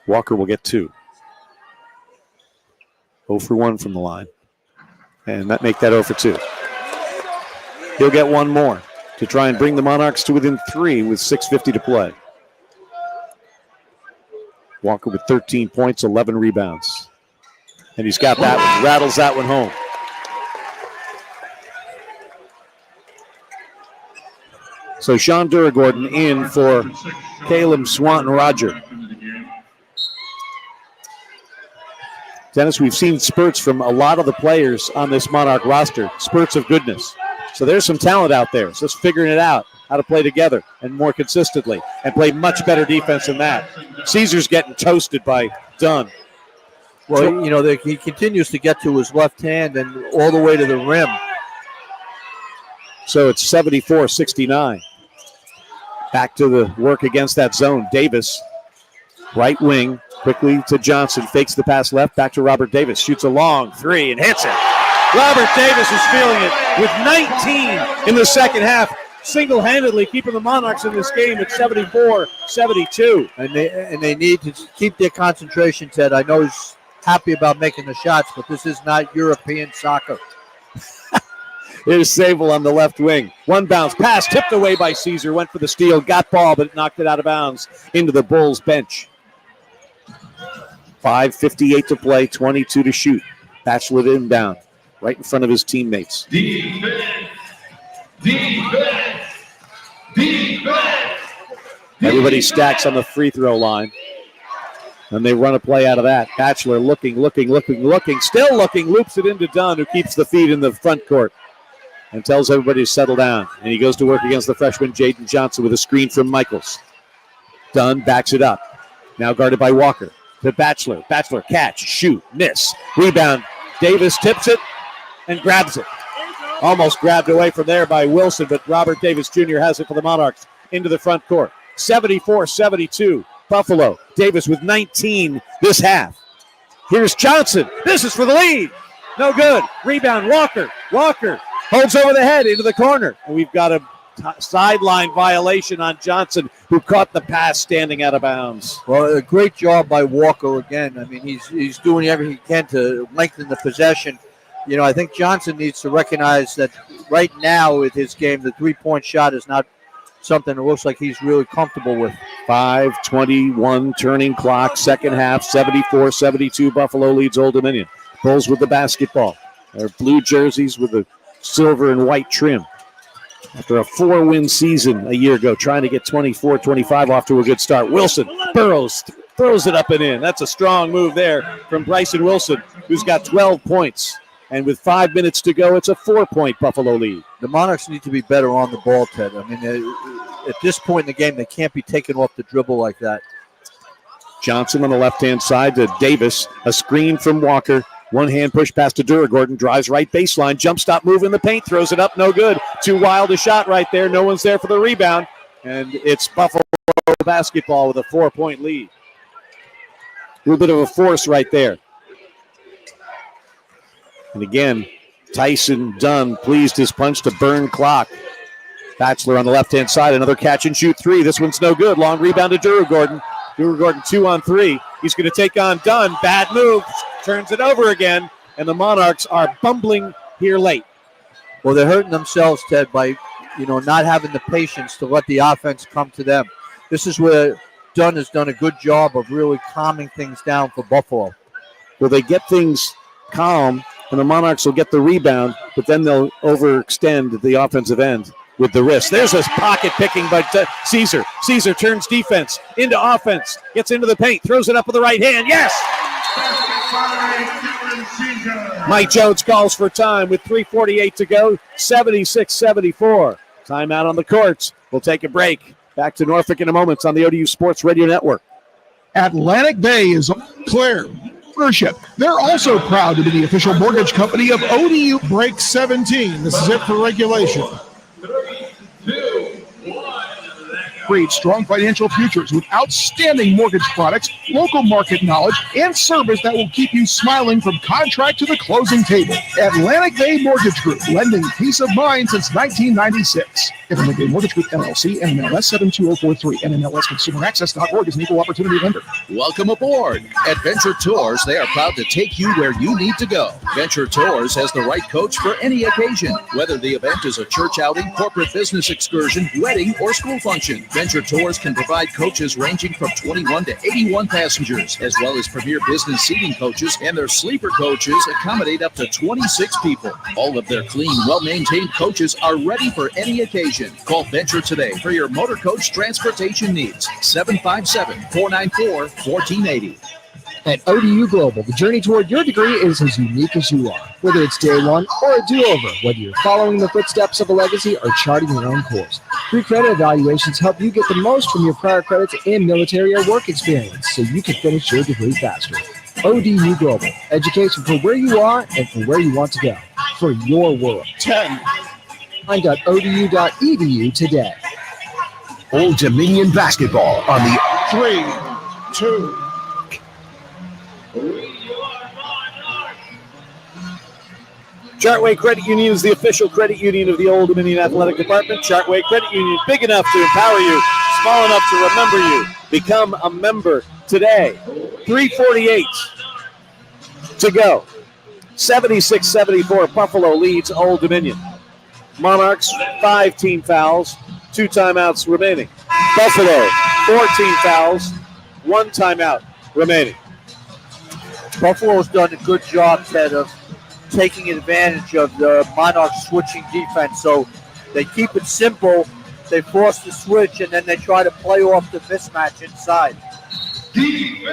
Walker will get 2. 0 for 1 from the line. And that make that 0 for 2. He'll get 1 more to try and bring the Monarchs to within 3 with 6:50 to play. Walker with 13 points, 11 rebounds. And he's got that one, rattles that one home. So Sean Duragordon in for Caleb Swanton Roger. Dennis, we've seen spurts from a lot of the players on this Monarch roster, spurts of goodness. So there's some talent out there. So just figuring it out, how to play together and more consistently and play much better defense than that. Caesar's getting toasted by Dunn. Well, he continues to get to his left hand and all the way to the rim. So it's 74-69. Back to the work against that zone. Davis, right wing, quickly to Johnson. Fakes the pass left, back to Robert Davis. Shoots a long 3 and hits it. Robert Davis is feeling it with 19 in the second half. Single-handedly keeping the Monarchs in this game at 74-72. And they need to keep their concentration, Ted. I know he's happy about making the shots, but this is not European soccer. Here's Sable on the left wing. One bounce pass tipped away by Caesar. Went for the steal, got ball, but knocked it out of bounds into the Bulls bench. 5:58 to play, 22 to shoot. Batchelor inbound, right in front of his teammates. Everybody stacks on the free throw line. And they run a play out of that. Batchelor looking, still looking, loops it into Dunn, who keeps the feed in the front court and tells everybody to settle down. And he goes to work against the freshman Jaden Johnson with a screen from Michaels. Dunn backs it up. Now guarded by Walker. To Batchelor. Batchelor catch, shoot, miss. Rebound. Davis tips it and grabs it. Almost grabbed away from there by Wilson, but Robert Davis Jr. has it for the Monarchs into the front court. 74-72. Buffalo. Davis with 19 this half. Here's Johnson. This is for the lead. No good. Rebound, Walker. Walker holds over the head into the corner. And we've got a sideline violation on Johnson, who caught the pass standing out of bounds. Well, a great job by Walker again. I mean, he's doing everything he can to lengthen the possession. You know, I think Johnson needs to recognize that right now with his game, the three-point shot is not something that looks like he's really comfortable with. 5:21 turning clock, second half, 74-72. Buffalo leads Old Dominion. Bulls with the basketball. Their blue jerseys with the silver and white trim. After a 4-win season a year ago, trying to get 24-25 off to a good start. Wilson burrows, throws it up and in. That's a strong move there from Bryson Wilson, who's got 12 points. And with 5 minutes to go, it's a 4-point Buffalo lead. The Monarchs need to be better on the ball, Ted. I mean, at this point in the game, they can't be taken off the dribble like that. Johnson on the left-hand side to Davis. A screen from Walker. One-hand push pass to Duragordon. Drives right baseline. Jump stop move in the paint. Throws it up. No good. Too wild a shot right there. No one's there for the rebound. And it's Buffalo basketball with a 4-point lead. A little bit of a force right there. And again, Tyson Dunn pleased his punch to burn clock. Batchelor on the left-hand side. Another catch-and-shoot three. This one's no good. Long rebound to Duragordon. Duragordon 2-on-3. He's going to take on Dunn. Bad move. Turns it over again. And the Monarchs are bumbling here late. Well, they're hurting themselves, Ted, by not having the patience to let the offense come to them. This is where Dunn has done a good job of really calming things down for Buffalo. Well, they get things calm, and the Monarchs will get the rebound, but then they'll overextend the offensive end with the wrist. There's a pocket picking by Caesar. Caesar turns defense into offense, gets into the paint, throws it up with the right hand. Yes! Mike Jones calls for time with 3:48 to go, 76-74. Timeout on the courts. We'll take a break. Back to Norfolk in a moment on the ODU Sports Radio Network. Atlantic Bay is Claire. Ownership. They're also proud to be the official mortgage company of ODU. Break 17. This is it for regulation. 3, 2, 1. Create strong financial futures with outstanding mortgage products, local market knowledge, and service that will keep you smiling from contract to the closing table. Atlantic Bay Mortgage Group, lending peace of mind since 1996. Atlantic Bay Mortgage Group, LLC, NMLS 72043, NMLSConsumerAccess.org is an equal opportunity lender. Welcome aboard. At Venture Tours, they are proud to take you where you need to go. Venture Tours has the right coach for any occasion, whether the event is a church outing, corporate business excursion, wedding, or school function. Venture Tours can provide coaches ranging from 21 to 81 passengers, as well as premier business seating coaches, and their sleeper coaches accommodate up to 26 people. All of their clean, well-maintained coaches are ready for any occasion. Call Venture today for your motor coach transportation needs. 757-494-1480. At ODU Global, the journey toward your degree is as unique as you are. Whether it's day one or a do-over, whether you're following the footsteps of a legacy or charting your own course, free credit evaluations help you get the most from your prior credits and military or work experience so you can finish your degree faster. ODU Global, education for where you are and for where you want to go, for your world. 10. Find out ODU.edu today. Old Dominion basketball on the 3, 2. Chartway Credit Union is the official credit union of the Old Dominion Athletic Department. Chartway Credit Union, big enough to empower you, small enough to remember you. Become a member today. 3:48 to go. 76-74, Buffalo leads Old Dominion. Monarchs, 5 team fouls, 2 timeouts remaining. Buffalo, 14 fouls, 1 timeout remaining. Buffalo's done a good job, Ted, of taking advantage of the Monarchs switching defense. So they keep it simple, they force the switch, and then they try to play off the mismatch inside.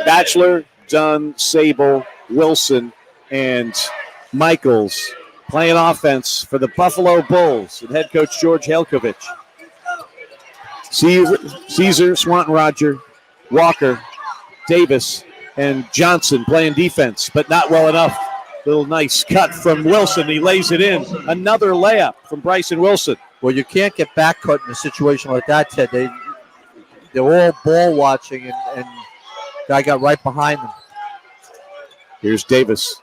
Batchelor, Dunn, Sable, Wilson, and Michaels playing offense for the Buffalo Bulls and head coach George Helkovich. Caesar, Swanton Roger, Walker, Davis, and Johnson playing defense, but not well enough. Little nice cut from Wilson. He lays it in. Another layup from Bryson Wilson. Well, you can't get back cut in a situation like that, Ted. they're all ball watching, and guy got right behind them. Here's Davis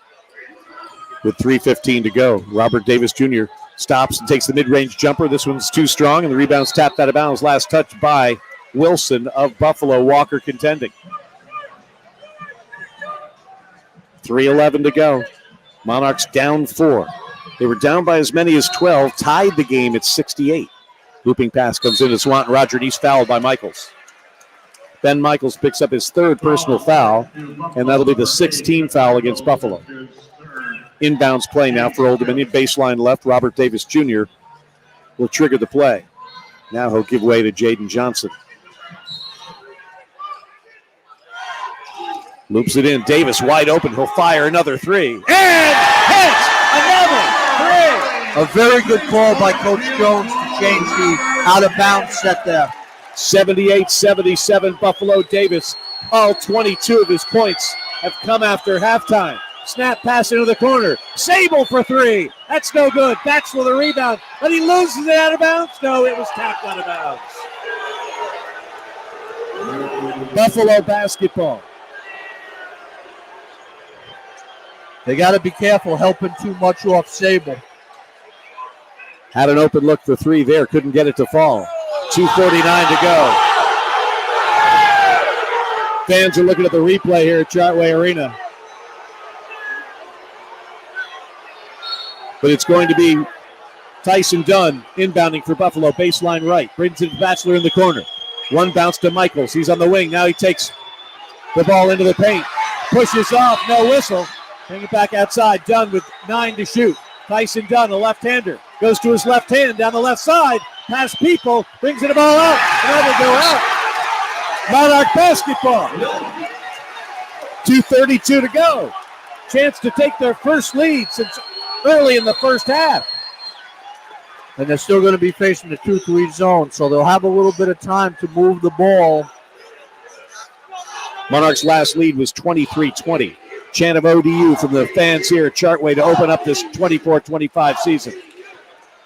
with 3:15 to go. Robert Davis Jr. stops and takes the mid-range jumper. This one's too strong, and the rebound's tapped out of bounds. Last touch by Wilson of Buffalo. Walker contending. 3:11 to go. Monarchs down 4. They were down by as many as 12, tied the game at 68. Looping pass comes in to Swanton Roger, and he's fouled by Michaels. Ben Michaels picks up his 3rd personal foul, and that'll be the 6th team foul against Buffalo. Inbounds play now for Old Dominion. Baseline left. Robert Davis Jr. will trigger the play. Now he'll give way to Jaden Johnson. Loops it in. Davis wide open. He'll fire another 3. And hits another 3. A very good call by Coach Jones to change the out-of-bounds set there. 78-77 Buffalo. Davis. All 22 of his points have come after halftime. Snap pass into the corner. Sable for 3. That's no good. Batchelor the rebound. But he loses it out of bounds. No, it was tapped out of bounds. Buffalo basketball. They got to be careful helping too much off Sable. Had an open look for 3 there. Couldn't get it to fall. 2:49 to go. Fans are looking at the replay here at Chartway Arena. But it's going to be Tyson Dunn inbounding for Buffalo. Baseline right. Brings it to Batchelor in the corner. One bounce to Michaels. He's on the wing. Now he takes the ball into the paint. Pushes off. No whistle. Bring it back outside. Dunn with 9 to shoot. Tyson Dunn, a left-hander. Goes to his left hand down the left side. Past people. Brings the ball out. Another go out. Monarch basketball. 2:32 to go. Chance to take their first lead since early in the first half. And they're still going to be facing the 2-3 zone, so they'll have a little bit of time to move the ball. Monarchs' last lead was 23-20. Chant of ODU from the fans here at Chartway to open up this 24-25 season.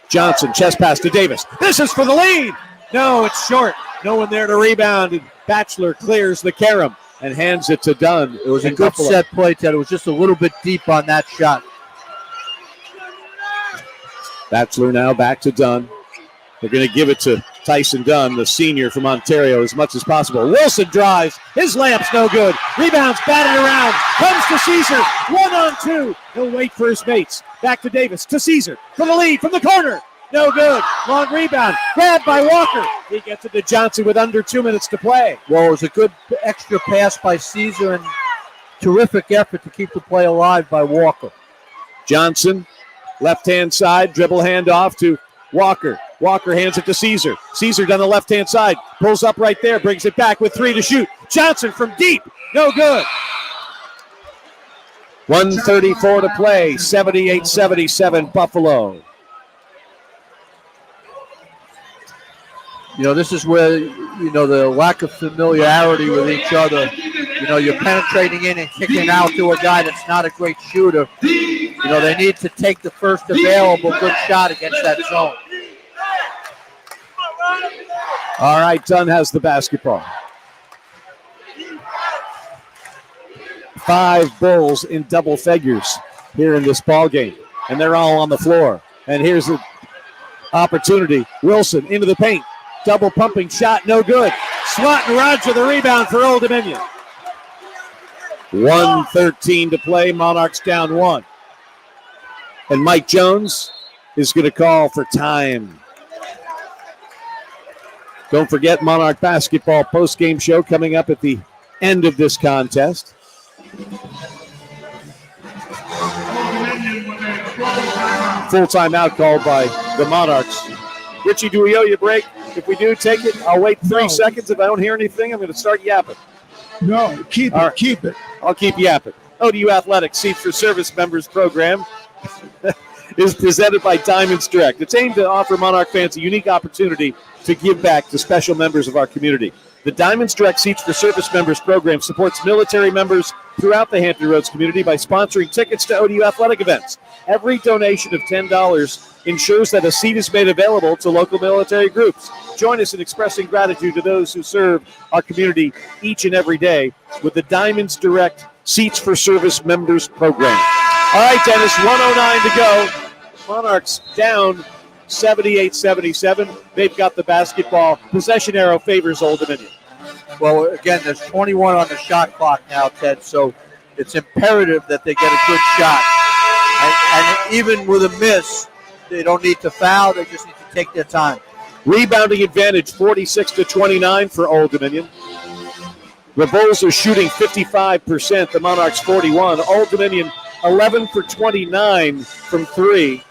Johnson, chest pass to Davis. This is for the lead. No, it's short. No one there to rebound. And Batchelor clears the carom and hands it to Dunn. It was a good set play, Ted. It was just a little bit deep on that shot. Batchelor now back to Dunn. They're going to give it to Tyson Dunn, the senior from Ontario, as much as possible. Wilson drives. His layup's no good. Rebounds batted around. Comes to Caesar. 1-on-2. He'll wait for his mates. Back to Davis. To Caesar. For the lead from the corner. No good. Long rebound. Grabbed by Walker. He gets it to Johnson with under 2 minutes to play. Well, it was a good extra pass by Caesar and terrific effort to keep the play alive by Walker. Johnson, left-hand side, dribble handoff to Walker. Walker hands it to Caesar. Caesar down the left-hand side. Pulls up right there. Brings it back with 3 to shoot. Johnson from deep. No good. 1:34 to play. 78-77 Buffalo. You know, this is where, you know, the lack of familiarity with each other. You know, you're penetrating in and kicking out to a guy that's not a great shooter. You know, they need to take the first available good shot against that zone. All right, Dunn has the basketball. 5 Bulls in double figures here in this ball game, and they're all on the floor. And here's the opportunity. Wilson into the paint. Double pumping shot, no good. Swanton Roger the rebound for Old Dominion. 1:13 to play. Monarchs down 1. And Mike Jones is going to call for time. Don't forget Monarch basketball post-game show coming up at the end of this contest. Full timeout called by the Monarchs. Richie, do we owe you a break? If we do, take it. I'll wait 3 seconds. If I don't hear anything, I'm going to start yapping. No, keep it. Keep it. I'll keep yapping. ODU Athletics Seats for Service Members program is presented by Diamonds Direct. It's aimed to offer Monarch fans a unique opportunity to give back to special members of our community. The Diamonds Direct Seats for Service Members program supports military members throughout the Hampton Roads community by sponsoring tickets to ODU athletic events. Every donation of $10 ensures that a seat is made available to local military groups. Join us in expressing gratitude to those who serve our community each and every day with the Diamonds Direct Seats for Service Members program. All right, Dennis, 1:09 to go. Monarchs down 78-77. They've got the basketball. Possession arrow favors Old Dominion. Well, again, there's 21 on the shot clock now, Ted, so it's imperative that they get a good shot. And even with a miss, they don't need to foul. They just need to take their time. Rebounding advantage, 46-29 for Old Dominion. The Bulls are shooting 55%. The Monarchs 41. Old Dominion 11 for 29 from three.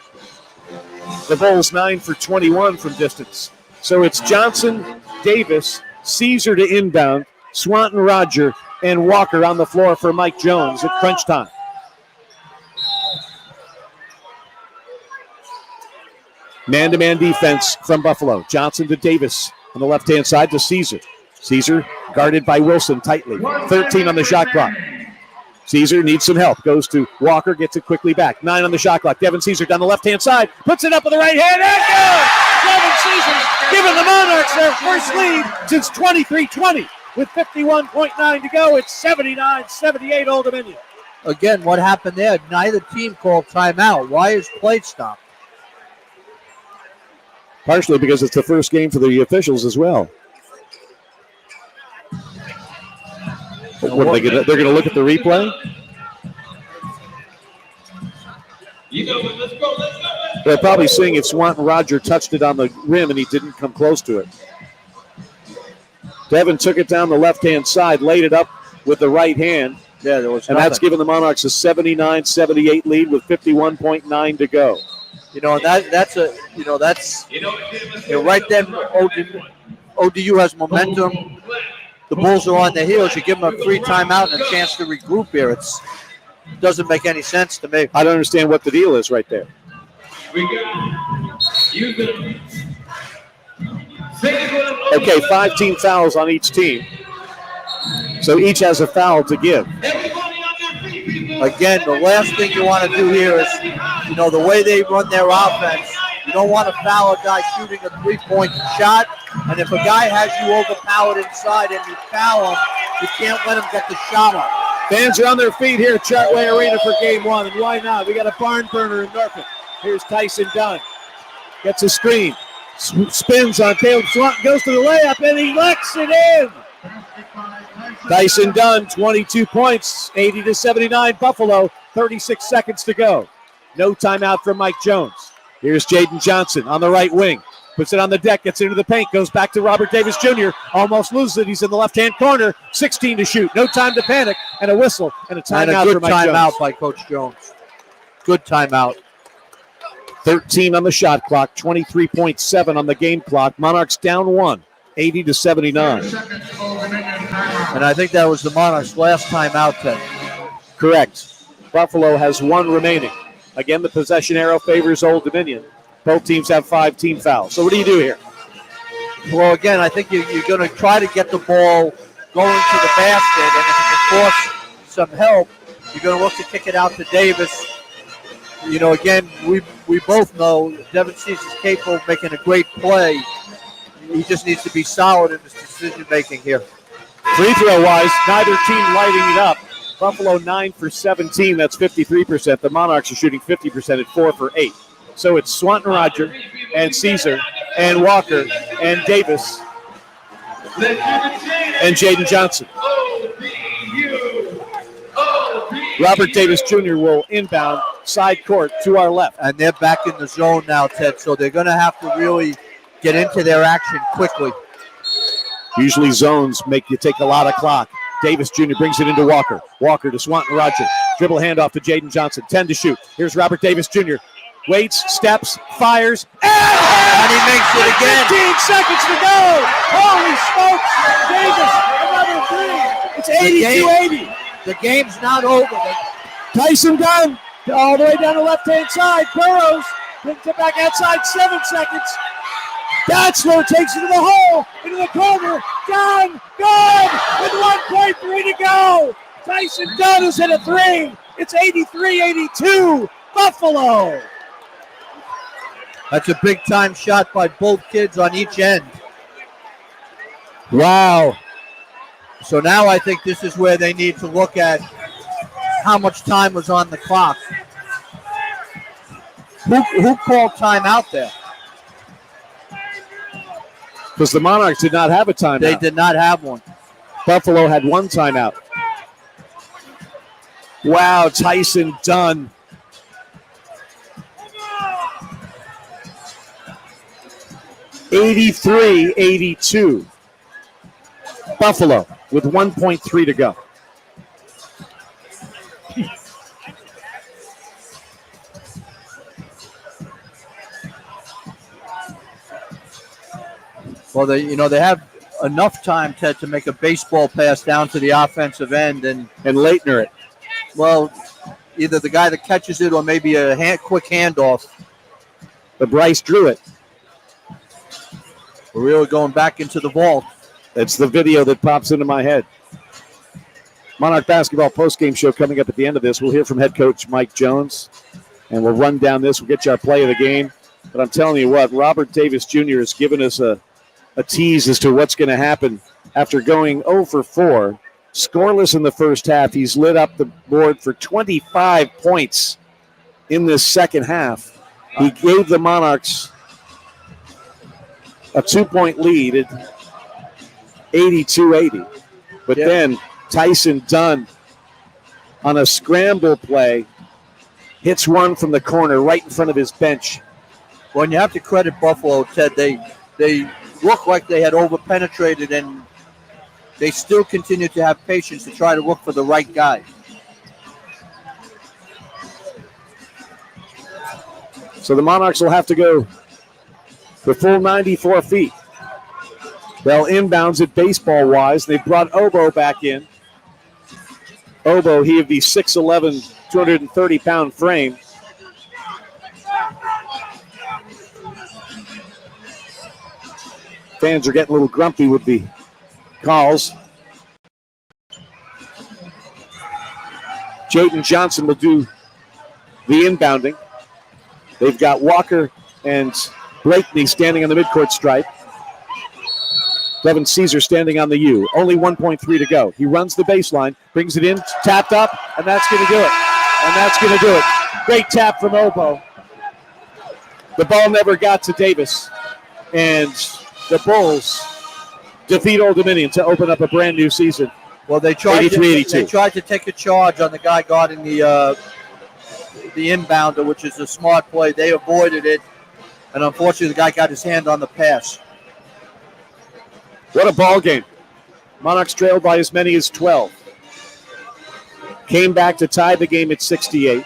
The Bulls 9 for 21 from distance. So it's Johnson, Davis, Caesar to inbound, Swanton, Roger, and Walker on the floor for Mike Jones at crunch time. Man-to-man defense from Buffalo. Johnson to Davis on the left-hand side to Caesar. Caesar guarded by Wilson tightly. 13 on the shot clock. Caesar needs some help. Goes to Walker, gets it quickly back. 9 on the shot clock. Devin Caesar down the left-hand side. Puts it up with the right hand. And goes! Devin Caesar giving the Monarchs their first lead since 23-20. With 51.9 to go, it's 79-78 Old Dominion. Again, what happened there? Neither team called timeout. Why is play stopped? Partially because it's the first game for the officials as well. What are they gonna? They're going to look at the replay. They're probably seeing if Swanton Roger touched it on the rim and he didn't come close to it. Devin took it down the left-hand side, laid it up with the right hand. Yeah, there was and nothing. That's given the Monarchs a 79-78 lead with 51.9 to go. That's right then. ODU has momentum. The Bulls are on their heels. You give them a free timeout and a chance to regroup here. It doesn't make any sense to me. I don't understand what the deal is right there. Okay, 5 team fouls on each team. So each has a foul to give. Again, the last thing you want to do here is, the way they run their offense, you don't want to foul a guy shooting a three-point shot. And if a guy has you overpowered inside and you foul him, you can't let him get the shot up. Fans are on their feet here at Chartway Arena for game one, and why not? We got a barn burner in Norfolk. Here's Tyson Dunn. Gets a screen. Spins on Caleb Swanton, goes to the layup, and he lets it in. Tyson Dunn, 22 points, 80-79 Buffalo, 36 seconds to go. No timeout from Mike Jones. Here's Jaden Johnson on the right wing. Puts it on the deck, gets into the paint, goes back to Robert Davis Jr., almost loses it. He's in the left-hand corner, 16 to shoot. No time to panic, and a whistle, and a timeout for Mike Jones. Good timeout by Coach Jones. Good timeout. 13 on the shot clock, 23.7 on the game clock. Monarchs down 1, 80-79. And I think that was the Monarchs' last timeout, Ted. Correct. Buffalo has 1 remaining. Again, the possession arrow favors Old Dominion. Both teams have 5 team fouls. So what do you do here? Well, again, I think you're going to try to get the ball going to the basket, and if you can force some help, you're going to look to kick it out to Davis. Again, we both know Devin Cease is capable of making a great play. He just needs to be solid in his decision-making here. Free throw-wise, neither team lighting it up. Buffalo 9 for 17, that's 53%. The Monarchs are shooting 50% at 4 for 8. So it's Swanton Roger and Caesar and Walker and Davis and Jaden Johnson. Robert Davis Jr. will inbound side court to our left. And they're back in the zone now, Ted, so they're going to have to really get into their action quickly. Usually zones make you take a lot of clock. Davis Jr. brings it into Walker. Walker to Swanton Roger. Dribble handoff to Jaden Johnson. 10 to shoot. Here's Robert Davis Jr. Waits, steps, fires, and he makes it again. 15 seconds to go. Holy smokes. Davis, another 3. It's 82-80. The game's not over. Tyson Dunn all the way down the left-hand side. Burrows brings it back outside. 7 seconds. Bachelor takes it to the hole, into the corner. Dunn, good, with 1.3 to go. Tyson Dunn has hit a 3. It's 83-82, Buffalo. That's a big-time shot by both kids on each end. Wow. So now I think this is where they need to look at how much time was on the clock. Who called time out there? Because the Monarchs did not have a timeout. They did not have one. Buffalo had one timeout. Wow, Tyson Dunn. (83-82). Buffalo with 1.3 to go. Well, they have enough time, Ted, to make a baseball pass down to the offensive end and Leitner it. Well, either the guy that catches it or maybe a quick handoff. But Bryce drew it. We're really going back into the vault. That's the video that pops into my head. Monarch basketball postgame show coming up at the end of this. We'll hear from head coach Mike Jones, and we'll run down this. We'll get you our play of the game. But I'm telling you what, Robert Davis Jr. has given us a tease as to what's going to happen after going 0 for 4. Scoreless in the first half. He's lit up the board for 25 points in this second half. He gave the Monarchs a 2-point lead at 82-80. But then Tyson Dunn on a scramble play hits one from the corner right in front of his bench. Well, and you have to credit Buffalo, Ted. They look like they had over-penetrated, and they still continue to have patience to try to look for the right guy. So the Monarchs will have to go the full 94 feet. They'll inbounds it baseball-wise. They brought Obo back in. Obo, he of the 6'11", 230-pound frame. Fans are getting a little grumpy with the calls. Jaden Johnson will do the inbounding. They've got Walker and Blakeney standing on the midcourt stripe. Devin Caesar standing on the U. Only 1.3 to go. He runs the baseline, brings it in, tapped up, and that's going to do it. And that's going to do it. Great tap from Obo. The ball never got to Davis. And the Bulls defeat Old Dominion to open up a brand new season. Well, they tried to take a charge on the guy guarding the inbounder, which is a smart play. They avoided it, and unfortunately, the guy got his hand on the pass. What a ball game. Monarchs trailed by as many as 12. Came back to tie the game at 68.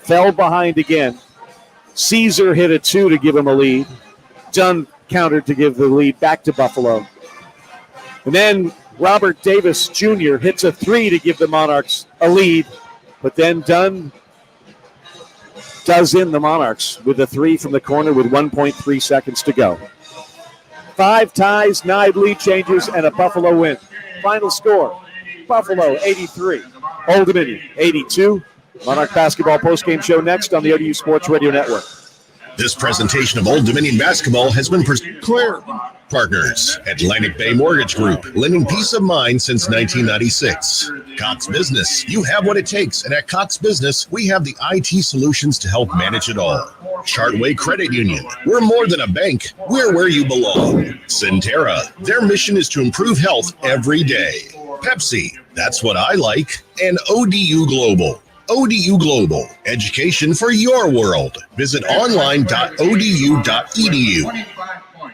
Fell behind again. Caesar hit a 2 to give him a lead. Dunn countered to give the lead back to Buffalo. And then Robert Davis Jr. hits a 3 to give the Monarchs a lead. But then Dunn does in the Monarchs with a 3 from the corner with 1.3 seconds to go. 5 ties, 9 lead changes, and a Buffalo win. Final score, Buffalo 83, Old Dominion 82. Monarch basketball postgame show next on the ODU Sports Radio Network. This presentation of Old Dominion basketball has been clear. Partners, Atlantic Bay Mortgage Group, lending peace of mind since 1996. Cox Business, you have what it takes, and at Cox Business, we have the IT solutions to help manage it all. Chartway Credit Union, we're more than a bank, we're where you belong. Centera, their mission is to improve health every day. Pepsi, that's what I like. And ODU Global. ODU Global, education for your world. Visit online.odu.edu.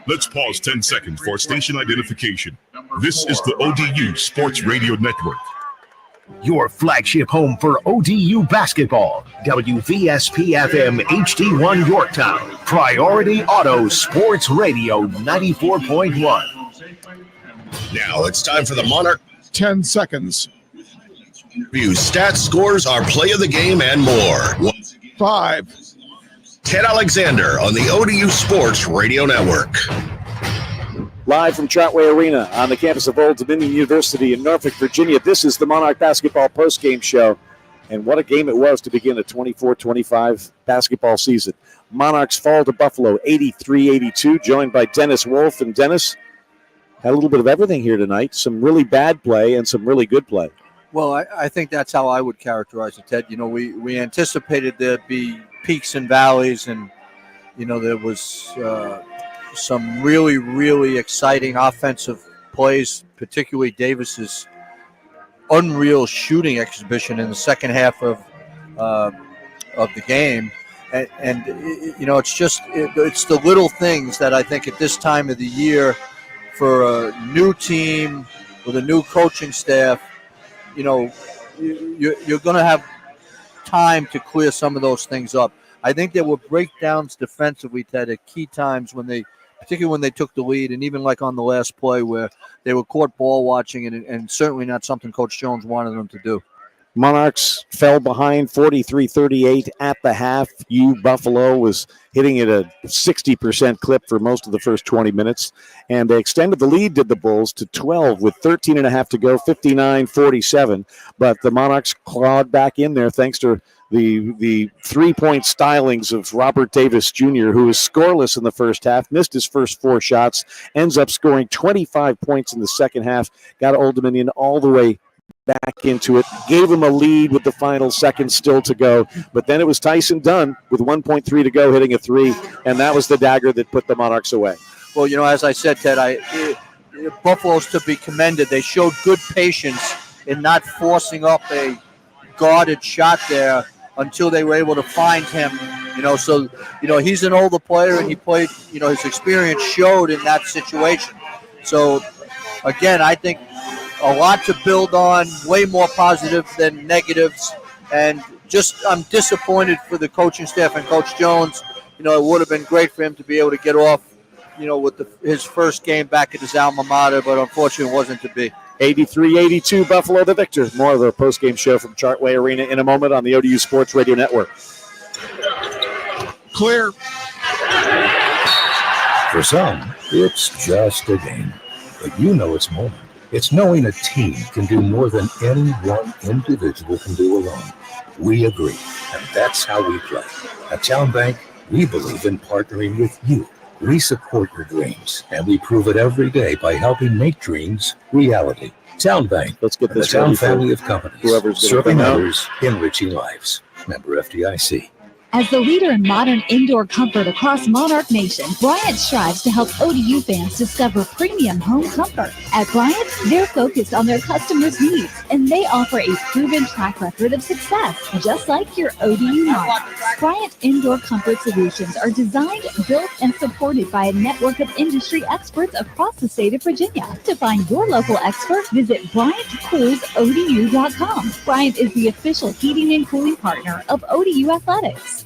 Let's pause 10 seconds for station identification. This is the ODU Sports Radio Network. Your flagship home for ODU basketball. WVSP-FM HD1 Yorktown. Priority Auto Sports Radio 94.1. Now it's time for the Monarch 10 seconds. View stats, scores, our play of the game, and more. 5, Ted Alexander on the ODU Sports Radio Network. Live from Chartway Arena on the campus of Old Dominion University in Norfolk, Virginia, this is the Monarch Basketball postgame show. And what a game it was to begin a 24-25 basketball season. Monarchs fall to Buffalo 83-82, joined by Dennis Wolf. And Dennis had a little bit of everything here tonight, some really bad play and some really good play. Well, I think that's how I would characterize it, Ted. You know, we anticipated there'd be peaks and valleys, and, you know, there was some really, really exciting offensive plays, particularly Davis's unreal shooting exhibition in the second half of the game. And you know, it's the little things that I think at this time of the year for a new team with a new coaching staff, you know, you're going to have time to clear some of those things up. I think there were breakdowns defensively, Ted, at key times particularly when they took the lead, and even like on the last play where they were caught ball watching, and certainly not something Coach Jones wanted them to do. Monarchs fell behind 43-38 at the half. Buffalo was hitting at a 60% clip for most of the first 20 minutes, and they extended the lead, did the Bulls, to 12 with 13 and a half to go, 59-47. But the Monarchs clawed back in there thanks to the three-point stylings of Robert Davis Jr., who was scoreless in the first half, missed his first 4 shots, ends up scoring 25 points in the second half, got Old Dominion all the way back into it, gave him a lead with the final seconds still to go. But then it was Tyson Dunn with 1.3 to go hitting a 3, and that was the dagger that put the Monarchs away. Well, you know, as I said, Ted, Buffalo's to be commended. They showed good patience in not forcing up a guarded shot there until they were able to find him. You know, so, you know, he's an older player, and he played, you know, his experience showed in that situation. So, again, I think a lot to build on, way more positive than negatives. And I'm disappointed for the coaching staff and Coach Jones. You know, it would have been great for him to be able to get off, you know, with his first game back at his alma mater, but unfortunately it wasn't to be. 83-82, Buffalo the victor. More of the postgame show from Chartway Arena in a moment on the ODU Sports Radio Network. Clear. For some, it's just a game. But you know it's more. It's knowing a team can do more than any one individual can do alone. We agree, and that's how we play. At Town Bank, we believe in partnering with you. We support your dreams, and we prove it every day by helping make dreams reality. Town Bank, let's get this the Town family of companies, serving others, enriching lives. Member FDIC. As the leader in modern indoor comfort across Monarch Nation, Bryant strives to help ODU fans discover premium home comfort. At Bryant, they're focused on their customers' needs, and they offer a proven track record of success, just like your ODU Monarchs. Bryant Indoor Comfort Solutions are designed, built, and supported by a network of industry experts across the state of Virginia. To find your local expert, visit BryantCoolsODU.com. Bryant is the official heating and cooling partner of ODU Athletics.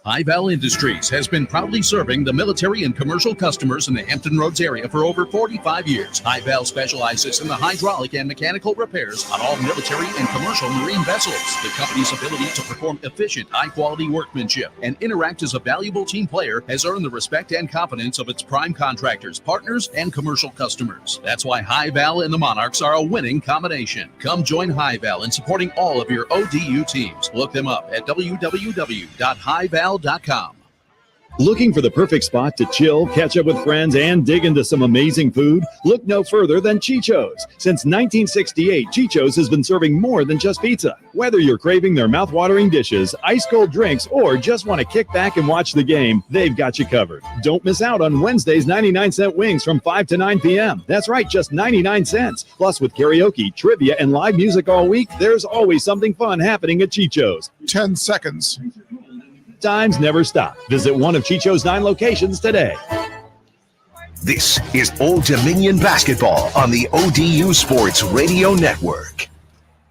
Highval Industries has been proudly serving the military and commercial customers in the Hampton Roads area for over 45 years. Highval specializes in the hydraulic and mechanical repairs on all military and commercial marine vessels. The company's ability to perform efficient, high-quality workmanship and interact as a valuable team player has earned the respect and confidence of its prime contractors, partners, and commercial customers. That's why Highval and the Monarchs are a winning combination. Come join Highval in supporting all of your ODU teams. Look them up at www.highval.com. Looking for the perfect spot to chill, catch up with friends, and dig into some amazing food? Look no further than Chicho's. Since 1968, Chicho's has been serving more than just pizza. Whether you're craving their mouth-watering dishes, ice-cold drinks, or just want to kick back and watch the game, they've got you covered. Don't miss out on Wednesday's 99-cent wings from 5 to 9 p.m. That's right, just 99 cents. Plus, with karaoke, trivia, and live music all week, there's always something fun happening at Chicho's. 10 seconds. Times never stop. Visit one of Chicho's 9 locations today. This is Old Dominion basketball on the ODU Sports Radio Network.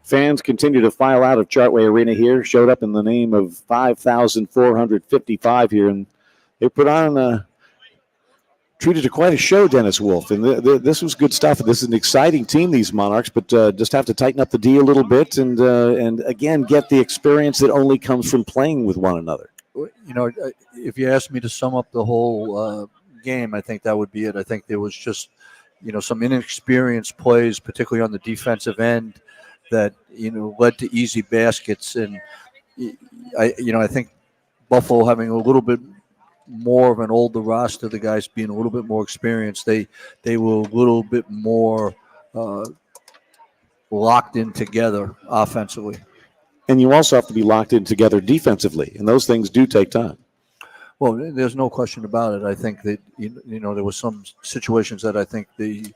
Fans continue to file out of Chartway Arena here. Showed up in the name of 5,455 here, and they put on treated to quite a show, Dennis Wolf. And this was good stuff. This is an exciting team, these Monarchs, but just have to tighten up the D a little bit and again, get the experience that only comes from playing with one another. if you asked me to sum up the whole game, I think that would be it. I think there was just, some inexperienced plays, particularly on the defensive end, that led to easy baskets. And I think Buffalo having a little bit more of an older roster, the guys being a little bit more experienced, they were a little bit more locked in together offensively. And you also have to be locked in together defensively, and those things do take time. Well, there's no question about it. I think that there was some situations that I think the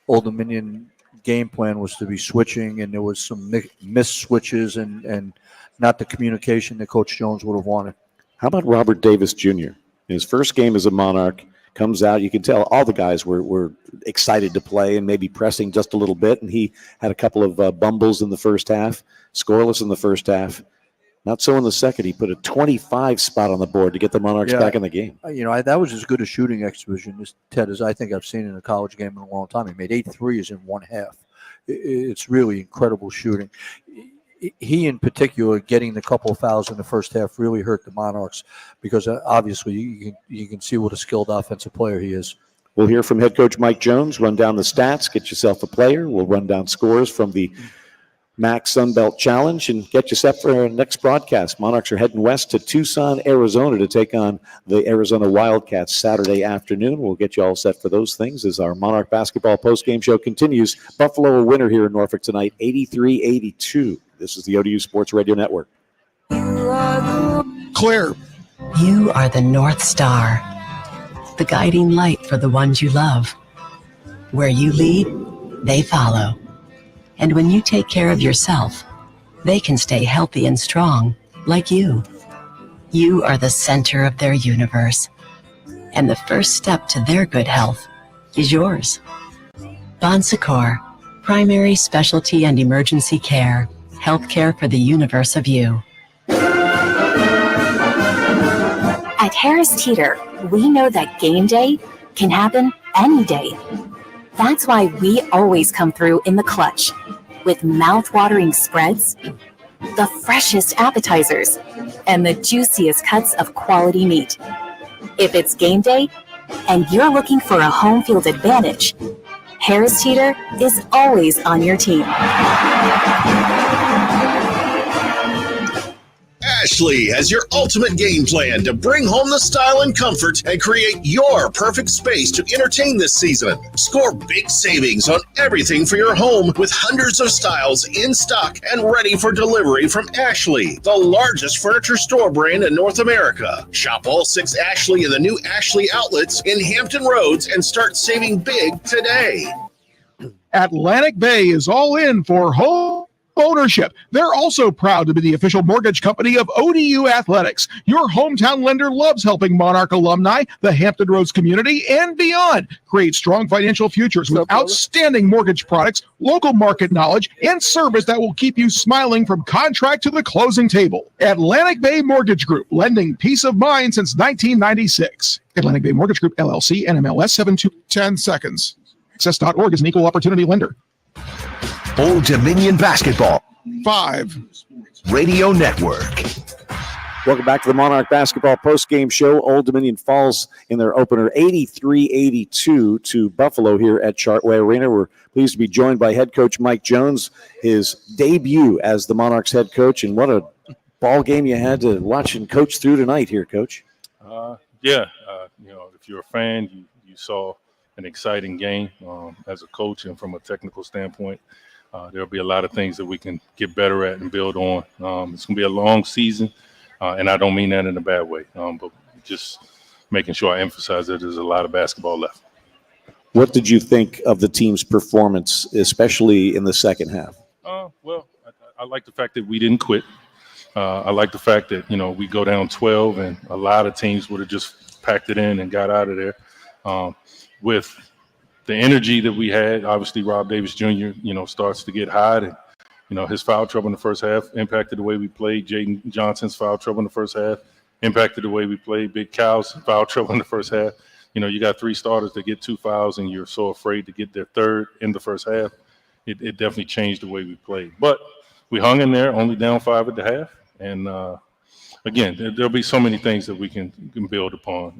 Old Dominion game plan was to be switching, and there was some missed switches and not the communication that Coach Jones would have wanted. How about Robert Davis Jr.? His first game as a Monarch comes out. You can tell all the guys were excited to play and maybe pressing just a little bit, and he had a couple of bumbles in the first half, scoreless in the first half. Not so in the second. He put a 25 spot on the board to get the Monarchs back in the game. That was as good a shooting exhibition, Ted, as I think I've seen in a college game in a long time. He made 8 threes in one half. It's really incredible shooting. He, in particular, getting the couple of fouls in the first half really hurt the Monarchs because obviously you can see what a skilled offensive player he is. We'll hear from head coach Mike Jones, run down the stats, get yourself a player. We'll run down scores from the MAC Sunbelt Challenge and get you set for our next broadcast. Monarchs are heading west to Tucson, Arizona to take on the Arizona Wildcats Saturday afternoon. We'll get you all set for those things as our Monarch basketball postgame show continues. Buffalo a winner here in Norfolk tonight, 83-82. This is the ODU Sports Radio Network. Claire. You are the North Star, the guiding light for the ones you love. Where you lead, they follow. And when you take care of yourself, they can stay healthy and strong, like you. You are the center of their universe. And the first step to their good health is yours. Bon Secours, primary specialty and emergency care. Healthcare for the universe of you. At Harris Teeter, we know that game day can happen any day. That's why we always come through in the clutch with mouth-watering spreads, the freshest appetizers, and the juiciest cuts of quality meat. If it's game day and you're looking for a home field advantage, Harris Teeter is always on your team. Ashley has your ultimate game plan to bring home the style and comfort and create your perfect space to entertain this season. Score big savings on everything for your home with hundreds of styles in stock and ready for delivery from Ashley, the largest furniture store brand in North America. Shop all 6 Ashley and the new Ashley outlets in Hampton Roads and start saving big today. Atlantic Bay is all in for home ownership. They're also proud to be the official mortgage company of ODU Athletics. Your hometown lender loves helping Monarch alumni, the Hampton Roads community, and beyond create strong financial futures with outstanding mortgage products, local market knowledge, and service that will keep you smiling from contract to the closing table. Atlantic Bay Mortgage Group, lending peace of mind since 1996. Atlantic Bay Mortgage Group, LLC, NMLS 7210 seconds. Access.org is an equal opportunity lender. Old Dominion Basketball 5 Radio Network. Welcome back to the Monarch Basketball postgame show. Old Dominion falls in their opener 83-82 to Buffalo here at Chartway Arena. We're pleased to be joined by head coach Mike Jones, his debut as the Monarchs head coach. And what a ball game you had to watch and coach through tonight here, Coach. If you're a fan, you saw an exciting game as a coach, and from a technical standpoint, there'll be a lot of things that we can get better at and build on. It's going to be a long season, and I don't mean that in a bad way, but just making sure I emphasize that there's a lot of basketball left. What did you think of the team's performance, especially in the second half? I like the fact that we didn't quit. I like the fact that, we go down 12, and a lot of teams would have just packed it in and got out of there. With the energy that we had, obviously Rob Davis Jr., starts to get hot. And, his foul trouble in the first half impacted the way we played. Jaden Johnson's foul trouble in the first half impacted the way we played. Big Cal's foul trouble in the first half. You got 3 starters that get 2 fouls, and you're so afraid to get their third in the first half. It definitely changed the way we played. But we hung in there, only down 5 at the half. And again, there'll be so many things that we can build upon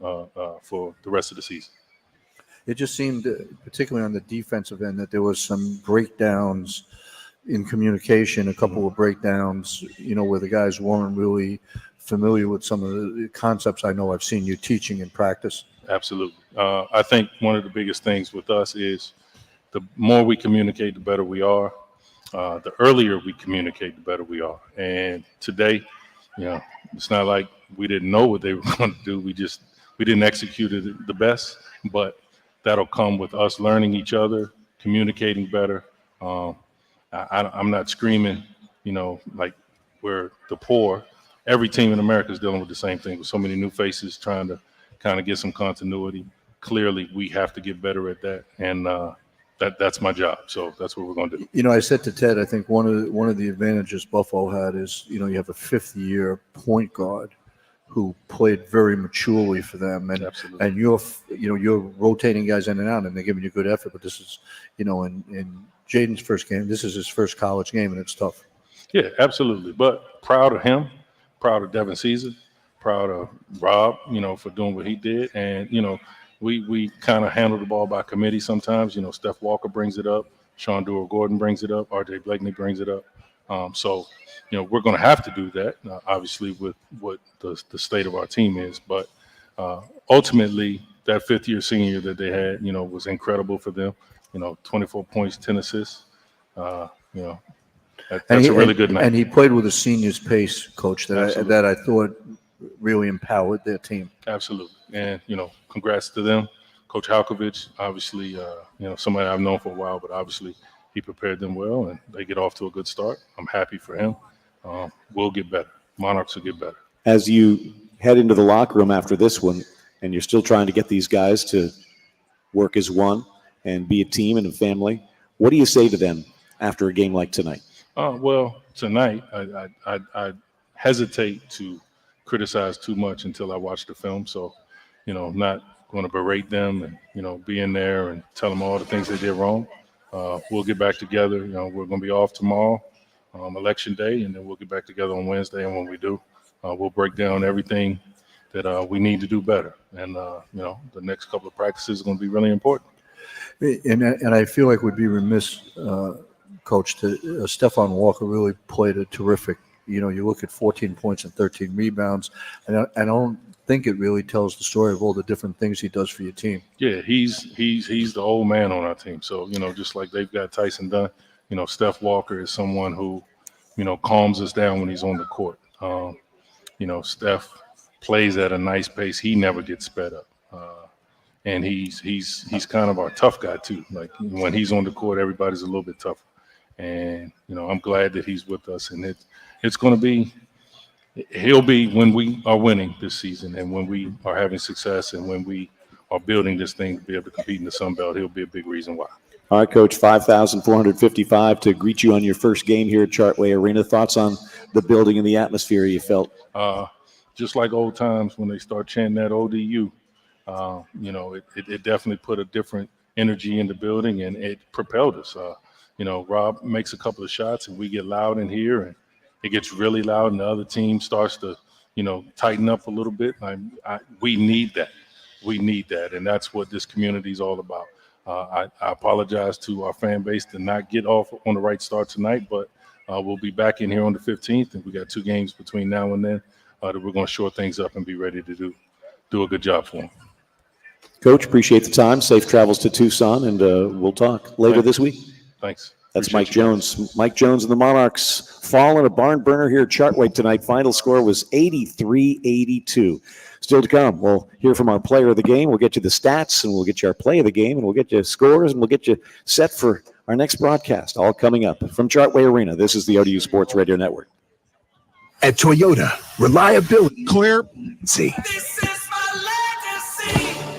for the rest of the season. It just seemed, particularly on the defensive end, that there was some breakdowns in communication, a couple of breakdowns, where the guys weren't really familiar with some of the concepts I know I've seen you teaching in practice. Absolutely. I think one of the biggest things with us is the more we communicate, the better we are. The earlier we communicate, the better we are. And today, it's not like we didn't know what they were going to do. We didn't execute it the best, but that'll come with us learning each other, communicating better. I'm not screaming, like we're the poor. Every team in America is dealing with the same thing, with so many new faces trying to kind of get some continuity. Clearly, we have to get better at that, and that's my job. So that's what we're going to do. I said to Ted, I think one of the advantages Buffalo had is, you have a fifth-year point guard who played very maturely for them, and Absolutely. And you're rotating guys in and out, and they're giving you good effort. But this is, in Jaden's first game, this is his first college game, and it's tough. Yeah, absolutely. But proud of him, proud of Devin Caesar, proud of Rob, for doing what he did. And, we kind of handle the ball by committee sometimes. Steph Walker brings it up. Sean Dewar-Gordon brings it up. RJ Blakeney brings it up. So, we're going to have to do that, obviously, with what the state of our team is. But ultimately, that fifth-year senior that they had, was incredible for them. 24 points, 10 assists. That's a really good night. And he played with a senior's pace, Coach, that I thought really empowered their team. Absolutely. And, congrats to them. Coach Halkovich, obviously, somebody I've known for a while, but obviously he prepared them well, and they get off to a good start. I'm happy for him. We'll get better. Monarchs will get better. As you head into the locker room after this one, and you're still trying to get these guys to work as one and be a team and a family, what do you say to them after a game like tonight? Well, tonight, I hesitate to criticize too much until I watch the film. So, I'm not going to berate them and, be in there and tell them all the things they did wrong. We'll get back together. We're going to be off tomorrow, Election Day, and then we'll get back together on Wednesday. And when we do, we'll break down everything that we need to do better. And, the next couple of practices are going to be really important. And I feel like we'd be remiss, Coach, Stephon Walker really played a terrific. You look at 14 points and 13 rebounds, and I don't think it really tells the story of all the different things he does for your team. Yeah, he's the old man on our team. So, just like they've got Tyson Dunn, Steph Walker is someone who, calms us down when he's on the court. Steph plays at a nice pace. He never gets sped up. And he's kind of our tough guy too. Like when he's on the court, everybody's a little bit tougher. And, I'm glad that he's with us, and it's going to be, he'll be when we are winning this season and when we are having success and when we are building this thing to be able to compete in the Sun Belt, he'll be a big reason why. All right, Coach, 5,455 to greet you on your first game here at Chartway Arena. Thoughts on the building and the atmosphere you felt? Just like old times when they start chanting that ODU, it definitely put a different energy in the building, and it propelled us. Rob makes a couple of shots and we get loud in here, and it gets really loud and the other team starts to, tighten up a little bit. We need that. We need that. And that's what this community is all about. I apologize to our fan base to not get off on the right start tonight, but we'll be back in here on the 15th, and we got 2 games between now and then that we're going to shore things up and be ready to do a good job for them. Coach, appreciate the time. Safe travels to Tucson, and we'll talk later this week. Thanks. That's Mike Jones. Mike Jones and the Monarchs fall in a barn burner here at Chartway tonight. Final score was 83-82. Still to come, we'll hear from our player of the game. We'll get you the stats, and we'll get you our play of the game, and we'll get you scores, and we'll get you set for our next broadcast. All coming up from Chartway Arena. This is the ODU Sports Radio Network. At Toyota, reliability, clear, see.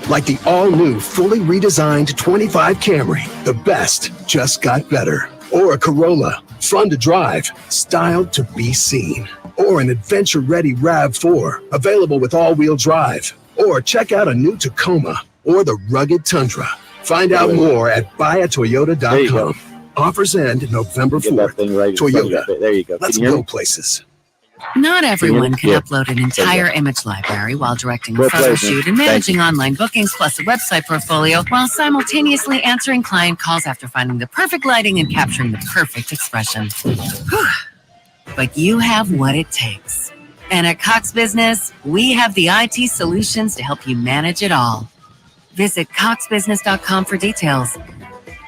Like the all-new, fully redesigned 25 Camry, the best just got better. Or a Corolla, fun to drive, styled to be seen. Or an adventure-ready RAV4, available with all-wheel drive. Or check out a new Tacoma or the rugged Tundra. Find out more at buyatoyota.com. Offers end November 4th. Right Toyota. there you go. Let's go places. Not everyone can upload an entire image library while directing a photo shoot and managing online bookings plus a website portfolio while simultaneously answering client calls after finding the perfect lighting and capturing the perfect expression. Whew. But you have what it takes. And at Cox Business, we have the IT solutions to help you manage it all. Visit coxbusiness.com for details.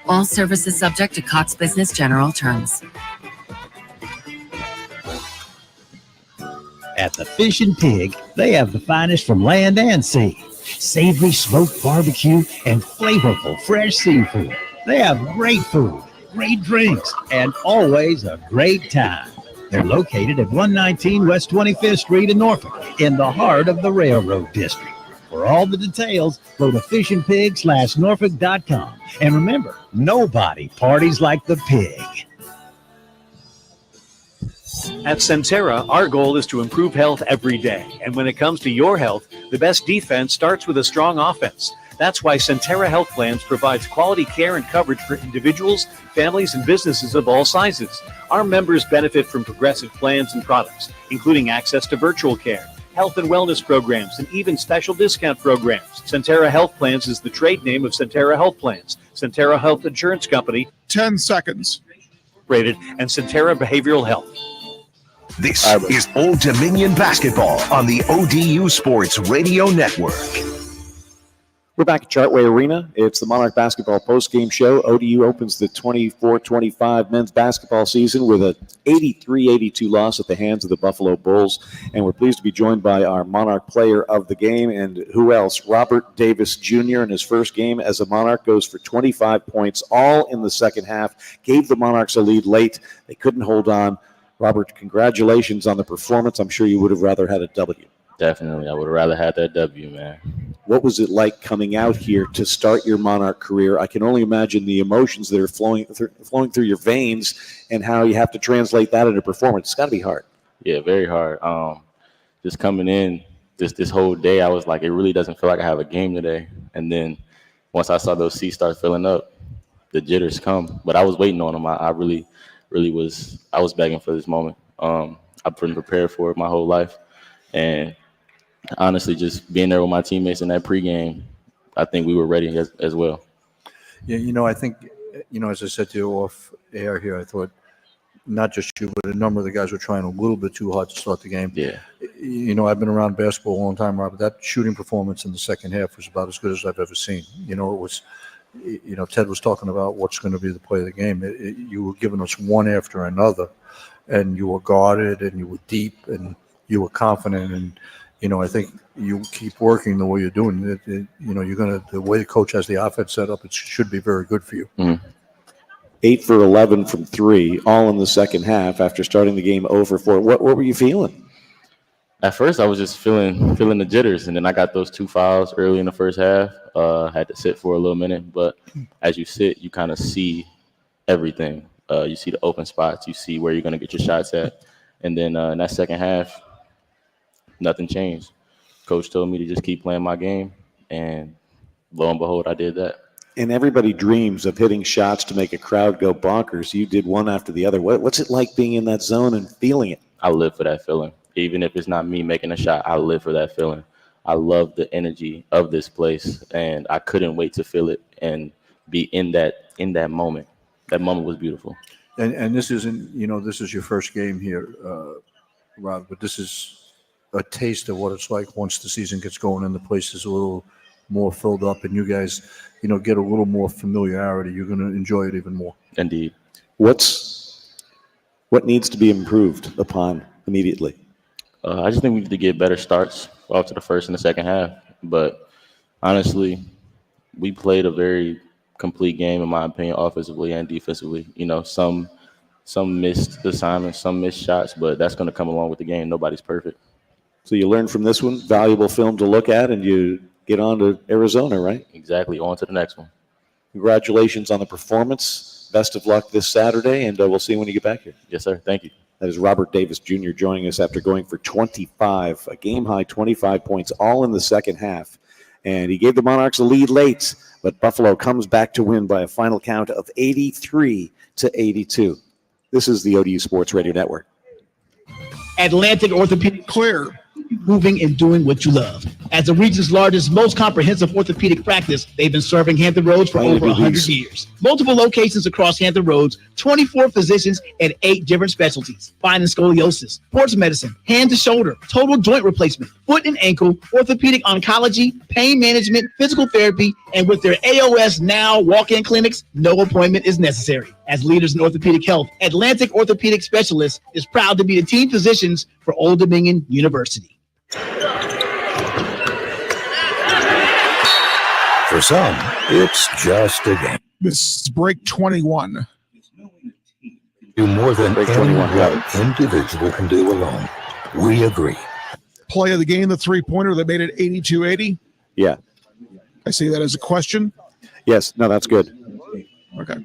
All services subject to Cox Business general terms. At the Fish and Pig, they have the finest from land and sea. Savory smoked barbecue and flavorful fresh seafood. They have great food, great drinks, and always a great time. They're located at 119 West 25th Street in Norfolk, in the heart of the Railroad District. For all the details, go to fishandpig.norfolk.com. And remember, nobody parties like the pig. At Centera, our goal is to improve health every day. And when it comes to your health, the best defense starts with a strong offense. That's why Centera Health Plans provides quality care and coverage for individuals, families, and businesses of all sizes. Our members benefit from progressive plans and products, including access to virtual care, health and wellness programs, and even special discount programs. Centera Health Plans is the trade name of Centera Health Plans, Centera Health Insurance Company, 10 seconds. Rated, and Centera Behavioral Health. This is Old Dominion basketball on the ODU Sports Radio Network. We're back at Chartway Arena. It's the Monarch Basketball postgame show. ODU opens the 24-25 men's basketball season with an 83-82 loss at the hands of the Buffalo Bulls. And we're pleased to be joined by our Monarch player of the game. And who else? Robert Davis Jr. in his first game as a Monarch goes for 25 points, all in the second half. Gave the Monarchs a lead late. They couldn't hold on. Robert, congratulations on the performance. I'm sure you would have rather had a W. Definitely. I would have rather had that W, man. What was it like coming out here to start your Monarch career? I can only imagine the emotions that are flowing through your veins and how you have to translate that into performance. It's got to be hard. Yeah, very hard. Just coming in this whole day, I was like, it really doesn't feel like I have a game today. And then once I saw those seats start filling up, the jitters come. But I was waiting on them. I really was. I was begging for this moment. I've been prepared for it my whole life. And honestly, just being there with my teammates in that pregame, I think we were ready as well. Yeah, I think, as I said to you off air here, I thought not just you, but a number of the guys were trying a little bit too hard to start the game. Yeah. I've been around basketball a long time, Robert. That shooting performance in the second half was about as good as I've ever seen. It was, Ted was talking about what's going to be the play of the game. You were giving us one after another, and you were guarded, and you were deep, and you were confident, and I think you keep working the way you're doing it. The way the coach has the offense set up, it should be very good for you. Mm-hmm. 8 for 11 from 3, all in the second half after starting the game 0 for 4. What were you feeling? At first, I was just feeling the jitters, and then I got those 2 fouls early in the first half. Had to sit for a little minute, but as you sit, you kind of see everything. You see the open spots, you see where you're going to get your shots at, and then in that second half, nothing changed. Coach told me to just keep playing my game, and lo and behold, I did that. And everybody dreams of hitting shots to make a crowd go bonkers. You did one after the other. What's it like being in that zone and feeling it? I live for that feeling. Even if it's not me making a shot, I live for that feeling. I love the energy of this place, and I couldn't wait to feel it and be in that moment. That moment was beautiful. And this isn't, this is your first game here, Rob, but this is a taste of what it's like once the season gets going and the place is a little more filled up and you guys, get a little more familiarity. You're going to enjoy it even more. Indeed. What needs to be improved upon immediately? I just think we need to get better starts off to the first and the second half. But honestly, we played a very complete game, in my opinion, offensively and defensively. Some missed assignments, some missed shots, but that's going to come along with the game. Nobody's perfect. So you learn from this one, valuable film to look at, and you get on to Arizona, right? Exactly. On to the next one. Congratulations on the performance. Best of luck this Saturday, and we'll see you when you get back here. Yes, sir. Thank you. That is Robert Davis Jr. joining us after going for 25, a game-high 25 points, all in the second half. And he gave the Monarchs a lead late, but Buffalo comes back to win by a final count of 83-82. This is the ODU Sports Radio Network. Atlantic Orthopedic. Clear. Moving and doing what you love. As the region's largest, most comprehensive orthopedic practice, they've been serving Hampton Roads for over 100 years. Multiple locations across Hampton Roads, 24 physicians, and 8 different specialties. Spine and scoliosis, sports medicine, hand to shoulder, total joint replacement, foot and ankle, orthopedic oncology, pain management, physical therapy, and with their AOS Now walk-in clinics, no appointment is necessary. As leaders in orthopedic health, Atlantic Orthopedic Specialists is proud to be the team physicians for Old Dominion University. For some, it's just a game. This is break 21. Do more than any one individual can do alone. We agree. Play of the game, the three-pointer that made it 82-80. Yeah. I see that as a question. Yes. No, that's good. Okay.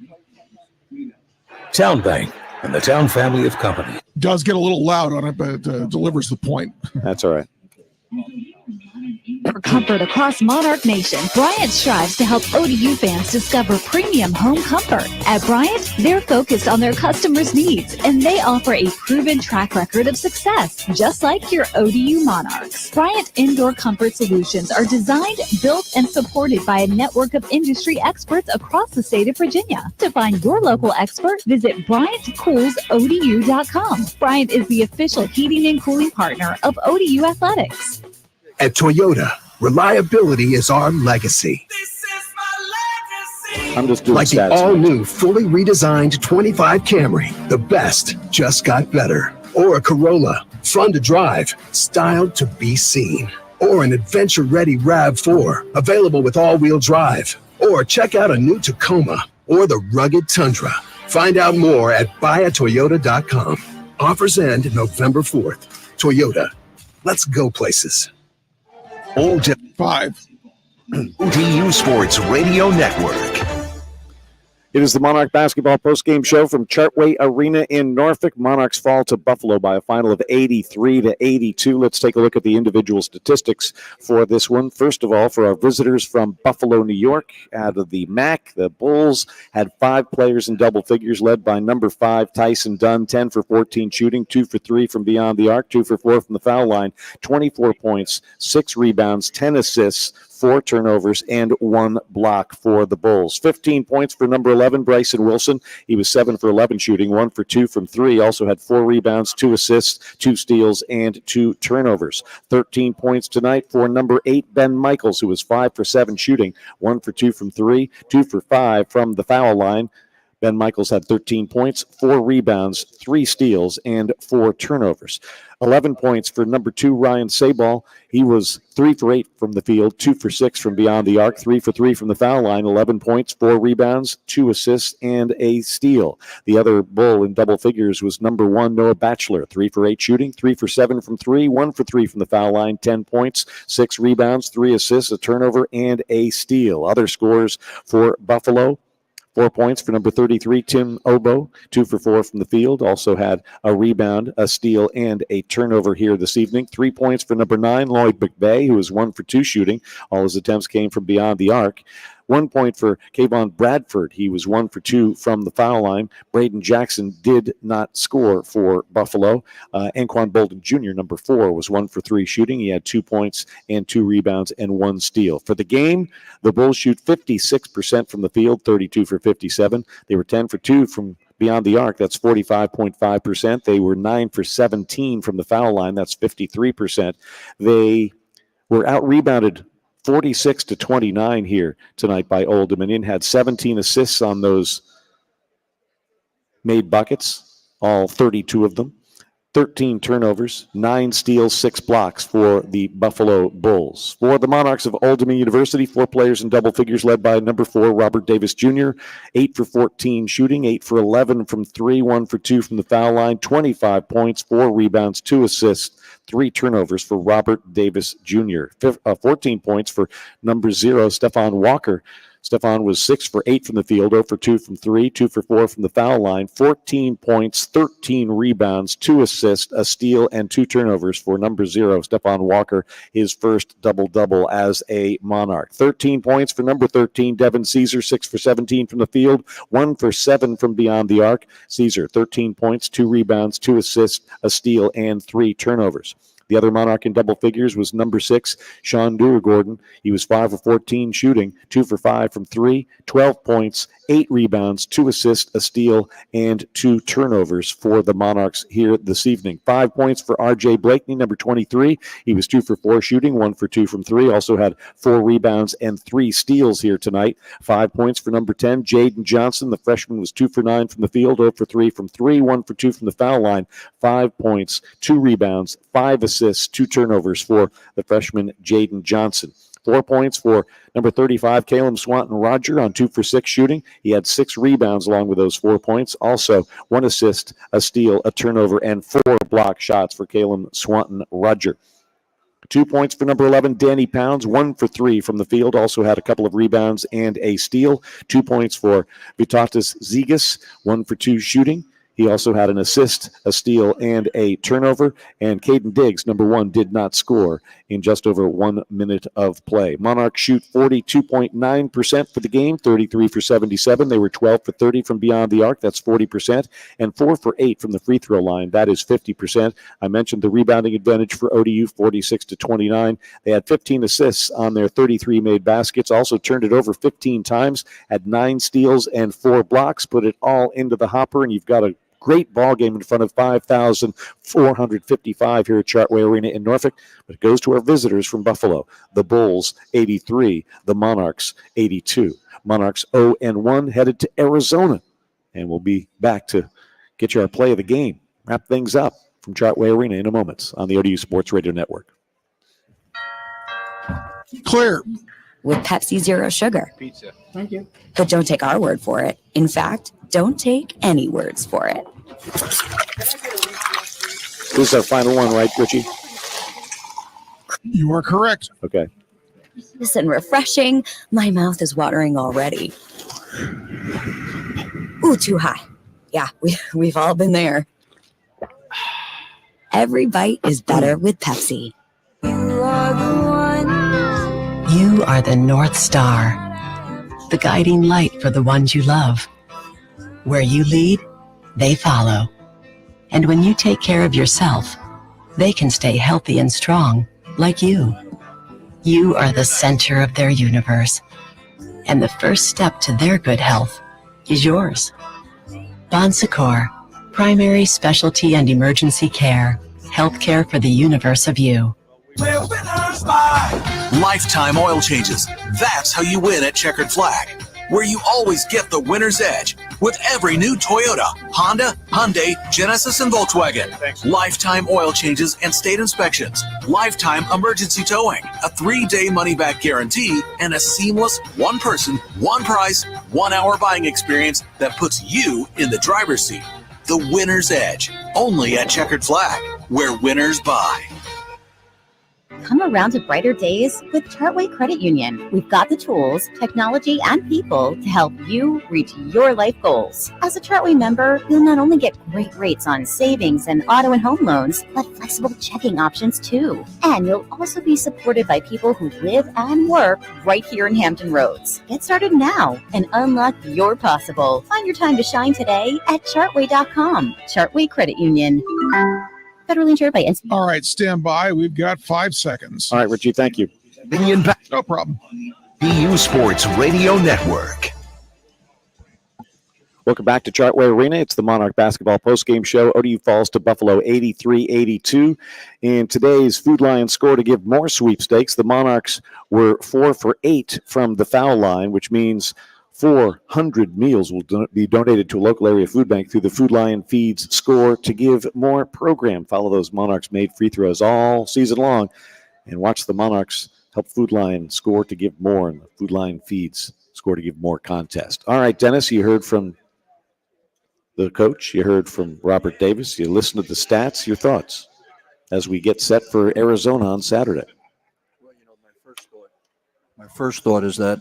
Town Bank and the Town family of companies. Does get a little loud on it, but delivers the point. That's all right. For comfort across Monarch Nation, Bryant strives to help ODU fans discover premium home comfort. At Bryant, they're focused on their customers' needs, and they offer a proven track record of success, just like your ODU Monarchs. Bryant Indoor Comfort Solutions are designed, built, and supported by a network of industry experts across the state of Virginia. To find your local expert, visit BryantCoolsODU.com. Bryant is the official heating and cooling partner of ODU Athletics. At Toyota, reliability is our legacy. I'm just doing like the stats. all-new, fully redesigned 25 Camry. The best just got better. Or a Corolla, fun to drive, styled to be seen. Or an adventure-ready RAV4, available with all-wheel drive. Or check out a new Tacoma or the rugged Tundra. Find out more at buyatoyota.com. Offers end November 4th. Toyota, let's go places. ODU 5. ODU Sports Radio Network. It is the Monarch basketball postgame show from Chartway Arena in Norfolk. Monarchs fall to Buffalo by a final of 83-82. Let's take a look at the individual statistics for this one. First of all, for our visitors from Buffalo, New York, out of the MAC, the Bulls had 5 players in double figures, led by number 5, Tyson Dunn, 10 for 14 shooting, 2 for 3 from beyond the arc, 2 for 4 from the foul line, 24 points, 6 rebounds, 10 assists, 4 turnovers, and 1 block for the Bulls. 15 points for number 11, Bryson Wilson. He was 7 for 11 shooting, 1 for 2 from 3. Also had 4 rebounds, 2 assists, 2 steals, and 2 turnovers. 13 points tonight for number 8, Ben Michaels, who was 5 for 7 shooting, 1 for 2 from 3, 2 for 5 from the foul line. Ben Michaels had 13 points, 4 rebounds, 3 steals, and 4 turnovers. 11 points for number 2, Ryan Sabal. He was 3 for 8 from the field, 2 for 6 from beyond the arc, 3 for 3 from the foul line, 11 points, 4 rebounds, 2 assists, and a steal. The other Bull in double figures was number 1, Noah Batchelor, 3 for 8 shooting, 3 for 7 from 3, 1 for 3 from the foul line, 10 points, 6 rebounds, 3 assists, a turnover, and a steal. Other scores for Buffalo: 4 points for number 33, Tim Obo, 2 for 4 from the field. Also had a rebound, a steal, and a turnover here this evening. 3 points for number 9, Lloyd McVay, who was 1 for 2 shooting. All his attempts came from beyond the arc. 1 point for Kayvon Bradford. He was 1 for 2 from the foul line. Braden Jackson did not score for Buffalo. Anquan Bolden Jr., number 4, was 1 for 3 shooting. He had 2 points and 2 rebounds and 1 steal. For the game, the Bulls shoot 56% from the field, 32 for 57. They were 10 for 2 from beyond the arc. That's 45.5%. They were 9 for 17 from the foul line. That's 53%. They were out-rebounded 46-29 here tonight by Old Dominion. Had 17 assists on those made buckets, all 32 of them. 13 turnovers, 9 steals, 6 blocks for the Buffalo Bulls. For the Monarchs of Old Dominion University, 4 players in double figures, led by number 4, Robert Davis Jr., 8 for 14 shooting, 8 for 11 from 3, 1 for 2 from the foul line, 25 points, 4 rebounds, 2 assists, 3 turnovers for Robert Davis Jr. 14 points for number 0, Stephon Walker. Stephon was 6 for 8 from the field, 0 for 2 from 3, 2 for 4 from the foul line, 14 points, 13 rebounds, 2 assists, a steal, and 2 turnovers for number 0, Stephon Walker, his first double-double as a Monarch. 13 points for number 13, Devin Caesar, 6 for 17 from the field, 1 for 7 from beyond the arc. Caesar, 13 points, 2 rebounds, 2 assists, a steal, and 3 turnovers. The other Monarch in double figures was number 6, Sean Dewar-Gordon. He was 5 for 14 shooting, 2 for 5 from 3, 12 points, 8 rebounds, 2 assists, a steal, and 2 turnovers for the Monarchs here this evening. 5 points for R.J. Blakeney, number 23. He was 2 for 4 shooting, 1 for 2 from 3. Also had 4 rebounds and 3 steals here tonight. 5 points for number 10, Jaden Johnson. The freshman was 2 for 9 from the field, 0 for 3 from 3, 1 for 2 from the foul line. 5 points, 2 rebounds, 5 assists, 2 turnovers for the freshman Jaden Johnson. 4 points for number 35, Caleb Swanton-Roger on 2 for 6 shooting. He had 6 rebounds along with those 4 points. Also, 1 assist, a steal, a turnover, and 4 block shots for Caleb Swanton-Roger. 2 points for number 11, Danny Pounds, 1 for 3 from the field. Also had a couple of rebounds and a steal. 2 points for Vitatis Zegas, 1 for 2 shooting. He also had an assist, a steal, and a turnover. And Caden Diggs, number 1, did not score in just over 1 minute of play. Monarchs shoot 42.9% for the game, 33 for 77. They were 12 for 30 from beyond the arc. That's 40%. And 4 for 8 from the free throw line. That is 50%. I mentioned the rebounding advantage for ODU, 46 to 29. They had 15 assists on their 33 made baskets. Also turned it over 15 times. Had 9 steals and 4 blocks. Put it all into the hopper, and you've got a great ball game in front of 5,455 here at Chartway Arena in Norfolk, but it goes to our visitors from Buffalo. The Bulls, 83. The Monarchs, 82. Monarchs 0-1 headed to Arizona, and we'll be back to get you our play of the game. Wrap things up from Chartway Arena in a moment on the ODU Sports Radio Network. Clear. With Pepsi Zero Sugar. Pizza. Thank you. But don't take our word for it. In fact, don't take any words for it. This is our final one, right, Richie? You are correct. Okay. Listen, refreshing. My mouth is watering already. Ooh, too high. Yeah, we've all been there. Every bite is better with Pepsi. You are the one. You are the North Star, the guiding light for the ones you love. Where you lead, they follow. And when you take care of yourself, they can stay healthy and strong, like you. You are the center of their universe. And the first step to their good health is yours. Bon Secours, primary specialty and emergency care. Healthcare for the universe of you. Lifetime oil changes. That's how you win at Checkered Flag, where you always get the winner's edge with every new Toyota, Honda, Hyundai, Genesis, and Volkswagen. Thanks. Lifetime oil changes and state inspections, lifetime emergency towing, a 3-day money-back guarantee, and a seamless one-person, one-price, 1-hour buying experience that puts you in the driver's seat. The winner's edge, only at Checkered Flag, where winners buy. Come around to brighter days with Chartway Credit Union. We've got the tools, technology, and people to help you reach your life goals. As a Chartway member, you'll not only get great rates on savings and auto and home loans, but flexible checking options too. And you'll also be supported by people who live and work right here in Hampton Roads. Get started now and unlock your possible. Find your time to shine today at Chartway.com. Chartway Credit Union. Federally insured by NCUA. All right, stand by. We've got 5 seconds. All right, Richie, thank you. No problem. ODU Sports Radio Network. Welcome back to Chartway Arena. It's the Monarch Basketball postgame show. ODU falls to Buffalo 83-82. In today's Food Lion score to give more sweepstakes, the Monarchs were 4 for 8 from the foul line, which means 400 meals will be donated to a local area food bank through the Food Lion Feeds score to give more program. Follow those Monarchs made free throws all season long and watch the Monarchs help Food Lion score to give more and the Food Lion Feeds score to give more contest. All right, Dennis, you heard from the coach. You heard from Robert Davis. You listened to the stats. Your thoughts as we get set for Arizona on Saturday? Well, my first thought is that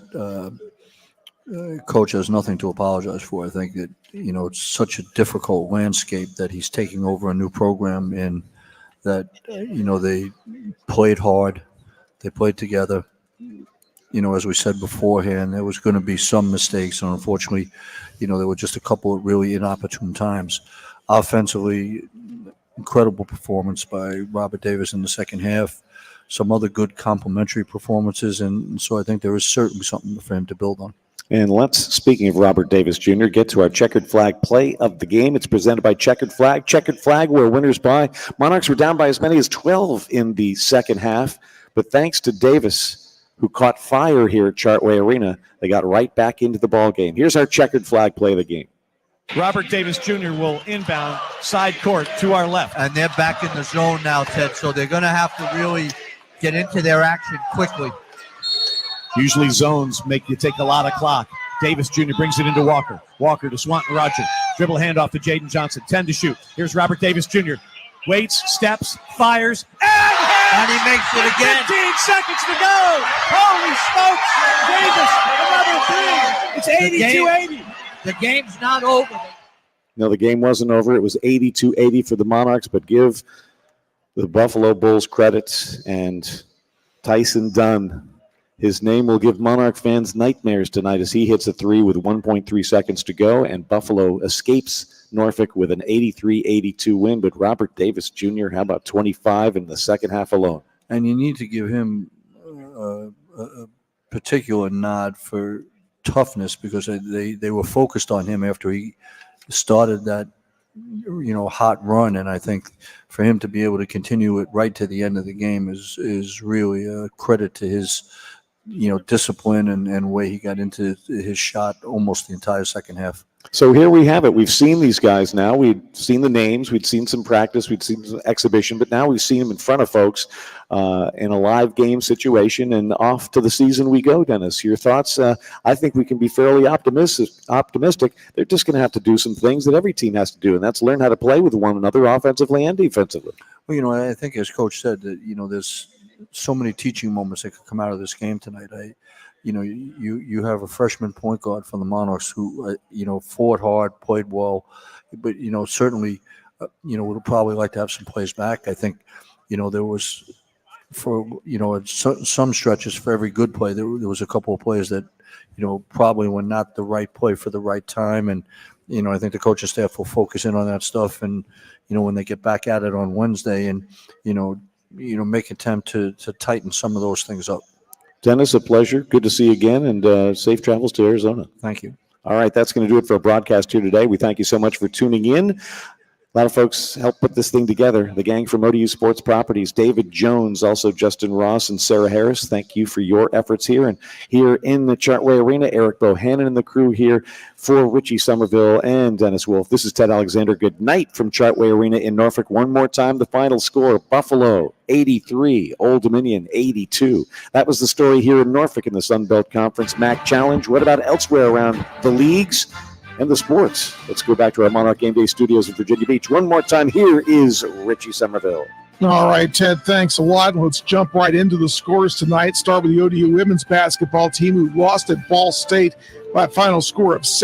Coach has nothing to apologize for. I think that, it's such a difficult landscape that he's taking over a new program in that, they played hard. They played together. As we said beforehand, there was going to be some mistakes, and unfortunately, there were just a couple of really inopportune times. Offensively, incredible performance by Robert Davis in the second half. Some other good complementary performances, and so I think there is certainly something for him to build on. And let's, speaking of Robert Davis Jr., get to our checkered flag play of the game. It's presented by Checkered Flag. Checkered Flag, where winners buy. Monarchs were down by as many as 12 in the second half, but thanks to Davis, who caught fire here at Chartway Arena, they got right back into the ball game. Here's our checkered flag play of the game. Robert Davis Jr. will inbound side court to our left. And they're back in the zone now, Ted, so they're going to have to really get into their action quickly. Usually zones make you take a lot of clock. Davis Jr. brings it into Walker. Walker to Swanton Roger. Dribble handoff to Jaden Johnson. 10 to shoot. Here's Robert Davis Jr. Waits, steps, fires, and he makes it again. 15 seconds to go. Holy smokes. Davis, another three. It's 82-80. The game's not over. No, the game wasn't over. It was 82-80 for the Monarchs, but give the Buffalo Bulls credit and Tyson Dunn. His name will give Monarch fans nightmares tonight as he hits a three with 1.3 seconds to go, and Buffalo escapes Norfolk with an 83-82 win. But Robert Davis Jr., how about 25 in the second half alone? And you need to give him a particular nod for toughness, because they were focused on him after he started that hot run, and I think for him to be able to continue it right to the end of the game is really a credit to his discipline and way he got into his shot almost the entire second half. So here we have it. We've seen these guys now. We've seen the names. We'd seen some practice. We'd seen some exhibition. But now we've seen them in front of folks in a live game situation. And off to the season we go, Dennis. Your thoughts? I think we can be fairly optimistic. They're just going to have to do some things that every team has to do, and that's learn how to play with one another offensively and defensively. Well, I think as Coach said, that there's so many teaching moments that could come out of this game tonight. You have a freshman point guard from the Monarchs who, fought hard, played well, but, certainly, would probably like to have some plays back. I think, there was, for, some stretches for every good play, there was a couple of plays that, probably were not the right play for the right time. And, I think the coaching staff will focus in on that stuff. And, when they get back at it on Wednesday and, make an attempt to tighten some of those things up. Dennis, a pleasure. Good to see you again, and safe travels to Arizona. Thank you. All right, that's going to do it for our broadcast here today. We thank you so much for tuning in. A lot of folks helped put this thing together. The gang from ODU Sports Properties, David Jones, also Justin Ross and Sarah Harris. Thank you for your efforts here. And here in the Chartway Arena, Eric Bohannon and the crew here for Richie Somerville and Dennis Wolf. This is Ted Alexander. Good night from Chartway Arena in Norfolk. One more time, the final score, Buffalo 83, Old Dominion 82. That was the story here in Norfolk in the Sun Belt Conference MAC Challenge. What about elsewhere around the leagues and the sports? Let's go back to our Monarch Game Day studios in Virginia Beach. One more time, here is Richie Somerville. All right, Ted, thanks a lot. Let's jump right into the scores tonight. Start with the ODU women's basketball team, who lost at Ball State by a final score of